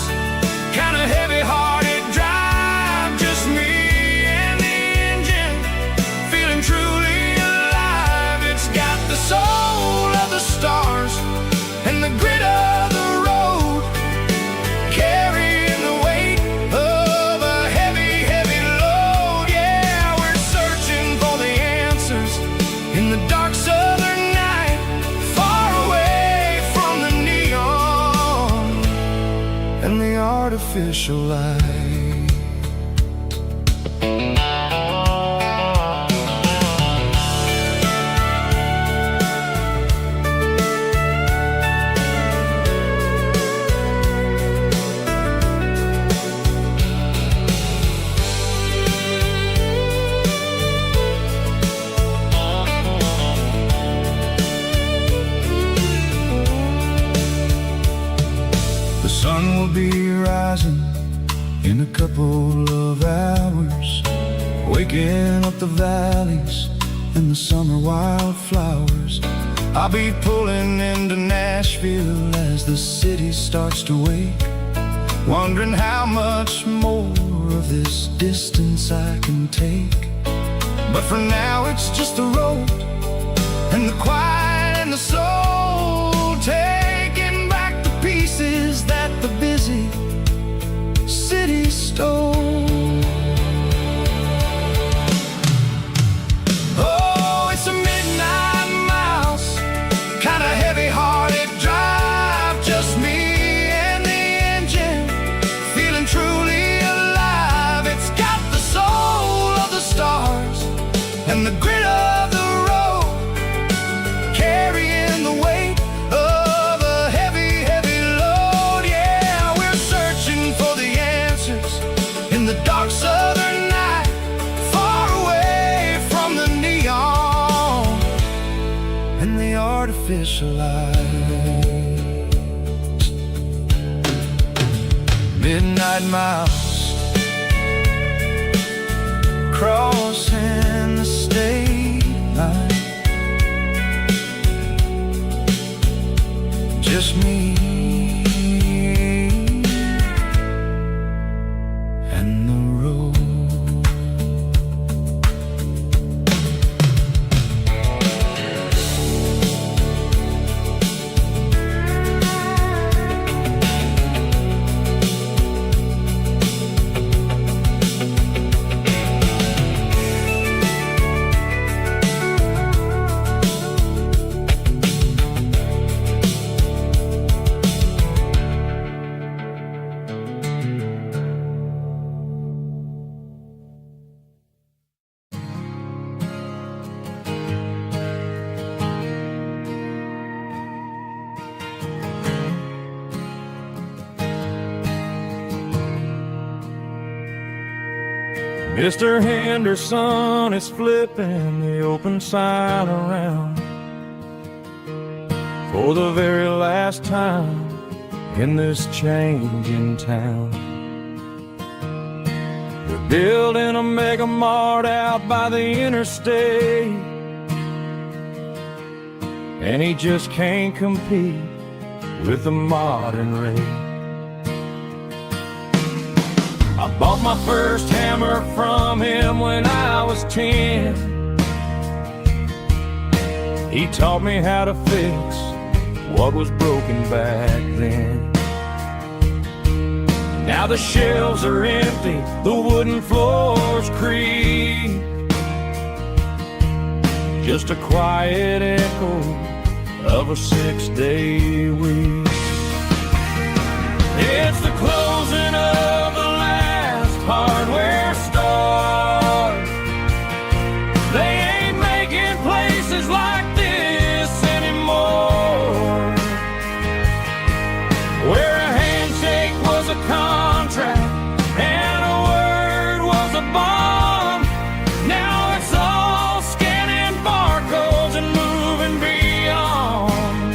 kind of heavy-hearted drive, just me and the engine, feeling truly alive. It's got the soul of the stars and the grit of the road, carrying the weight of a heavy, heavy load. Yeah, we're searching for the answers in the dark southern night, far away from the neon and the artificial light. The sun will be rising in a couple of hours, waking up the valleys and the summer wildflowers. I'll be pulling into Nashville as the city starts to wake, wondering how much more of this distance I can take. But for now it's just the road and the quiet and the soul, taking back the pieces that the busy city stole. Oh, it's a midnight mouse, kinda heavy-hearted drive, just me and the engine, feeling truly alive. It's got the soul of the stars and the grit of the road, carrying the weight of a heavy, heavy load. Yeah, we're searching for the answers in the dark southern night, far away from the neon and the artificial lights. Midnight mouse, crossing the state line, just me and the road. Mr. Henderson is flipping the open sign around for the very last time in this changing town. They're building a mega mart out by the interstate, and he just can't compete with the modern rate. I bought my first hammer from him when I was 10. He taught me how to fix what was broken back then. Now the shelves are empty, the wooden floors creak, just a quiet echo of a 6-day week. It's the closing of the hardware store. They ain't making places like this anymore, where a handshake was a contract and a word was a bond. Now it's all scanning barcodes and moving beyond.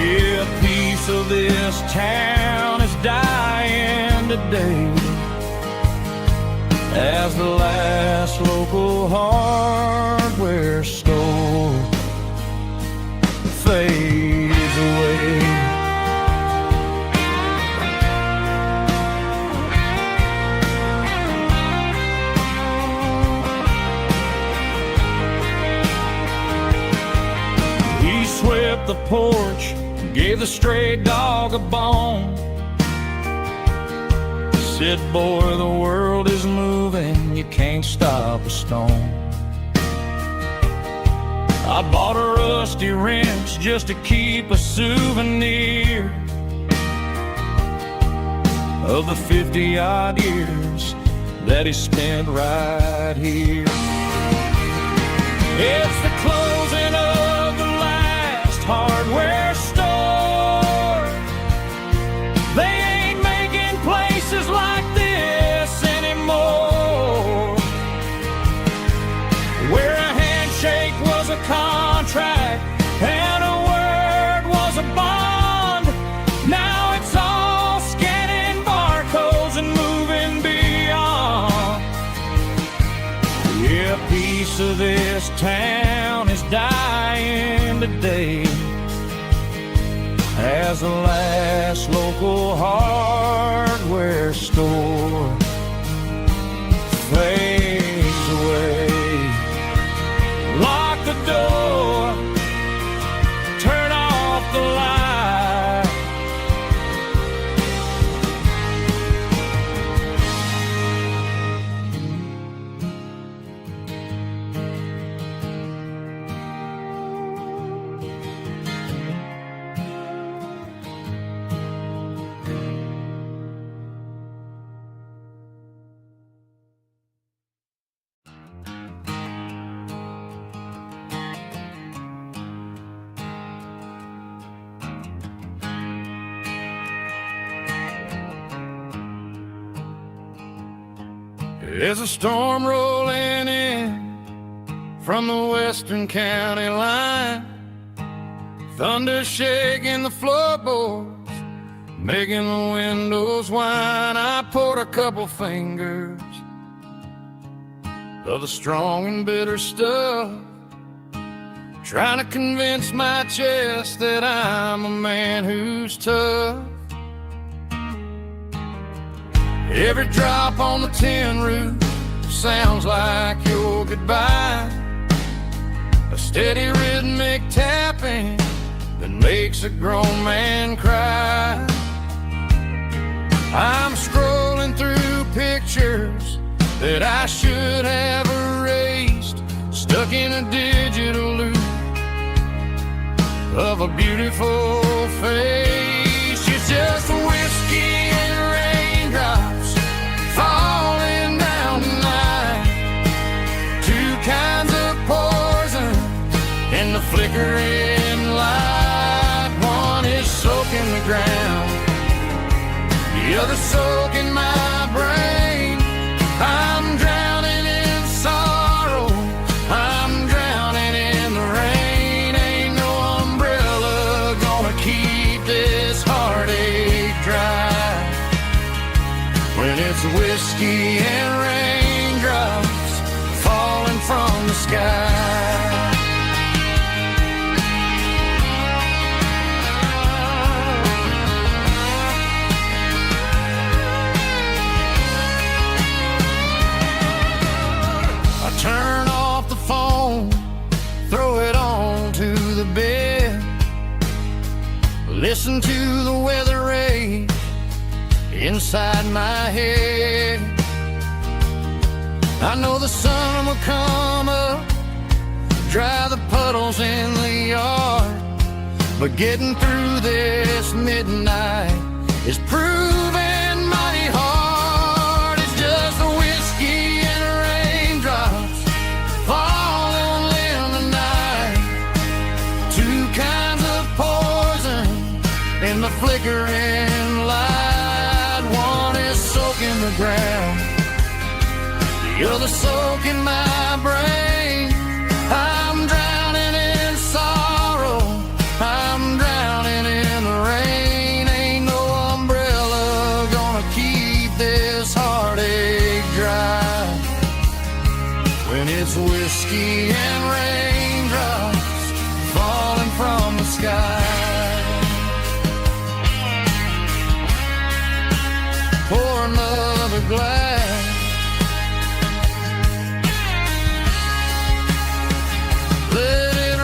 Yeah, a piece of this town is dying today as the last local hardware store fades away. He swept the porch, gave the stray dog a bone, said, boy, the world is moving, you can't stop a stone. I bought a rusty wrench just to keep a souvenir of the 50-odd years that he spent right here. It's the closing of the last hardware store. They ain't making places like this anymore, where a handshake was a contract and a word was a bond. Now it's all scanning barcodes and moving beyond. Yeah, a piece of this town is dying today as the last local hardware store fades away. There's a storm rolling in from the western county line, thunder shaking the floorboards, making the windows whine. I poured a couple fingers of the strong and bitter stuff, trying to convince my chest that I'm a man who's tough. Every drop on the tin roof sounds like your goodbye, a steady rhythmic tapping that makes a grown man cry. I'm scrolling through pictures that I should have erased, stuck in a digital loop of a beautiful face. It's just whiskey and raindrops falling down tonight, two kinds of poison in the flickering light. One is soaking the ground, the other soaking my brain. I'm drowning in sorrow, I'm drowning in the rain. Ain't no umbrella gonna keep this heartache dry when it's whiskey and raindrops falling from the sky. Turn off the phone, throw it on to the bed, listen to the weather rage inside my head. I know the sun will come up, dry the puddles in the yard, but getting through this midnight is proving mighty hard. It's just a whiskey and raindrops falling in the night, two kinds of poison in the flickering light. One is soaking the ground, the other soaking my brain. I'm drowning in sorrow, I'm drowning in the rain. Ain't no umbrella gonna keep this heartache dry when it's whiskey and raindrops falling from the sky. Pour another glass, let it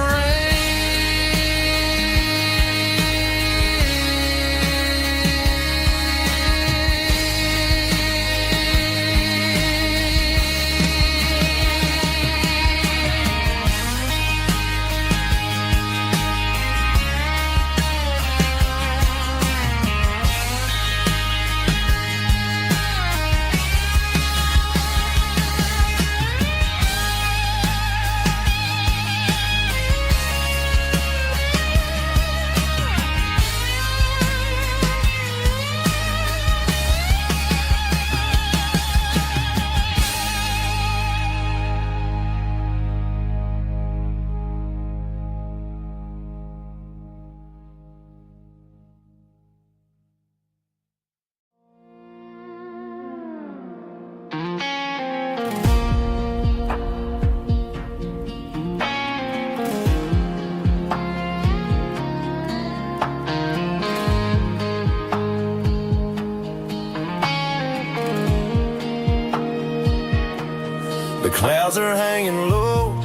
The clouds are hanging low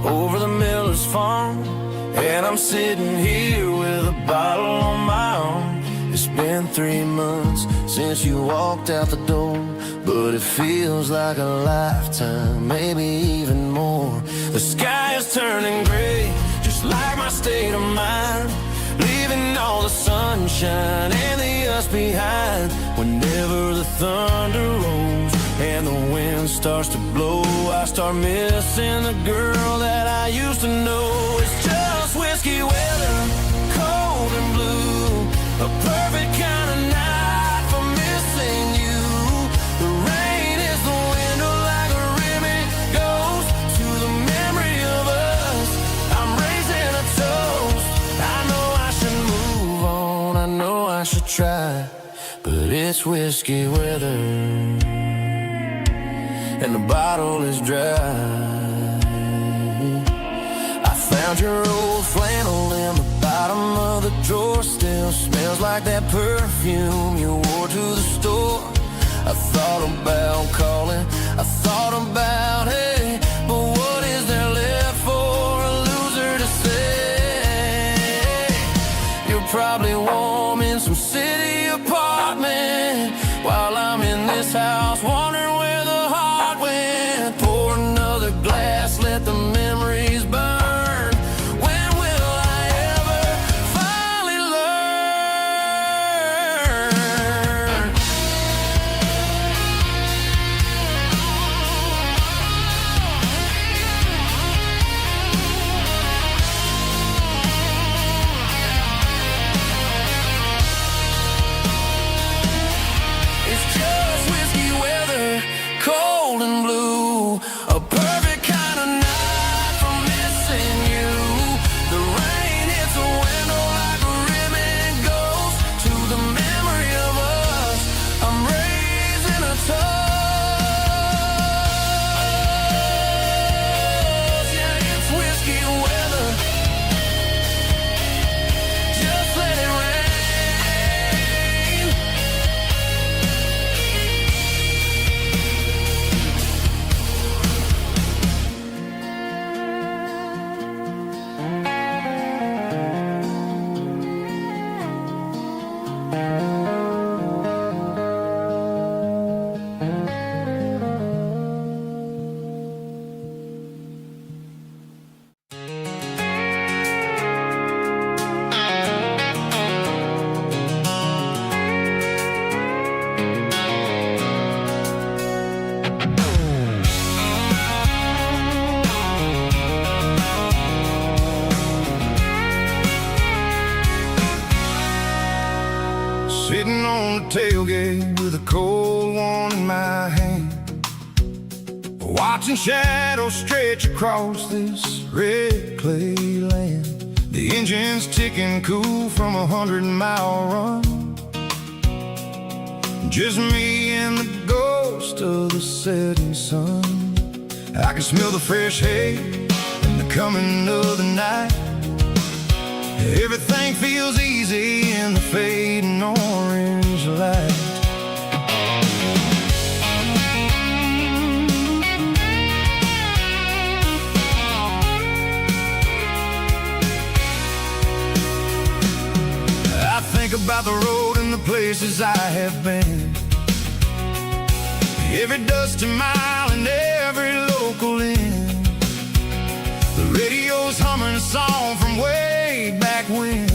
over the miller's farm, and I'm sitting here with a bottle on my arm. It's been 3 months since you walked out the door, but it feels like a lifetime, maybe even more. The sky is turning gray, just like my state of mind, leaving all the sunshine and the us behind. Whenever the thunder rolls and the wind starts to blow, I start missing the girl that I used to know. It's just whiskey weather, cold and blue, a perfect kind of night for missing you. The rain is the window try, but it's whiskey weather, and the bottle is dry. I found your old flannel in the bottom of the drawer. Still smells like that perfume you wore to the store. I thought about calling, I thought about, hey, but what is there left for a loser to say? You're probably warm in some city apartment, while I'm in this house wondering where the heart went. Pour another glass, let the memories burn. When will I ever finally learn? It's just whiskey weather, cold and blue, a perfect kind of night for missing you. The rain hits a window like a ribbon goes to the memory of us. I'm raising a toast. Yeah, it's whiskey weather. Just let it rain. Sitting on the tailgate with a cold one in my hand, watching shadows stretch across this red clay land. The engine's ticking cool from 100-mile run. Just me and the ghost of the setting sun. I can smell the fresh hay and the coming of the night. Everything feels easy in the fading orange light. I think about the road and the places I have been, every dusty mile and every local inn. The radio's humming a song from way back when,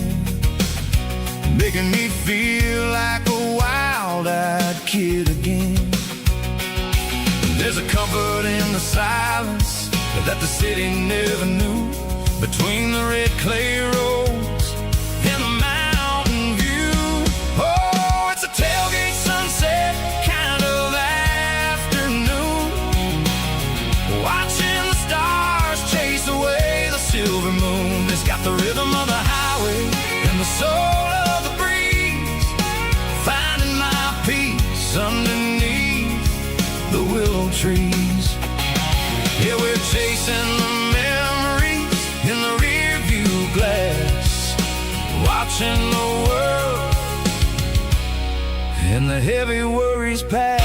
making me feel like a wild-eyed kid again. There's a comfort in the silence that the city never knew, between the red clay roads and the mountain view. Oh, it's a tailgate sunset kind of afternoon, watching the stars chase away the silver moon. It's got the rhythm of the highway and the soul of the breeze, finding my peace underneath the willow trees. Yeah, we're chasing the memories in the rear view glass, watching the world and the heavy worries pass.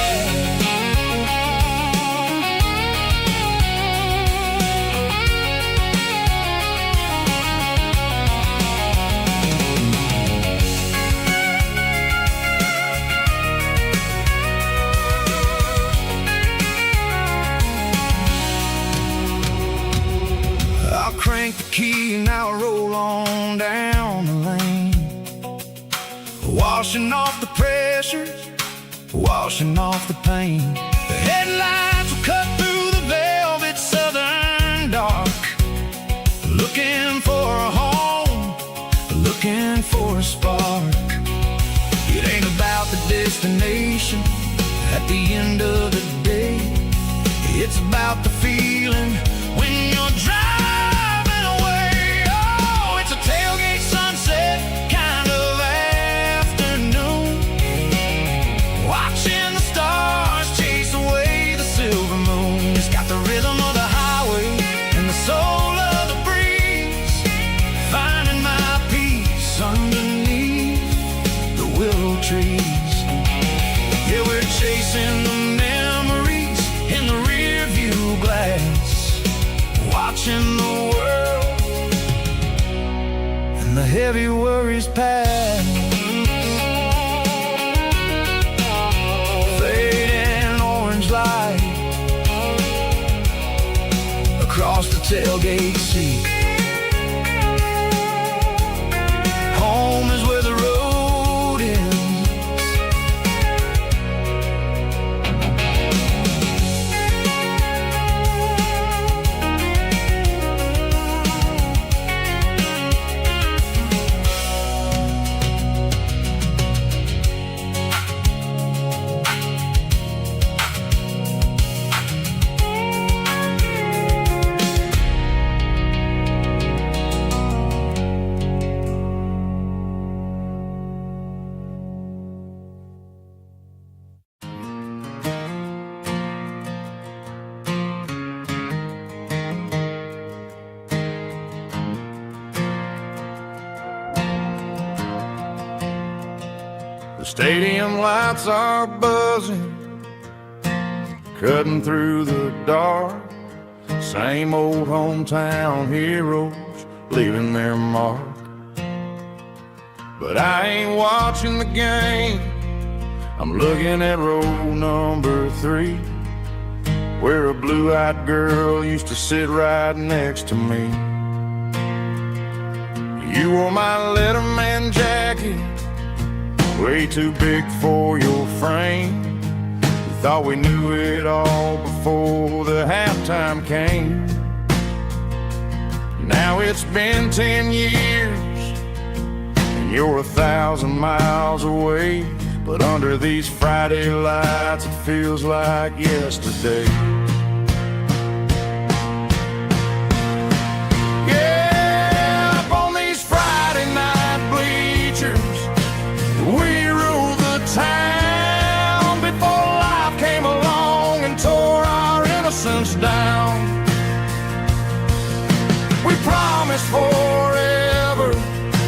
Crank the key and I'll roll on down the lane, washing off the pressure, washing off the pain. The headlights will cut through the velvet southern dark, looking for a home, looking for a spark. It ain't about the destination at the end of the day, it's about the feeling when you're driving away. Oh, it's a tailgate sunset kind of afternoon, watching the world and the heavy worries pass. Fading orange light across the tailgate seat. Home is where the road ends. The stadium lights are buzzing, cutting through the dark. Same old hometown heroes leaving their mark. But I ain't watching the game, I'm looking at row number 3, where a blue-eyed girl used to sit right next to me. You wore my Letterman jacket, way too big for your frame. We thought we knew it all before the halftime came. Now it's been 10 years and you're 1,000 miles away, but under these Friday lights it feels like yesterday. Yeah, up on these Friday night bleachers, we ruled the town before life came along and tore our innocence down. We promised forever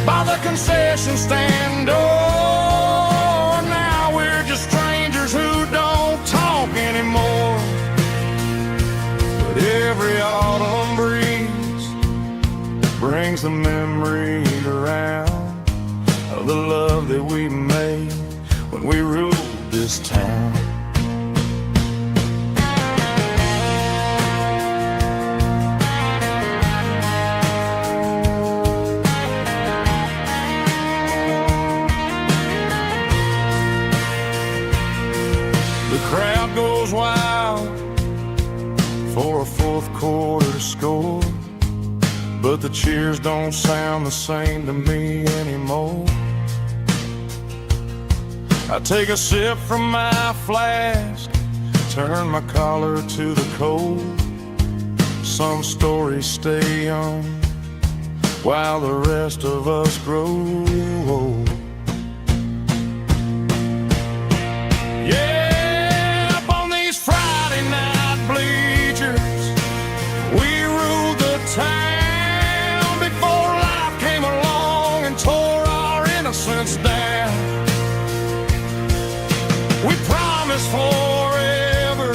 by the concession stand door. Now we're just strangers who don't talk anymore. But every autumn breeze brings the memory around of the love that we made when we ruled this town. The crowd goes wild for a fourth quarter score, but the cheers don't sound the same to me anymore. I take a sip from my flask, turn my collar to the cold. Some stories stay young while the rest of us grow old. Yeah, up on these Friday night bleachers, we ruled the town before life came along and tore our innocence down. We promised forever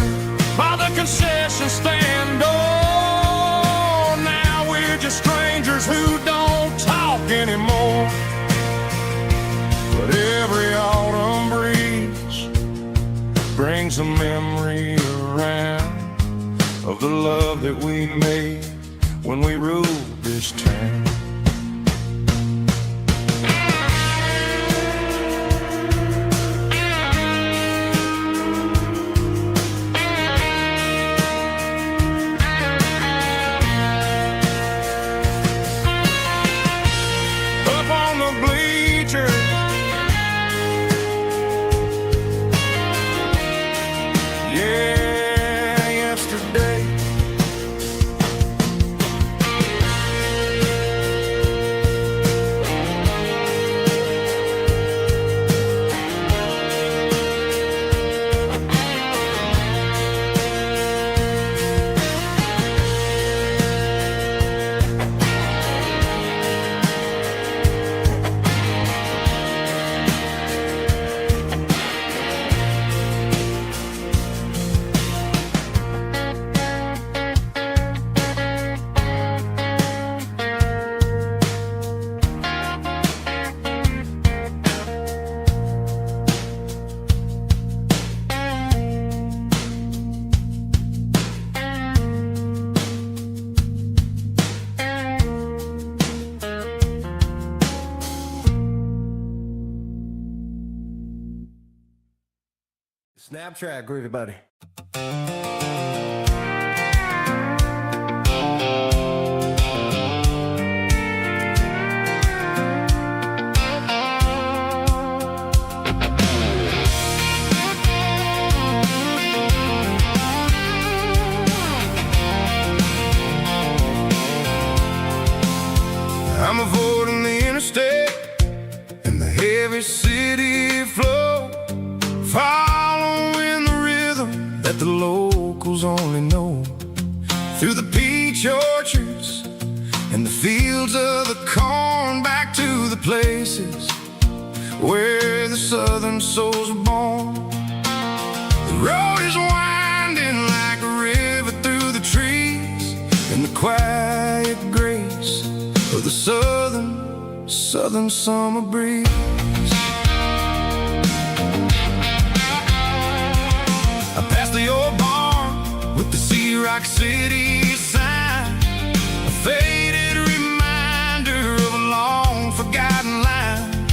by the concession stand door. Now we're just strangers who don't talk anymore. But every autumn breeze brings a memory around of the love that we made when we ruled this town. Snap track, groovy buddy. I'm avoiding the interstate and the heavy city flow, following the rhythm that the locals only know. Through the peach orchards and the fields of the corn, back to the places where the southern souls are born. The road is winding like a river through the trees, and the quiet grace of the southern summer breeze. I passed the old barn with the Sea Rock City sign, a faded reminder of a long forgotten line.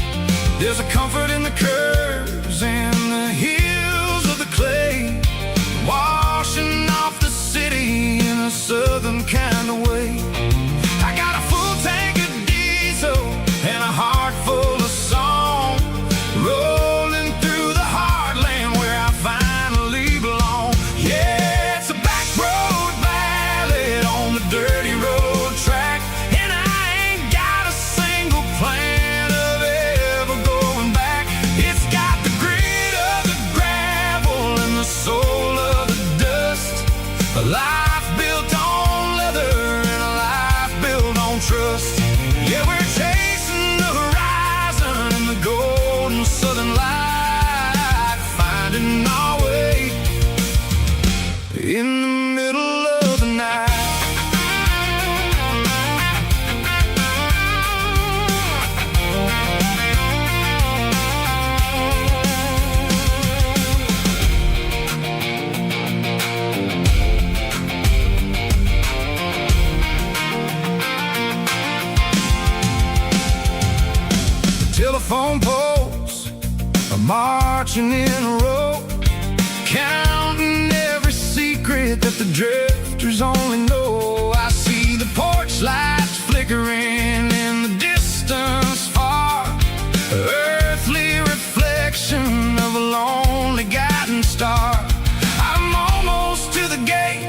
There's a comfort in the curves and the hills of the clay, washing off the city in a southern kind of way. I got a full tank of diesel and a heart full of song, rolling through the heartland where I finally belong. Yeah, it's a back road ballad on the dirty road track, and I ain't got a single plan of ever going back. It's got the grit of the gravel and the soul of the dust, a life built on leather and a life built on trust. Yeah, we're chasing the horizon in the golden southern light, finding our way in the middle of the night. Telephone poles are marching in a row, counting every secret that the drifters only know. I see the porch lights flickering in the distance far, earthly reflection of a lonely guiding star. I'm almost to the gate,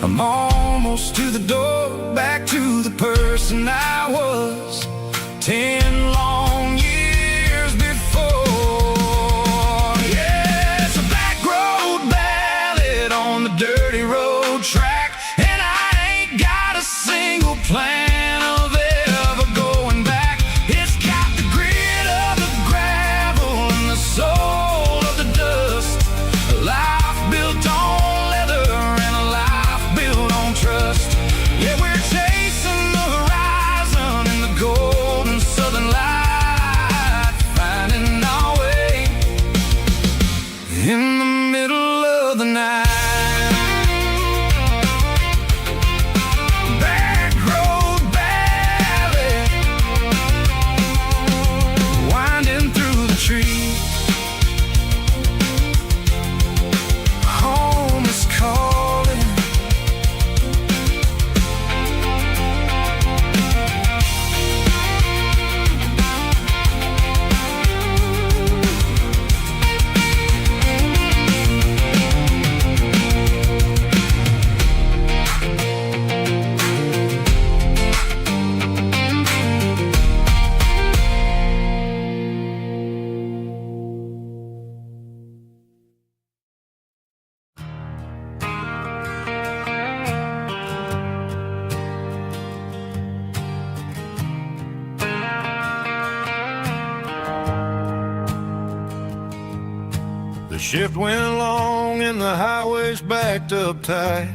I'm almost to the door, back to the person I was 10 long years before. Yeah, it's a back road ballad on the dirty road track, and I ain't got a single plan of ever going back. It's got the grit of the gravel and the soul of the dust, a life built on leather and a life built on trust. Yeah, we're chasing the horizon in the golden southern light, finding our way in the middle of the night. Back road ballad, winding through the trees. Home is calling. The shift went along and the highway's backed up tight.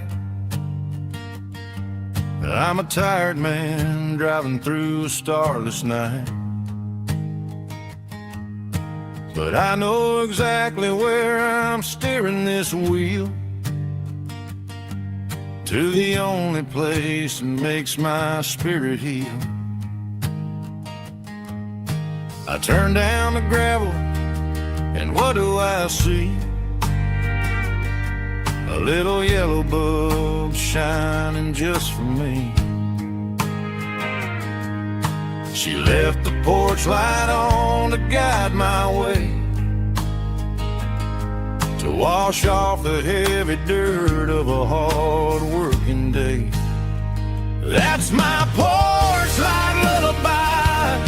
I'm a tired man driving through a starless night, but I know exactly where I'm steering this wheel, to the only place that makes my spirit heal. I turn down the gravel, and what do I see? a little yellow bulb shining just for me. She left the porch light on to guide my way, to wash off the heavy dirt of a hard-working day. That's my porch light lullaby,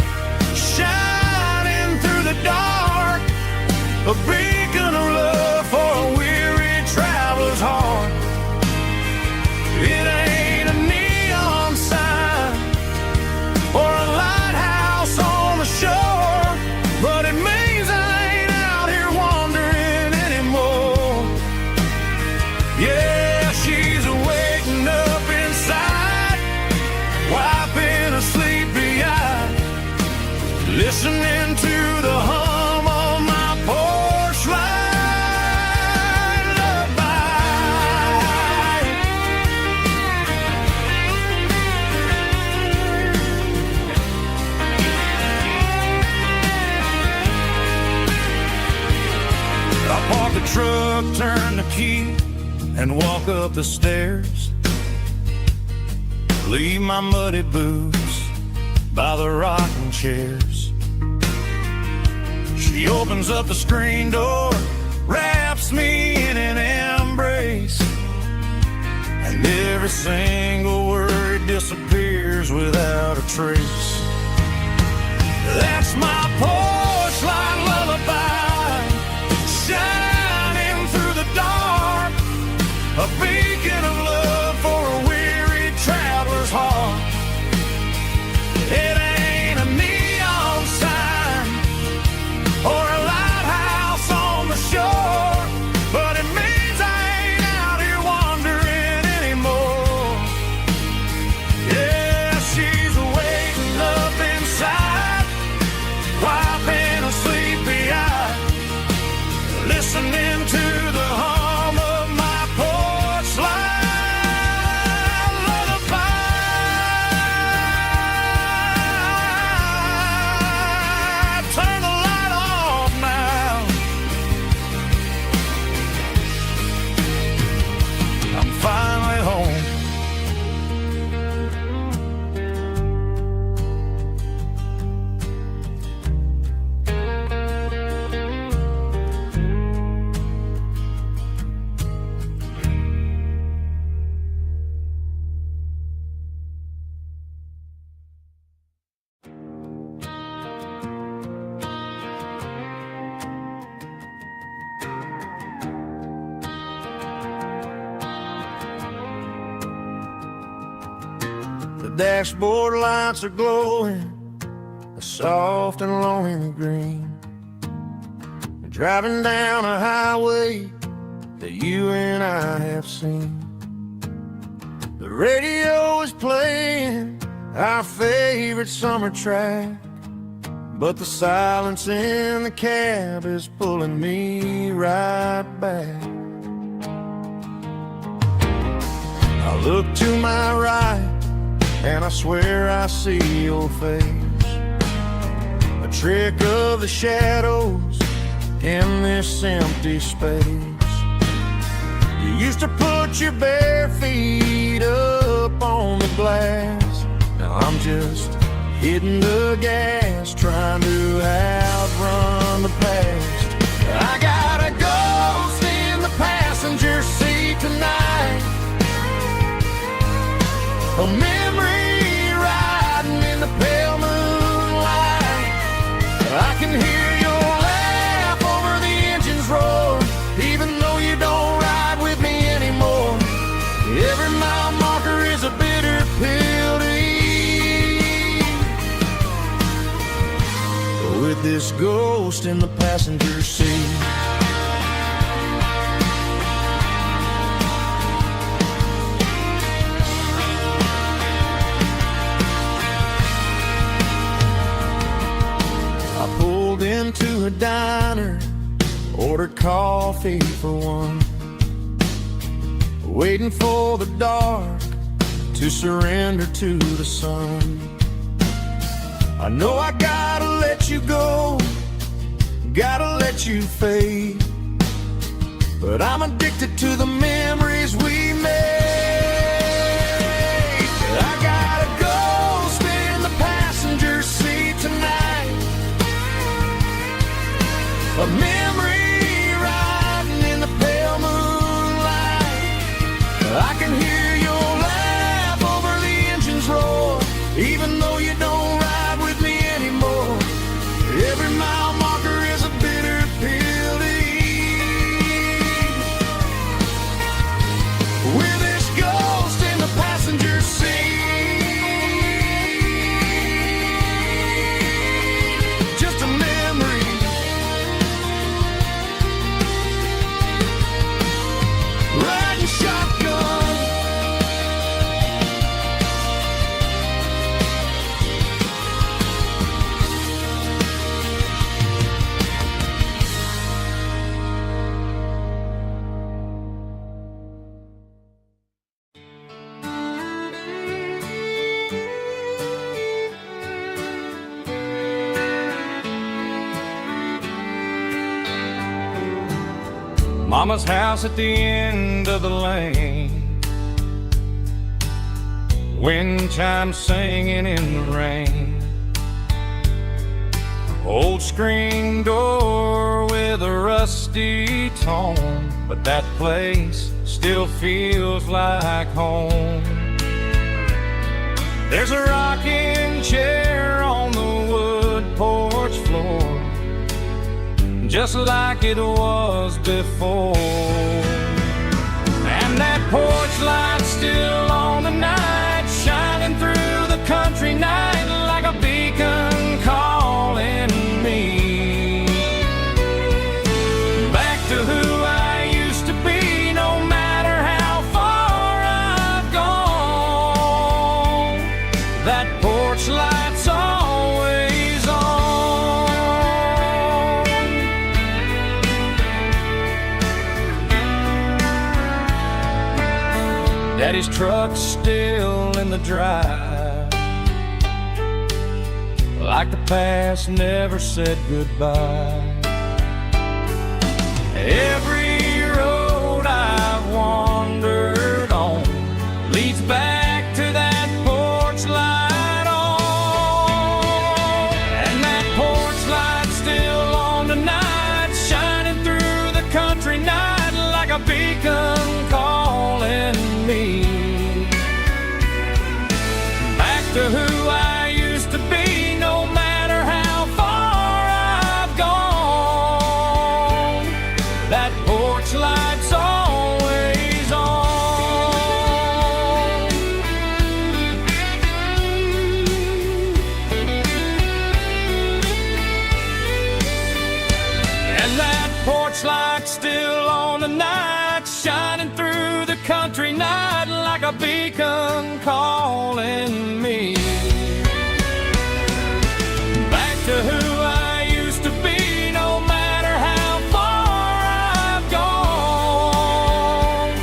shining through the dark, a beacon of love for a weary traveler's heart. It ain't a neon sign or a lighthouse on the shore, but it means I ain't out here wandering anymore. Yeah, she's waking up inside, wiping a sleepy eye, listening to the hum of my porch light lullaby. I park the truck, turn the key, and walk up the stairs. Leave my muddy boots by the rocking chairs. She opens up the screen door, wraps me in an embrace, and every single word disappears without a trace. That's my porch light lullaby, shining through the dark, a beacon of love for a weary traveler's heart. It ain't a neon sign or a lighthouse on the shore, but it means I ain't out here wandering anymore. Yeah, she's waking up inside, wiping a sleepy eye, listening to the hum of my porch light lullaby. Turn the light off now. I'm finally home. The dashboard lights are glowing a soft and lonely green. We're driving down a highway that you and I have seen. The radio is playing our favorite summer track, but the silence in the cab is pulling me right back. I look to my right and I swear I see your face, a trick of the shadows in this empty space. You used to put your bare feet up on the glass. Now I'm just hitting the gas, trying to outrun the past. I got a ghost in the passenger seat tonight, a memory riding in the pale moonlight. I can hear your laugh over the engine's roar, even though you don't ride with me anymore. Every mile marker is a bitter pill to eat, with this ghost in the passenger seat. Into a diner, ordered coffee for one, waiting for the dark to surrender to the sun. I know I gotta let you go, gotta let you fade, but I'm addicted to the memories we made. I gotta go spin the passenger seat tonight. A memory riding in the pale moonlight. I can hear your laugh over the engine's roar, even though you don't ride with me anymore. Every mile marker is a bitter pill to eat. With this ghost in the passenger seat, just a memory. Riding shotgun. Mama's house at the end of the lane, wind chimes singing in the rain. Old screen door with a rusty tone, but that place still feels like home. There's a rocking chair on the wood porch floor, just like it was before. And that porch light still on the night, shining through the country night like a beacon calling me back to who I used to be. No matter how far I've gone, that porch light's always on. Daddy's truck's still in the drive, like the past never said goodbye. Every road I've wandered on leads back to that porch light on. And that porch light's still on tonight, shining through the country night like a beacon calling me back to who I used to be. No matter how far I've gone, that porch light's always on. And that porch light's still on tonight, shining through the country night like a beacon calling me back to who I used to be. No matter how far I've gone,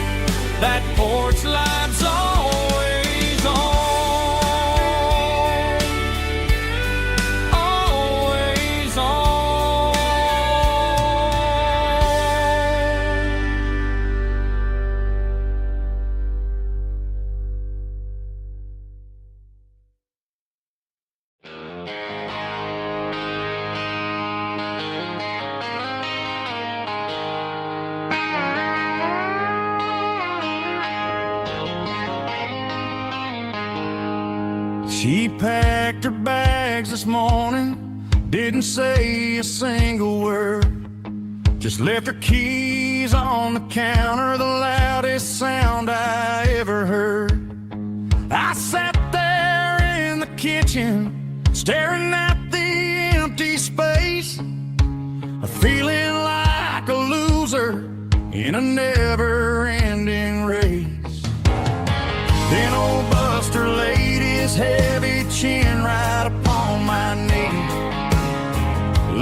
that porch light's always on, always on. She packed her bags this morning, didn't say a single word, just left her keys on the counter, the loudest sound I ever heard. I sat there in the kitchen, staring at the empty space, feeling like a loser in a never-ending race. Then old Buster laid his heavy chin right upon my knee,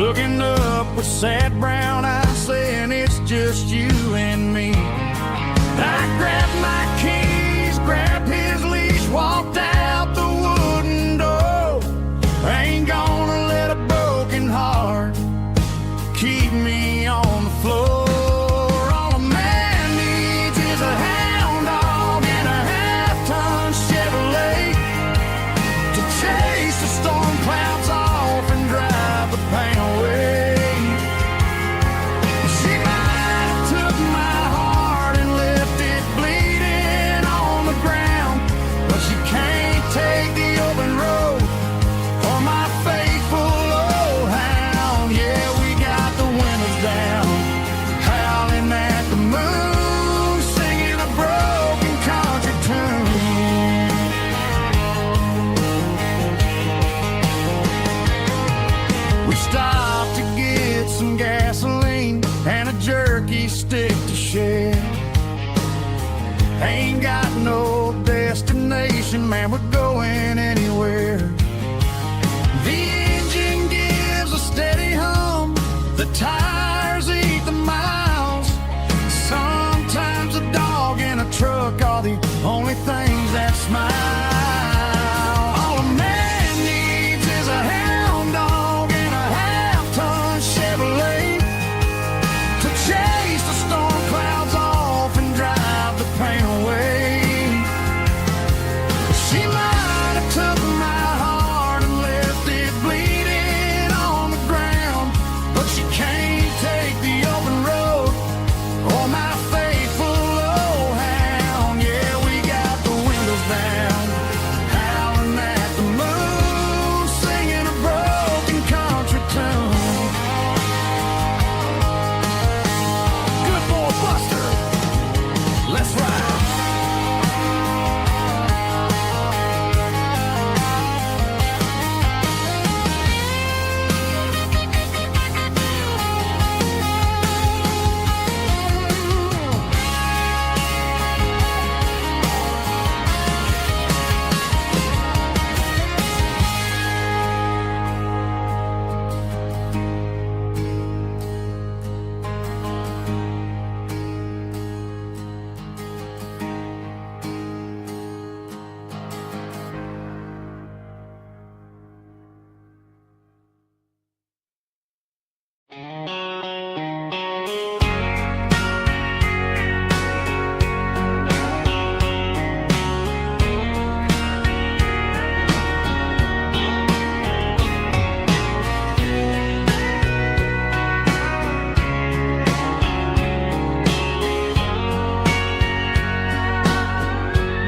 looking up with sad brown eyes, saying it's just you and me. I grabbed my keys, grabbed his leash, walked out the wooden door. I ain't gonna let a broken heart keep me on the floor. All a stick to share. Ain't got no destination, man, we're going anywhere. The engine gives a steady hum, the tires eat the miles. Sometimes a dog and a truck are the only things that smile. All a man needs is a hound dog and a half-ton Chevrolet to chase the storm clouds off and drive the pain away. She might have took my heart and left it bleeding on the ground, but she can't take the open road or my faithful old hound. Yeah, we got the windows down, howling at the moon, singing a broken country tune. Good boy Buster, let's ride.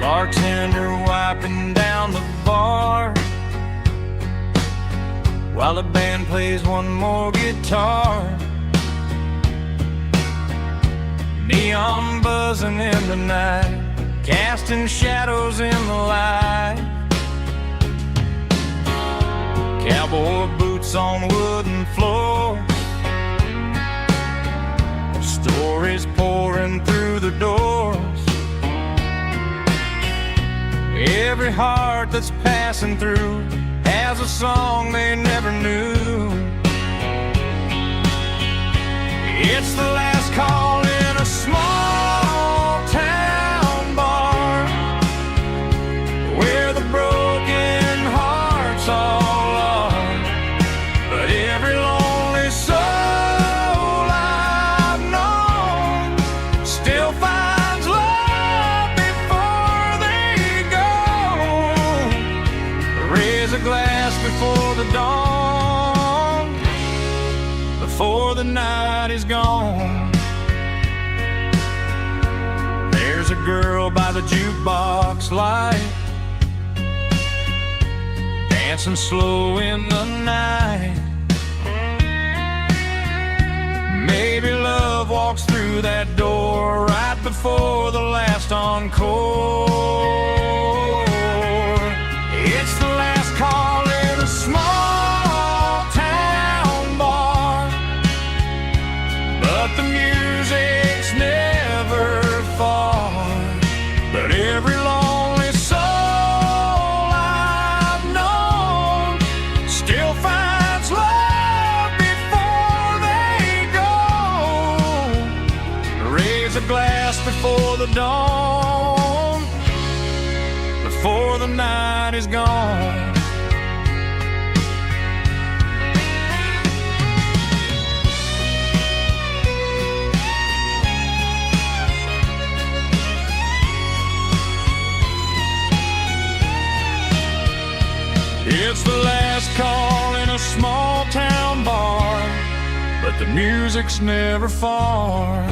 Bartender wiping down the bar while the band plays one more guitar. Neon buzzing in the night, casting shadows in the light. Cowboy boots on wooden floors, stories pouring through the doors. Every heart that's passing through has a song they never knew. It's the last call in a small town bar where the broken hearts all are. But every lonely soul I've known still finds love before they go. Raise a glass before the dawn, before the night is gone. There's a girl by the jukebox light, dancing slow in the night. Maybe love walks through that door right before the last encore. It's the last call in a small town bar, but the music's never far. But every lonely soul I've known still finds love before they go. Raise a glass before the dawn, before the night is gone. It's the last call in a small town bar, but the music's never far.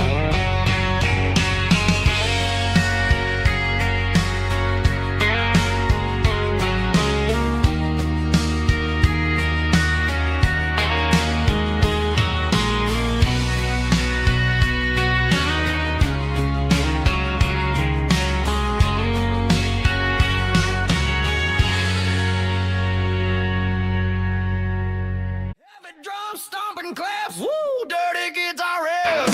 Drum stomping claps, woo, dirty guitar riff.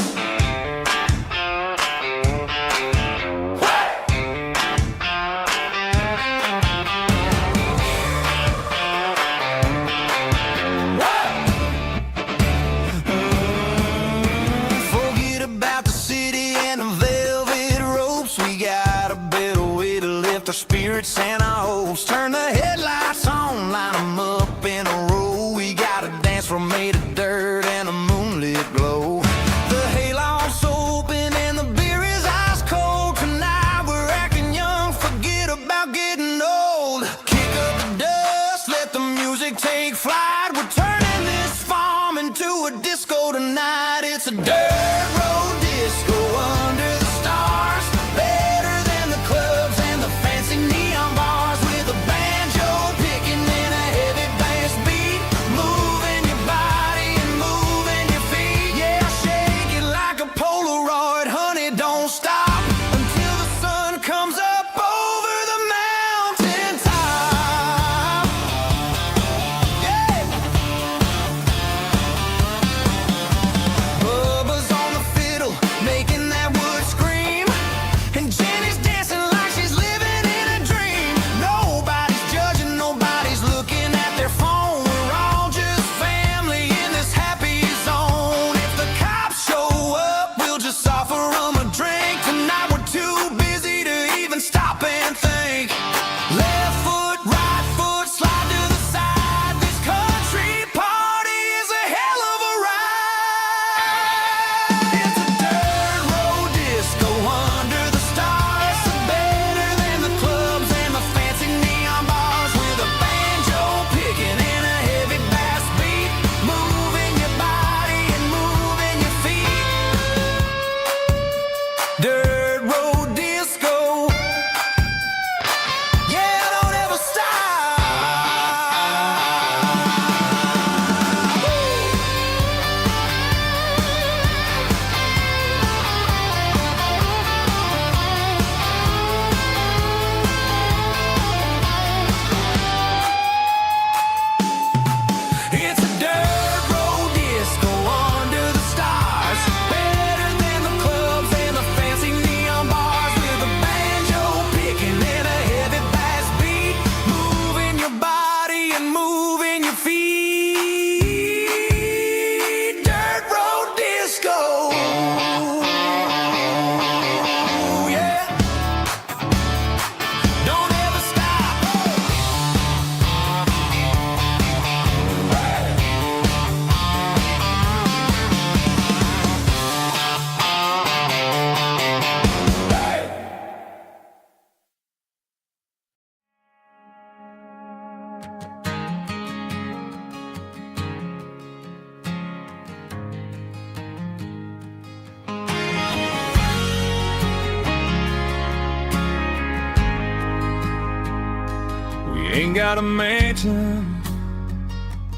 Ain't got a mansion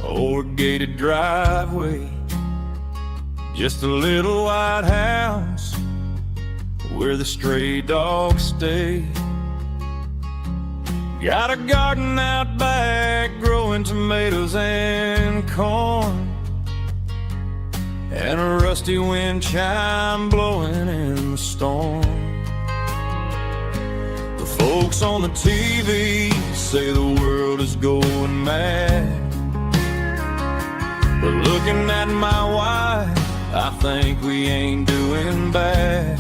or a gated driveway, just a little white house where the stray dogs stay. Got a garden out back growing tomatoes and corn, and a rusty wind chime blowing in the storm. The folks on the TV say the world is going mad, but looking at my wife, I think we ain't doing bad.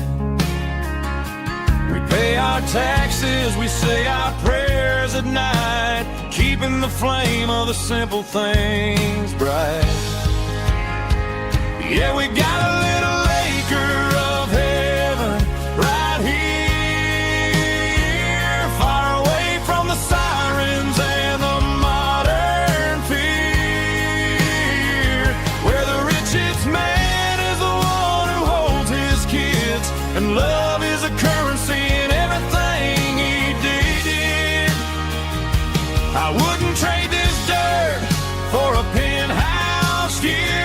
We pay our taxes, we say our prayers at night, keeping the flame of the simple things bright. Yeah, we got a little acre of heaven right here, far away from the sirens and the modern fear, where the richest man is the one who holds his kids, and love is a currency in everything he did. I wouldn't trade this dirt for a penthouse view.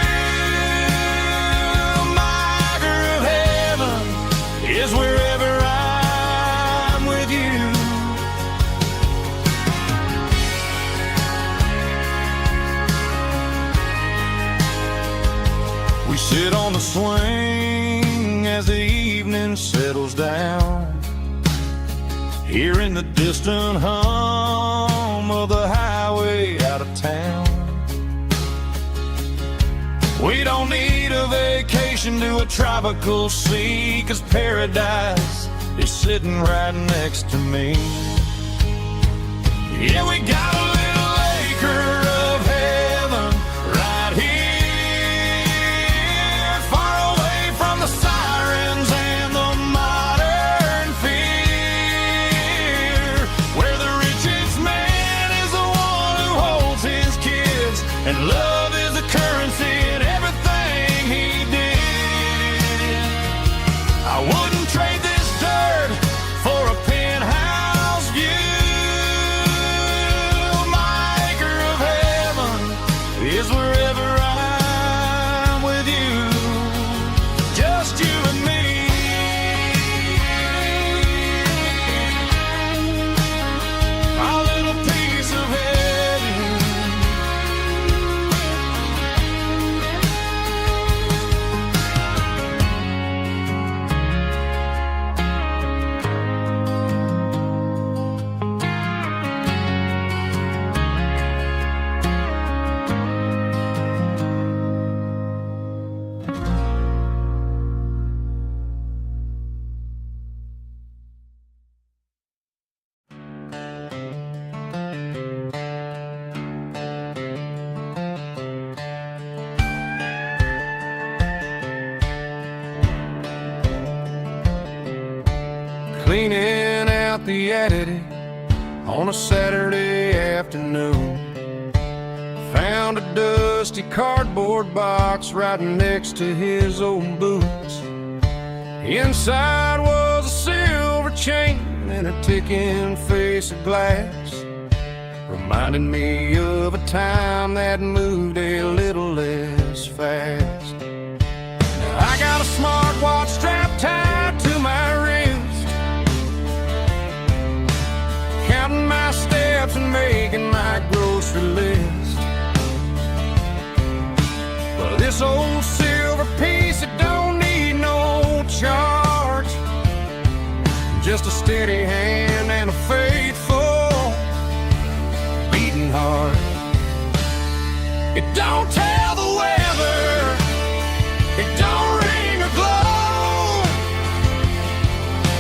Is wherever I'm with you. We sit on the swing as the evening settles down, hearing the distant hum of the highway out of town. We don't need a vacation to a tropical sea, 'cause paradise is sitting right next to me. Yeah, we got a little acre of heaven right here, far away from the sirens and the modern fear, where the richest man is the one who holds his kids, and love is a currency in everything he did. I wouldn't trade this dirt for a penthouse view. My acre of heaven is wherever I'm with you, just you and me. Our little piece of heaven. Cleaning out the attic on a Saturday afternoon, found a dusty cardboard box right next to his old boots. Inside was a silver chain and a ticking face of glass, reminding me of a time that moved a little less fast. Now I got a smartwatch strapped tied to my wrist, counting my steps and making my grocery list. Well, this old silver piece, it don't need no charge, just a steady hand and a faithful beating heart. It don't tell the weather, it don't ring or glow,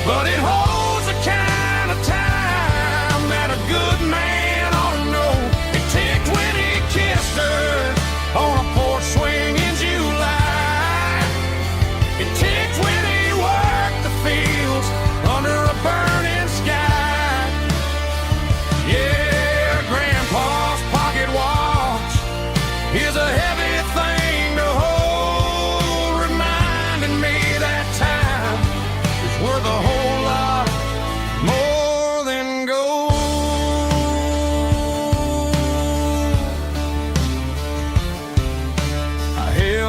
but it holds the kind of time that a good man ought to know. It ticked when he kissed her on a porch swing in July. It ticked when he worked the fields under a burning sky. Yeah, Grandpa's pocket watch is a heavy thing to hold, reminding me that time is worth a whole lot more than gold.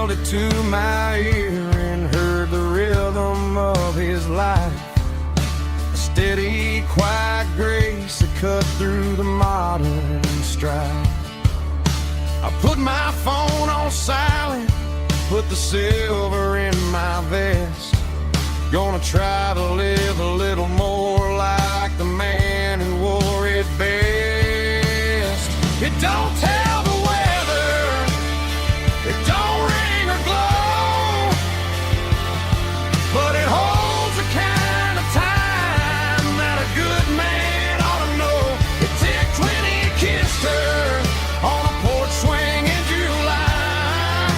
held it to my ear and heard the rhythm of his life. A steady, quiet grace that cut through the modern strife. I put my phone on silent, put the silver in my vest. Gonna try to live a little more like the man who wore it best. It don't tell the weather, it don't ring or glow, but it holds the kind of time that a good man ought to know. It ticked when he kissed her on a porch swing in July.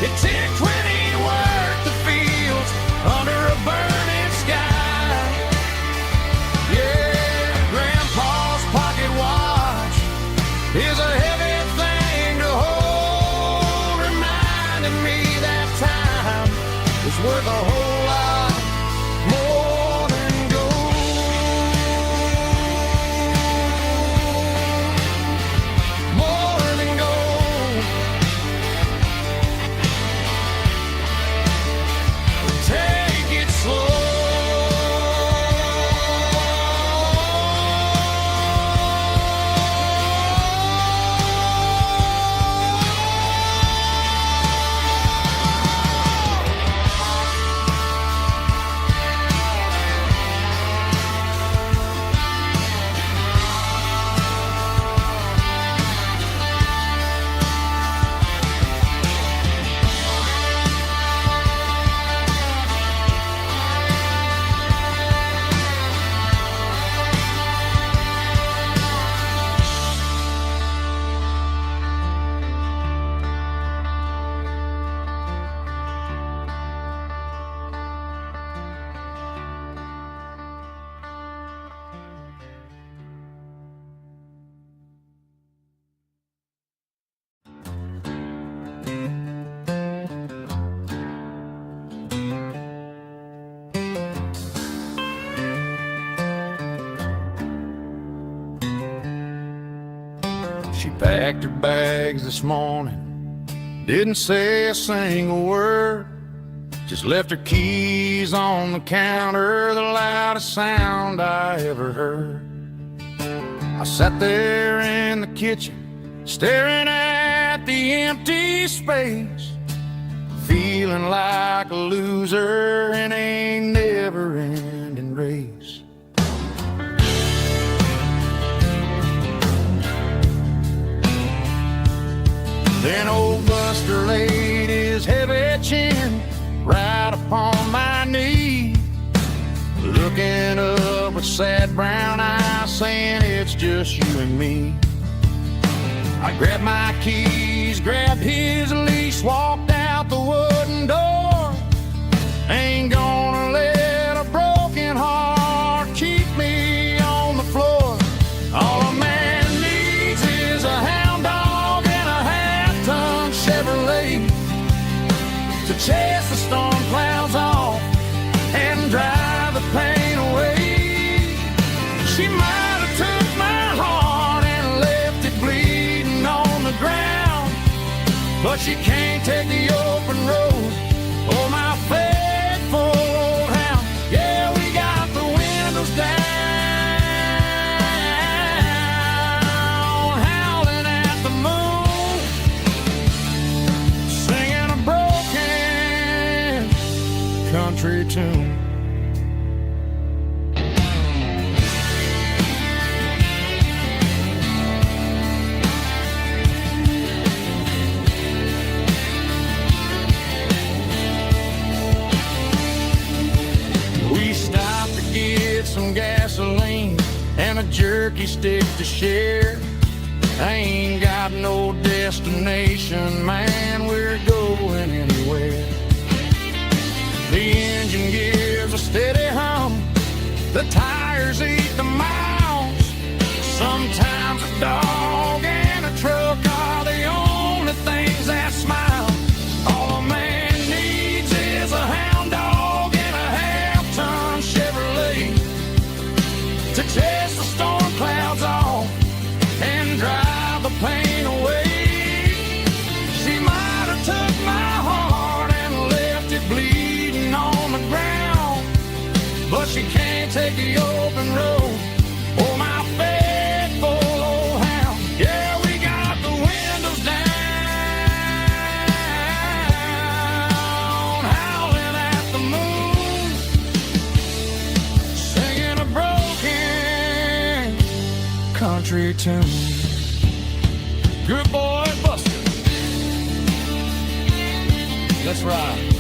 It ticked when he worked the fields under a burning sky. Yeah, Grandpa's pocket watch is a heavy thing to hold, reminding me that time is worth a whole lot more than gold. More than gold. Take it slow. She packed her bags this morning, didn't say a single word, just left her keys on the counter, the loudest sound I ever heard. I sat there in the kitchen, staring at the empty space, feeling like a loser in a never-ending race. Then old Buster laid his heavy chin right upon my knee, looking up with sad brown eyes, saying it's just you and me. I grabbed my keys, grabbed his leash, walked out the wooden door. Ain't gonna let a broken heart keep me on the floor. All a man needs is a hound dog and a half-ton Chevrolet to chase the storm clouds off and drive the pain away. She might have took my heart and left it bleeding on the ground, but she can't take the open road or my faithful old hound. Yeah, we got the windows down, howling at the moon, singing a broken country tune. We stopped to get some gasoline and a jerky stick to share. I ain't got no destination, man, we're going anywhere. The engine gives a steady hum, the tires eat the miles. Sometimes a dog and a truck are the only things that smile. All a man needs is a hound dog and a half-ton Chevrolet to chase the storm clouds off and drive the pain away. She might every tune. Good boy, Buster. Let's ride.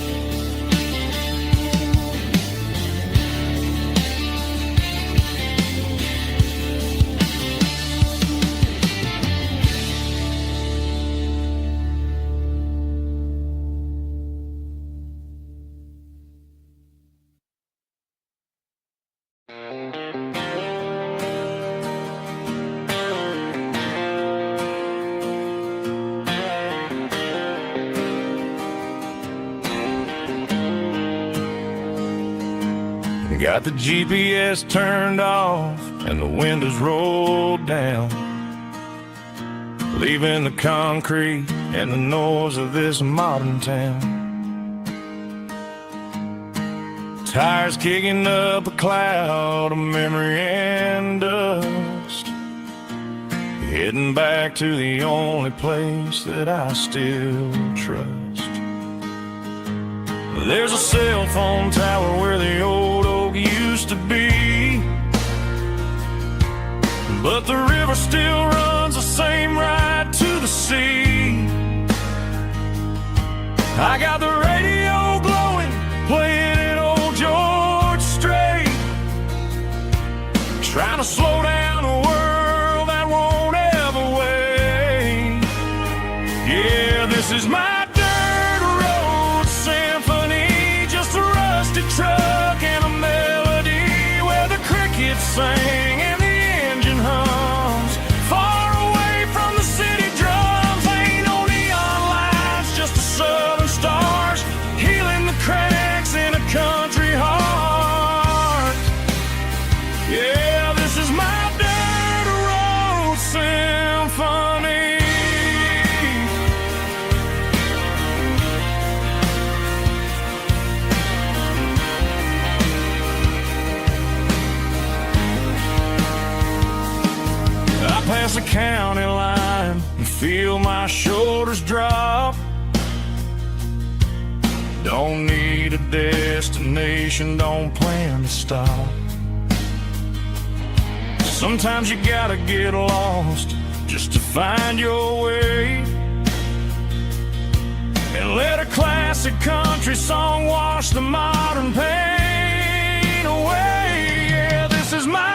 Got the GPS turned off and the windows rolled down, leaving the concrete and the noise of this modern town. Tires kicking up a cloud of memory and dust, heading back to the only place that I still trust. There's a cell phone tower where the old oak used to be, but the river still runs the same right to the sea. I got the radio glowing, playing an old George Strait, trying to slow down a world that won't ever wait. Yeah, this is my truck and a melody where the crickets sing and the engine hums, far away from the city drums. Ain't no neon lights, just the southern stars healing the cracks in a country heart. Yeah, this is my dirt road symphony. Past the county line and feel my shoulders drop. Don't need a destination, don't plan to stop. Sometimes you gotta get lost just to find your way, and let a classic country song wash the modern pain away. Yeah, this is my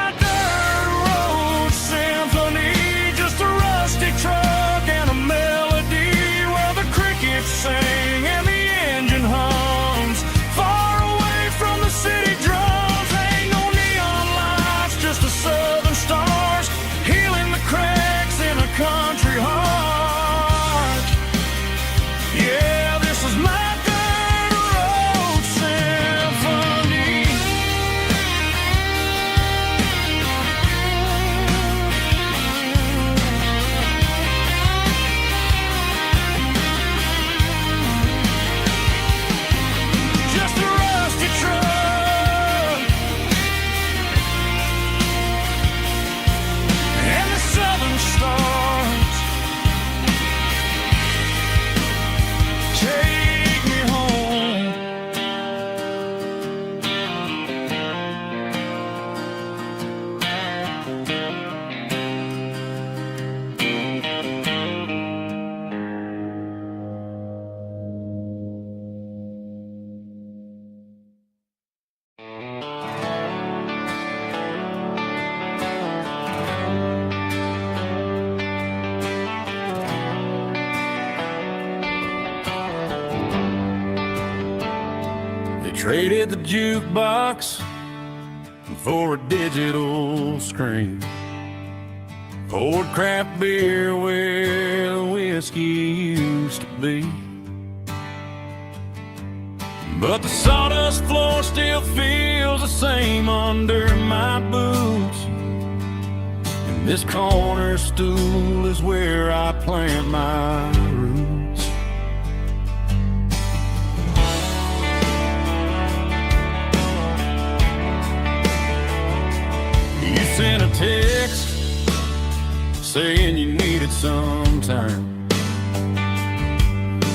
truck and a melody where the crickets sing and the engine hums, far away from the city drums. Ain't no neon lights, just the southern stars healing the cracks in a country heart. Yeah, this is my dirt road symphony. Traded the jukebox for a digital screen, poured craft beer where the whiskey used to be. But the sawdust floor still feels the same under my boots, and this corner stool is where I plant my roots. You sent a text saying you needed some time,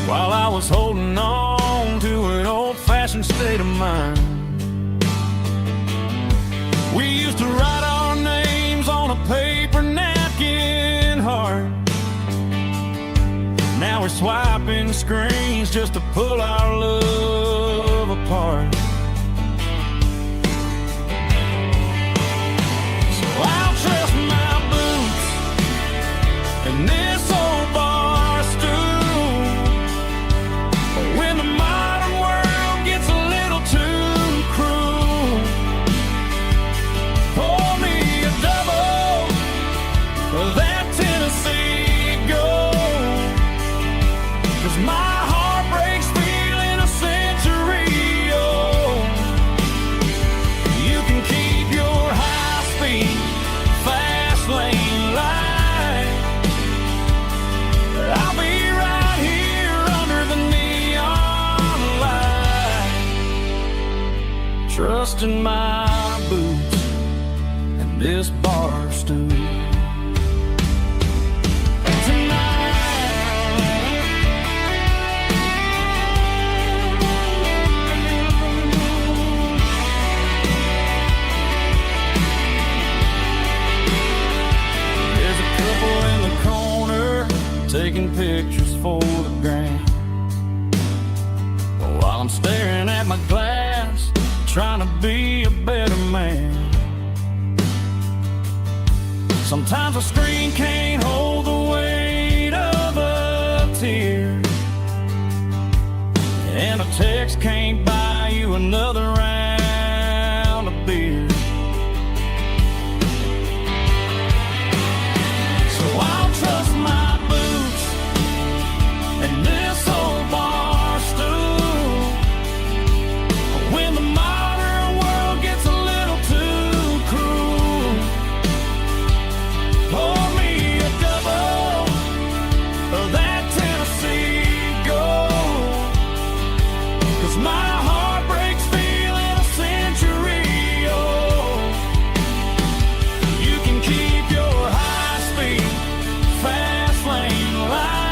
while I was holding on to an old-fashioned state of mind. We used to write our names on a paper napkin we're swiping screens just to pull our love apart. So I'll trust my boots and this old bar stool. When the modern world gets a little too cruel, pour me a double of that Tennessee Gold, 'cause my heart breaks feeling a century old. You can keep your high-speed, fast lane light, but I'll be right here under the neon light, trusting my boots and this bar stool. Taking pictures for the gram, while I'm staring at my glass, trying to be a better man. Sometimes a screen can't hold the weight of a tear, and a text can't buy you another round of beer. So I'll trust my and this old bar stool. When the modern world gets a little too cruel, pour me a double of that Tennessee Gold, 'cause my heart breaks feeling a century old. You can keep your high-speed, fast lane light,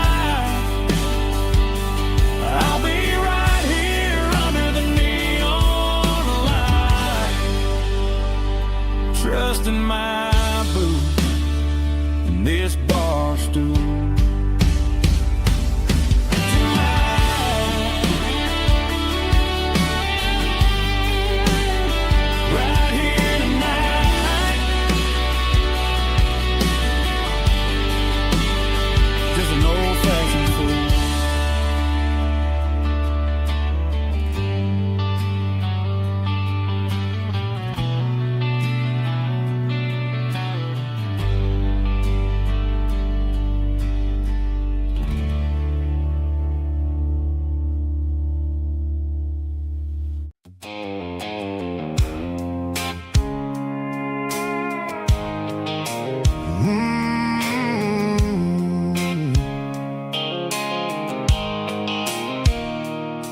I'll be right here under the neon light, trusting my boots in this bar stool. Right here tonight, just an old-fashioned fool.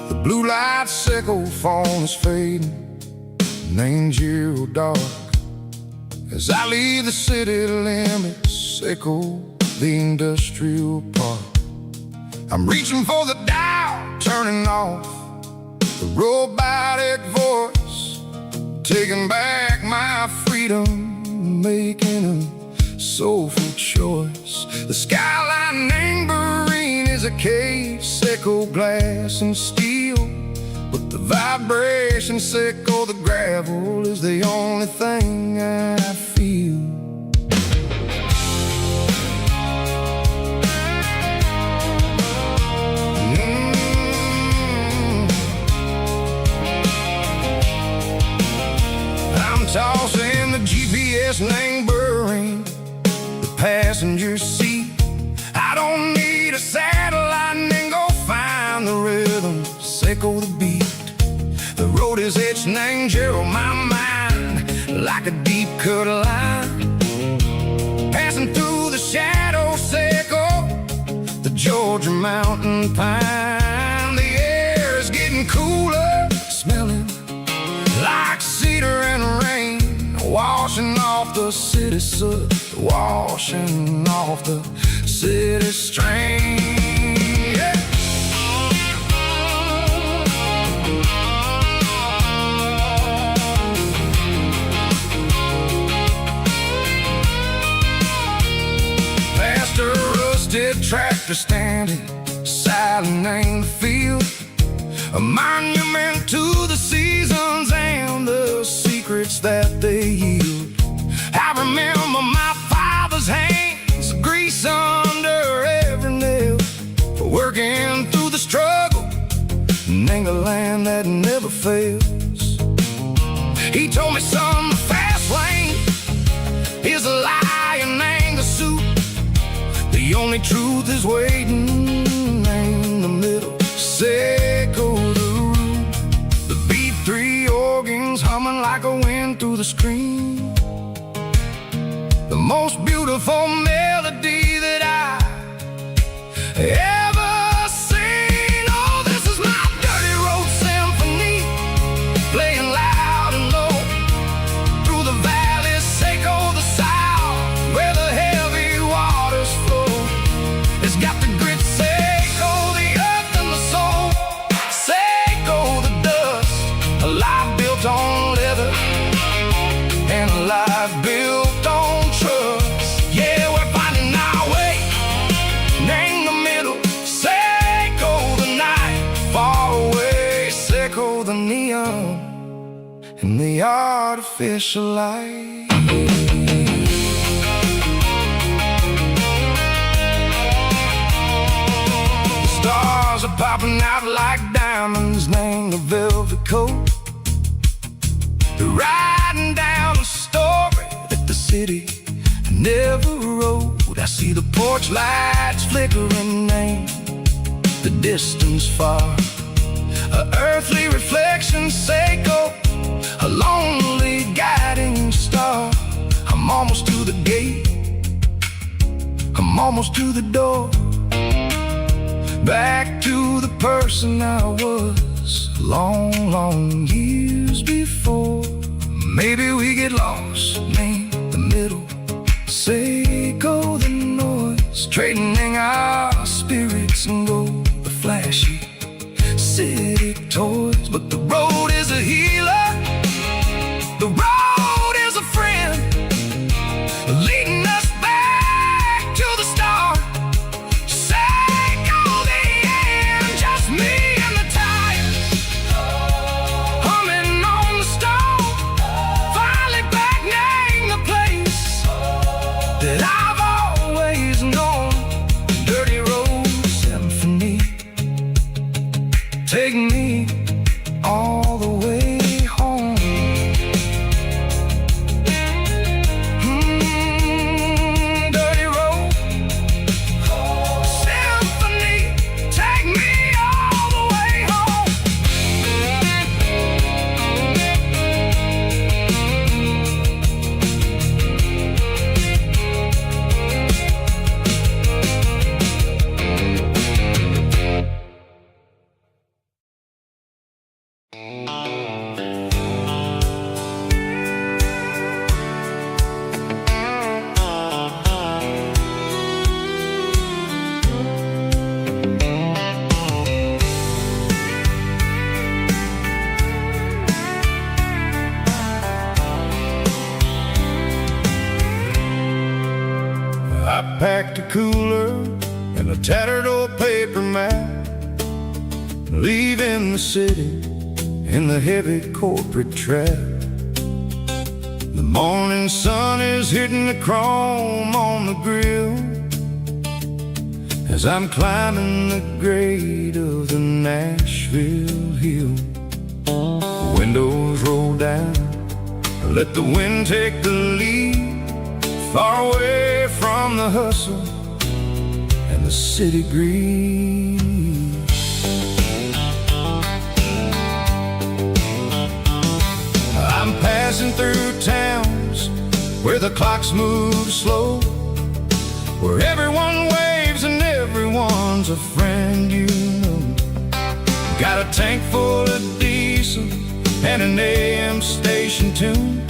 The blue light sickle phone is fading, and ain't zero dark. As I leave the city limits, sickle the industrial park. I'm reaching for the dial, turning off the robotic voice, taking back my freedom, making a soulful choice. The skyline neighboring is a cave, sickle glass and steel, but the vibration sickle the gravel is the only thing I feel. I'm tossing the GPS neighboring the passenger seat. I don't need a satellite and go find the rhythm, sickle the beat. The road is etched and Gerald my mind like a deep cut line, passing through the shadow sickle, the Georgia mountain pine. The air is getting cooler, smelling like cedar and rain, washing off the city soot, washing off the city strain. Yeah. Past a rusted tractor standing valley named the field, a monument to the seasons and the secrets that they yield. I remember my father's hands, grease under every nail, working through the struggle, named a land that never fails. He told me, son, the fast lane is a lie and anger suit. The only truth is waiting in the middle. Echo the root, the B3 organs humming like a wind through the screen. The most beautiful melody that I ever seen. Oh, this is my dirty road symphony, playing loud and low through the valleys, Seiko the south, where the heavy waters flow. It's got the grit, Seiko the earth and the soul, Seiko the dust, a life built on leather and a life built on trust. Yeah, we're finding our way in the middle. Seiko the night, far away. Seiko the neon and the artificial light. Stars are popping out like diamonds, named the velvet coat. They're riding down the story that the city never wrote. I see the porch lights flickering, named the distance far, a earthly reflection, Seiko, a lonely guiding star. I'm almost to the gate, I'm almost to the door, back to the person I was long, long years before. Maybe we get lost in the middle, Seiko the noise, trading our spirits and go the flashy city toys. But the road is a healer, the road is a friend, leading us back to the start. Seiko the end, just me and the tires, humming on the stove, finally back name the place that I've always known. Dirty road symphony, take me all the way home. Dirty road symphony, take me all the way home. I packed a cooler and a tattered old paper map, leaving the city in the heavy corporate trap. The morning sun is hitting the chrome on the grill as I'm climbing the grade of the Nashville hill. The windows roll down, let the wind take the lead, far away from the hustle and the city greed. I'm passing through towns where the clocks move slow, where everyone waves and everyone's a friend you know. Got a tank full of diesel and an AM station tune,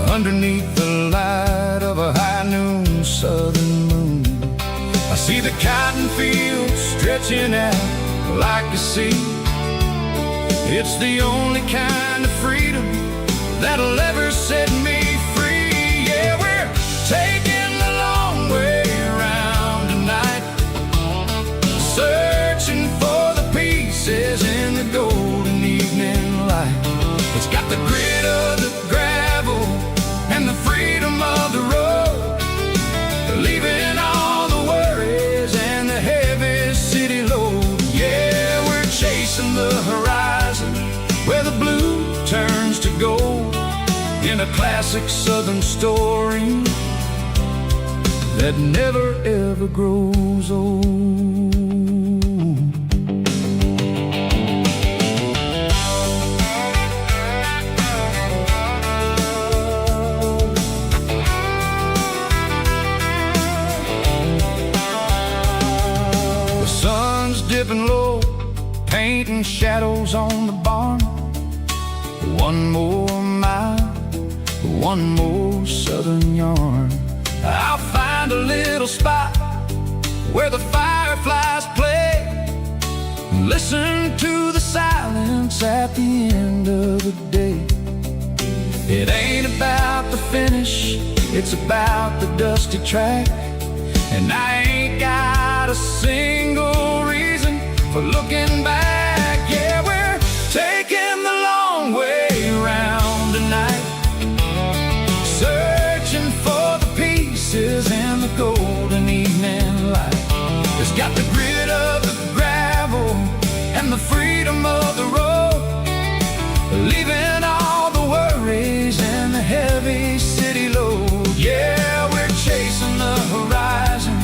underneath the light of a high noon southern moon. I see the cotton fields stretching out like a sea. It's the only kind of freedom that'll ever set me free. Yeah, we're taking the long way around tonight, searching classic southern story that never ever grows old. The sun's dipping low, painting shadows on the barn. One more mile, one more southern yarn. I'll find a little spot where the fireflies play, listen to the silence at the end of the day. It ain't about the finish, it's about the dusty track. And I ain't got a single reason for looking back. Yeah, we're taking the long way round tonight, searching for the pieces in the golden evening light. It's got the grit of the gravel and the freedom of the road, leaving all the worries and the heavy city load. Yeah, we're chasing the horizon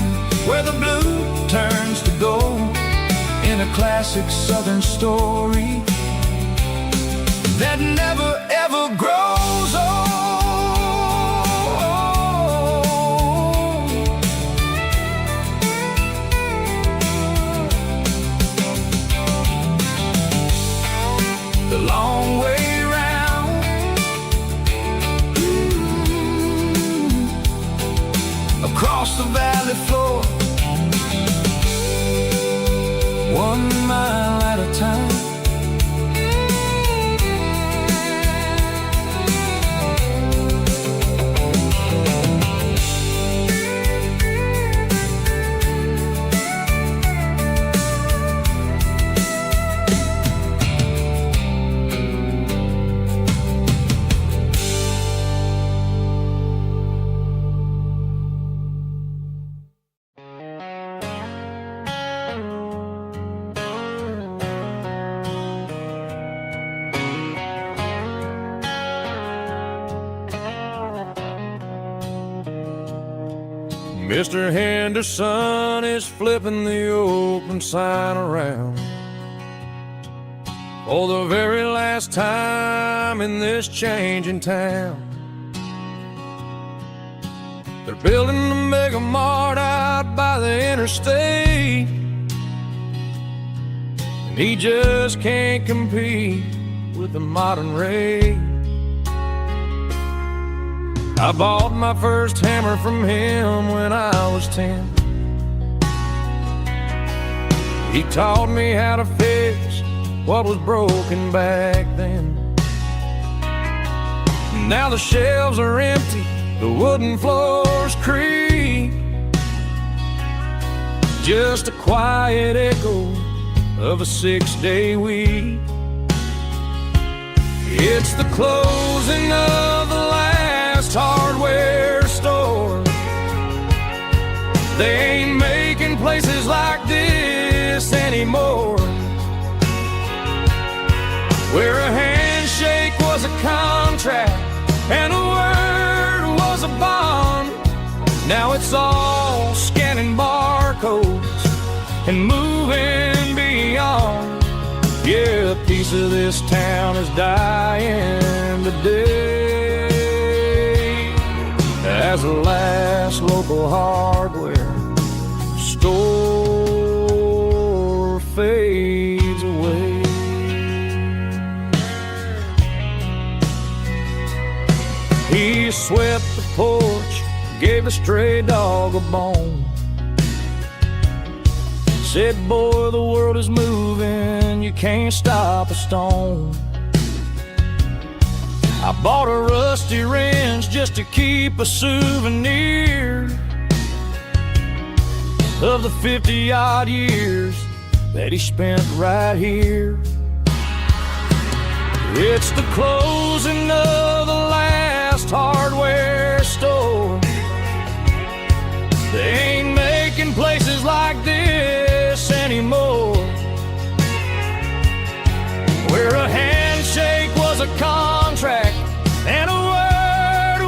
where the blue turns to gold, in a classic southern story that never ever grows old. The long way round, across the valley floor, 1 mile at a time. Mr. Henderson is flipping the open sign around for the very last time in this changing town. They're building a mega mart out by the interstate, and he just can't compete with the modern rate. I bought my first hammer from him when I was 10. He taught me how to fix what was broken back then. Now the shelves are empty, the wooden floors creak, just a quiet echo of a 6-day week. It's the closing of the last hardware store. They ain't making places like this anymore, where a handshake was a contract and a word was a bond. Now it's all scanning barcodes and moving beyond. Yeah, a piece of this town is dying today as the last local hardware store fades away. He swept the porch, gave a stray dog a bone, said, boy, the world is moving, you can't stop a stone. I bought a rusty wrench just to keep a souvenir of the 50-odd years that he spent right here. It's the closing of the last hardware store. They ain't making places like this anymore, where a handshake was a contract and a word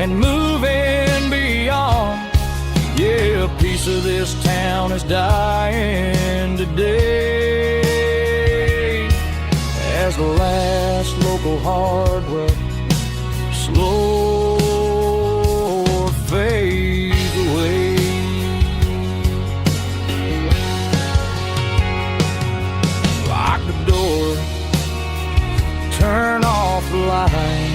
and moving beyond. Yeah, a piece of this town is dying today as the last local hardware slow fades away. Lock the door, turn off the light.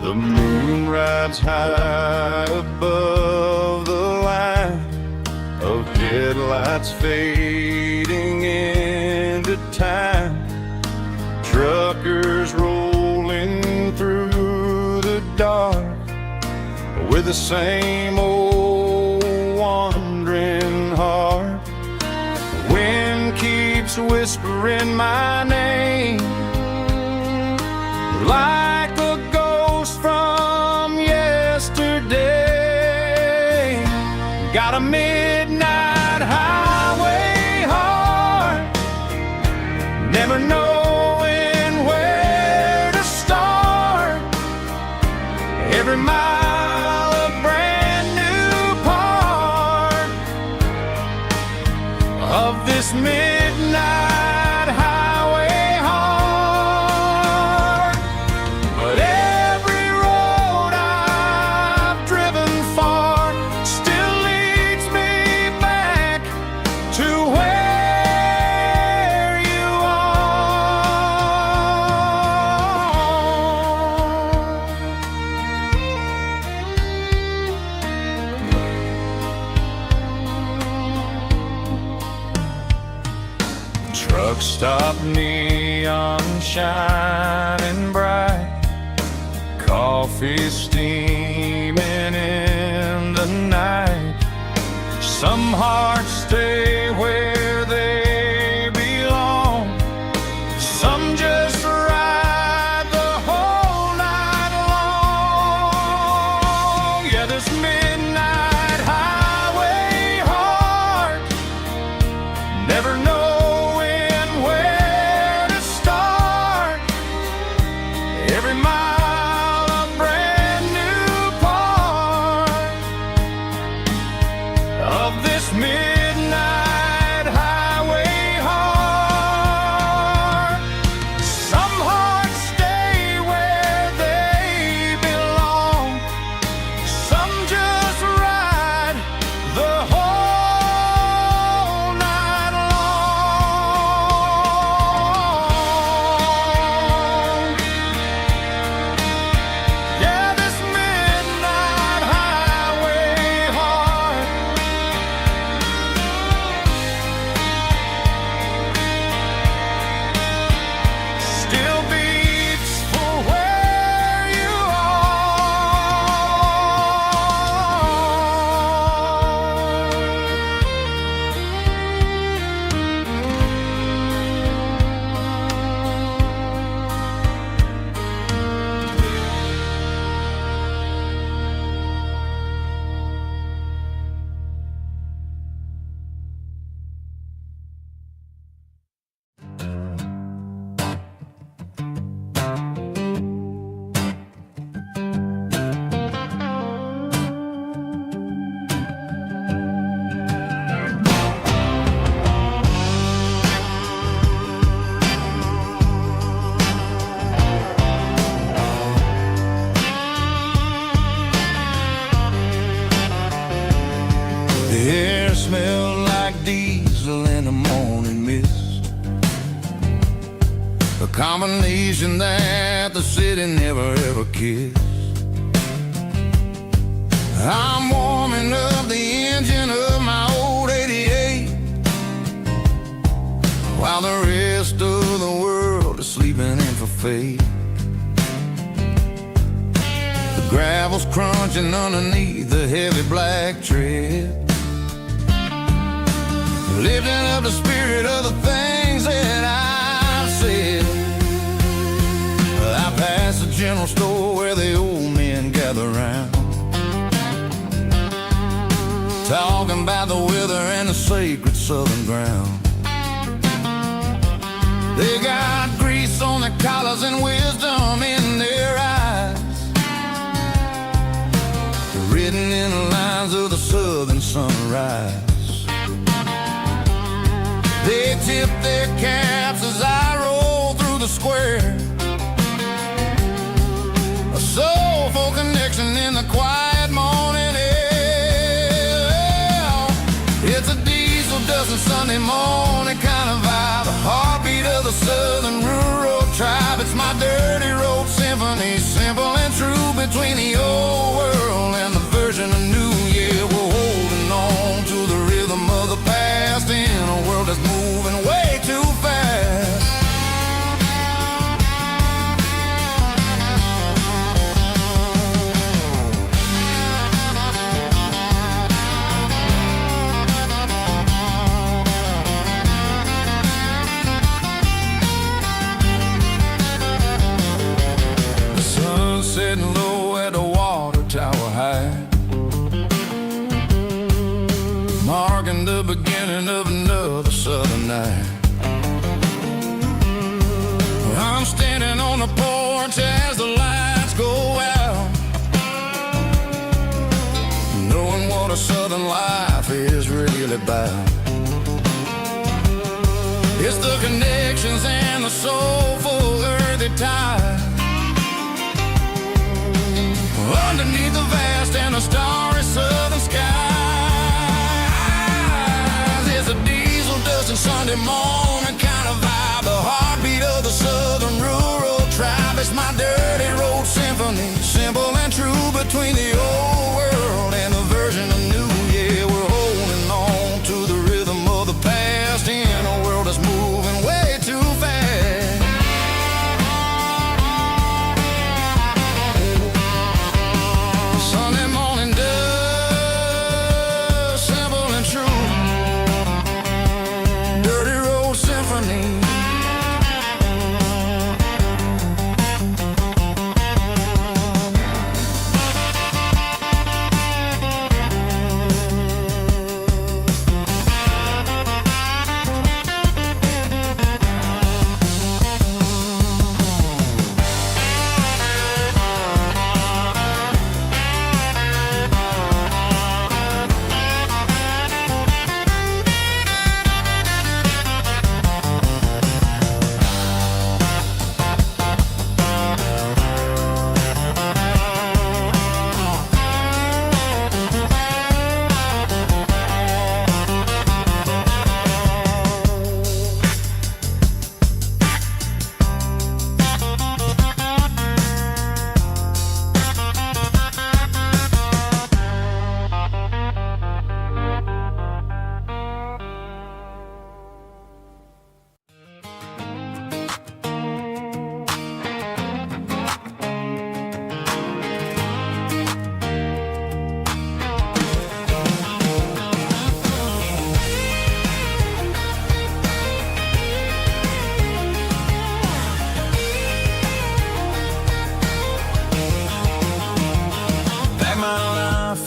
The moon rides high above the line of headlights fading into time. Truckers rolling through the dark with the same old wandering heart. The wind keeps whispering my name like a ghost from yesterday. Got a midnight highway heart, never knowing where to start. Every mile a brand new part of this midnight highway heart. But every road I've driven far still leads me back to where you are. Truck stop, neon shining bright, coffee steaming in the night. Some hearts stay where they belong, some just ride the whole night long. Yeah, this midnight highway heart, never knowing where to start. Every mile a brand new part of this midnight combination that the city never ever kissed. I'm warming up the engine of my old 88, while the rest of the world is sleeping in for fate. The gravel's crunching underneath the heavy black tread, lifting up the spirit of the things that I've said. I pass the general store where the old men gather round, talking about the weather and the sacred southern ground. They got grease on their collars and wisdom in their eyes, written in the lines of the southern sunrise. They tip their caps as I roll through the square, a soulful connection in the quiet morning air. It's a diesel dusting Sunday morning kind of vibe, the heartbeat of the southern rural tribe. It's my dirty road symphony, simple and true, between the old world and the version of new. Yeah, we're holding on to the rhythm of the past in a world that's moving way too fast. The sun's setting low at the water tower high, marking the beginning of another southern night. I'm standing on the porch as the lights go out, knowing what a southern life is really about. It's the connections and the soulful earthy tide, underneath the vast and the starry southern skies. It's a diesel dusting Sunday morning kind of vibe, the heartbeat of the southern rural tribe. It's my dirty road symphony, simple and true, between the old world and the version of new. Yeah, we're holding on to the rhythm of the past in a world that's moving way too fast. Sunday morning dust, simple and true, dirty road symphony.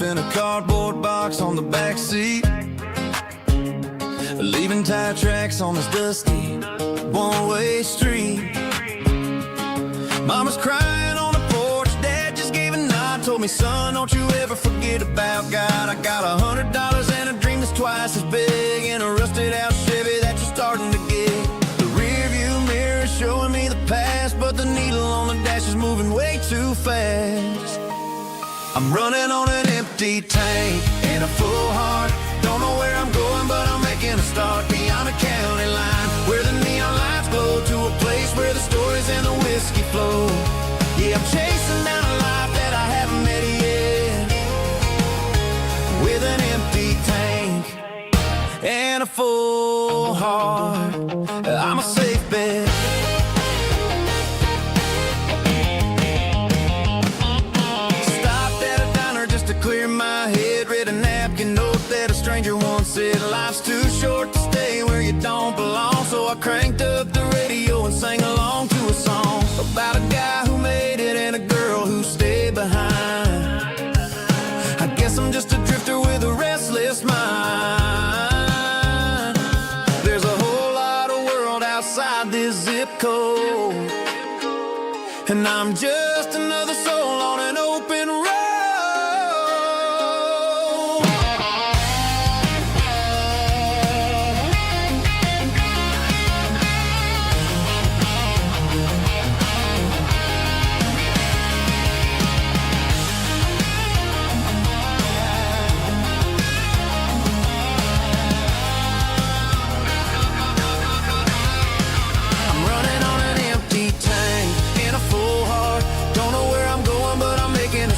In a cardboard box on the back seat, leaving tire tracks on this dusty one-way street. Mama's crying on the porch, Dad just gave a nod, told me, son, don't you ever forget about God. I got $100 and a dream that's twice as big, in a rusted out Chevy that you're starting to get. The rear view mirror is showing me the past, but the needle on the dash is moving way too fast. I'm running on an empty tank and a full heart. Don't know where I'm going, but I'm making a start beyond a county line, where the neon lights glow, to a place where the story flow. Yeah, I'm chasing down a life that I haven't met yet, with an empty tank and a full heart. I'm a safe bet. Stopped at a diner just to clear my head. Read a napkin note that a stranger once said, life's too short to stay where you don't belong. So I cranked up the radio and sang along to a song about a guy who made it and a girl who stayed behind. I guess I'm just a drifter with a restless mind. There's a whole lot of world outside this zip code, and I'm just another soul on an open road.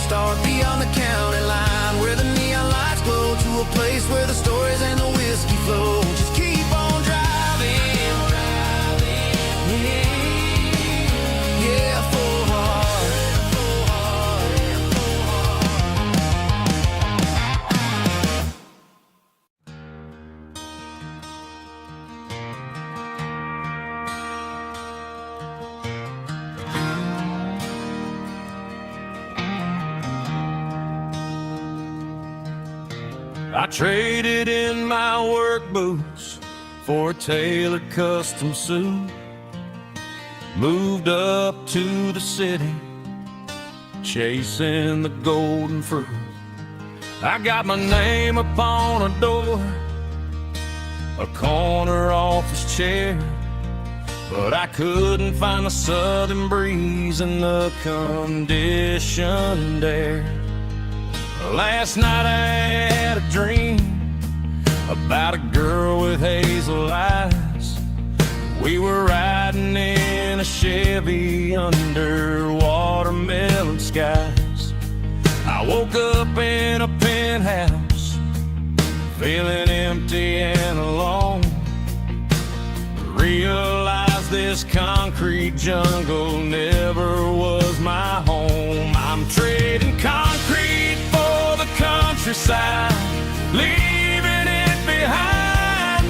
Start beyond the county line, where the neon lights glow, to a place where the stories and the whiskey flow. Just keep on driving, yeah, full heart. I traded in my work boots for a tailored custom suit. Moved up to the city, chasing the golden fruit. I got my name upon a door, a corner office chair, but I couldn't find the southern breeze in the conditioned air. Last night I had a dream about a girl with hazel eyes. We were riding in a Chevy under watermelon skies. I woke up in a penthouse, feeling empty and alone. Realized this concrete jungle never was my home. I'm trading concrete for the countryside, leaving it behind,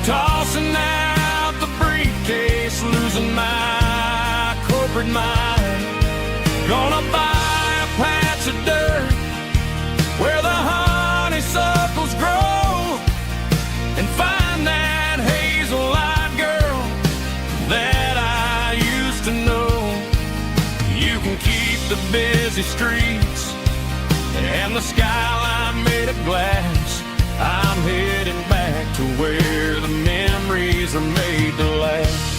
tossing out the briefcase, losing my corporate mind. Gonna buy a patch of dirt where the honeysuckles grow, and find that hazel-eyed girl that I used to know. You can keep the busy streets and the skyline made of glass. I'm heading back to where the memories are made to last.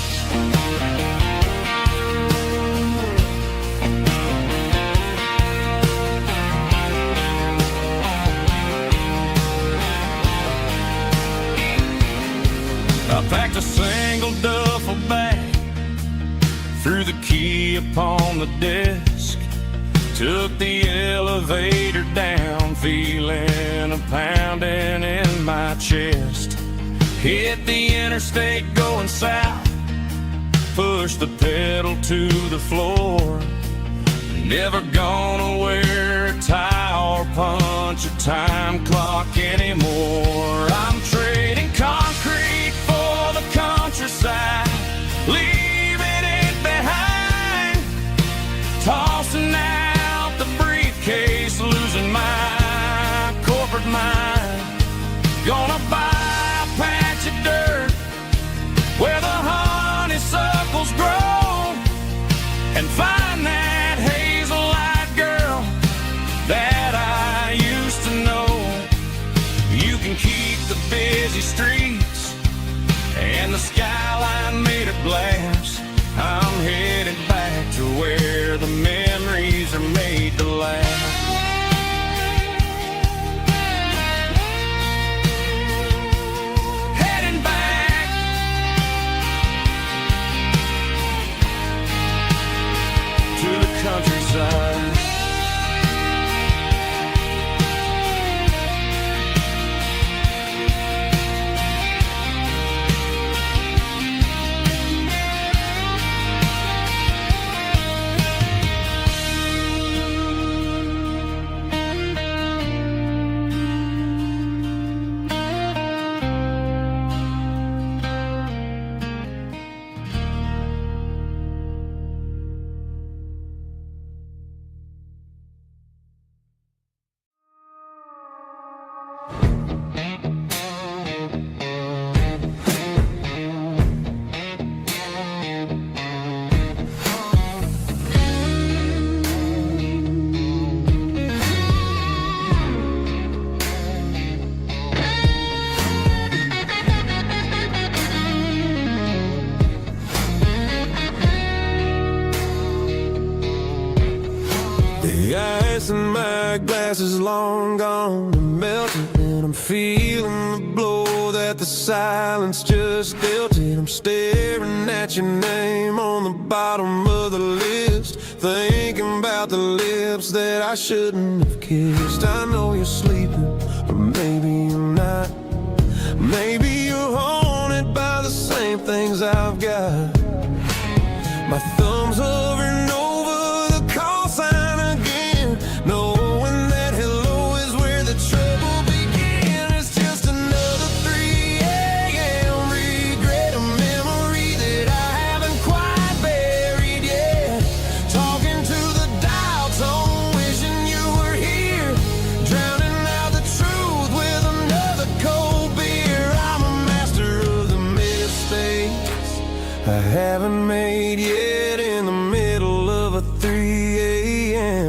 I packed a single duffel bag, threw the key upon the desk, took the elevator down, feeling a pounding in my chest. Hit the interstate going south, pushed the pedal to the floor. Never gonna wear a tie or punch a time clock anymore. I'm trading concrete for the countryside, leaving it behind, tossing out the briefcase, losing my corporate mind. Gonna buy a patch of dirt where the honeysuckles grow, and find that hazel-eyed girl that I used to know. You can keep the busy streets and the skyline made of glass. I'm headed back to where the memories are made to last. Heading back countryside. The ice in my glass is long gone and melted, and I'm feeling the blow that the silence just dealt it. I'm staring at your name on the bottom of the list, thinking about the lips that I shouldn't have kissed. I know you're sleeping, or maybe you're not. Maybe you're haunted by the same things I've got. My thumbs up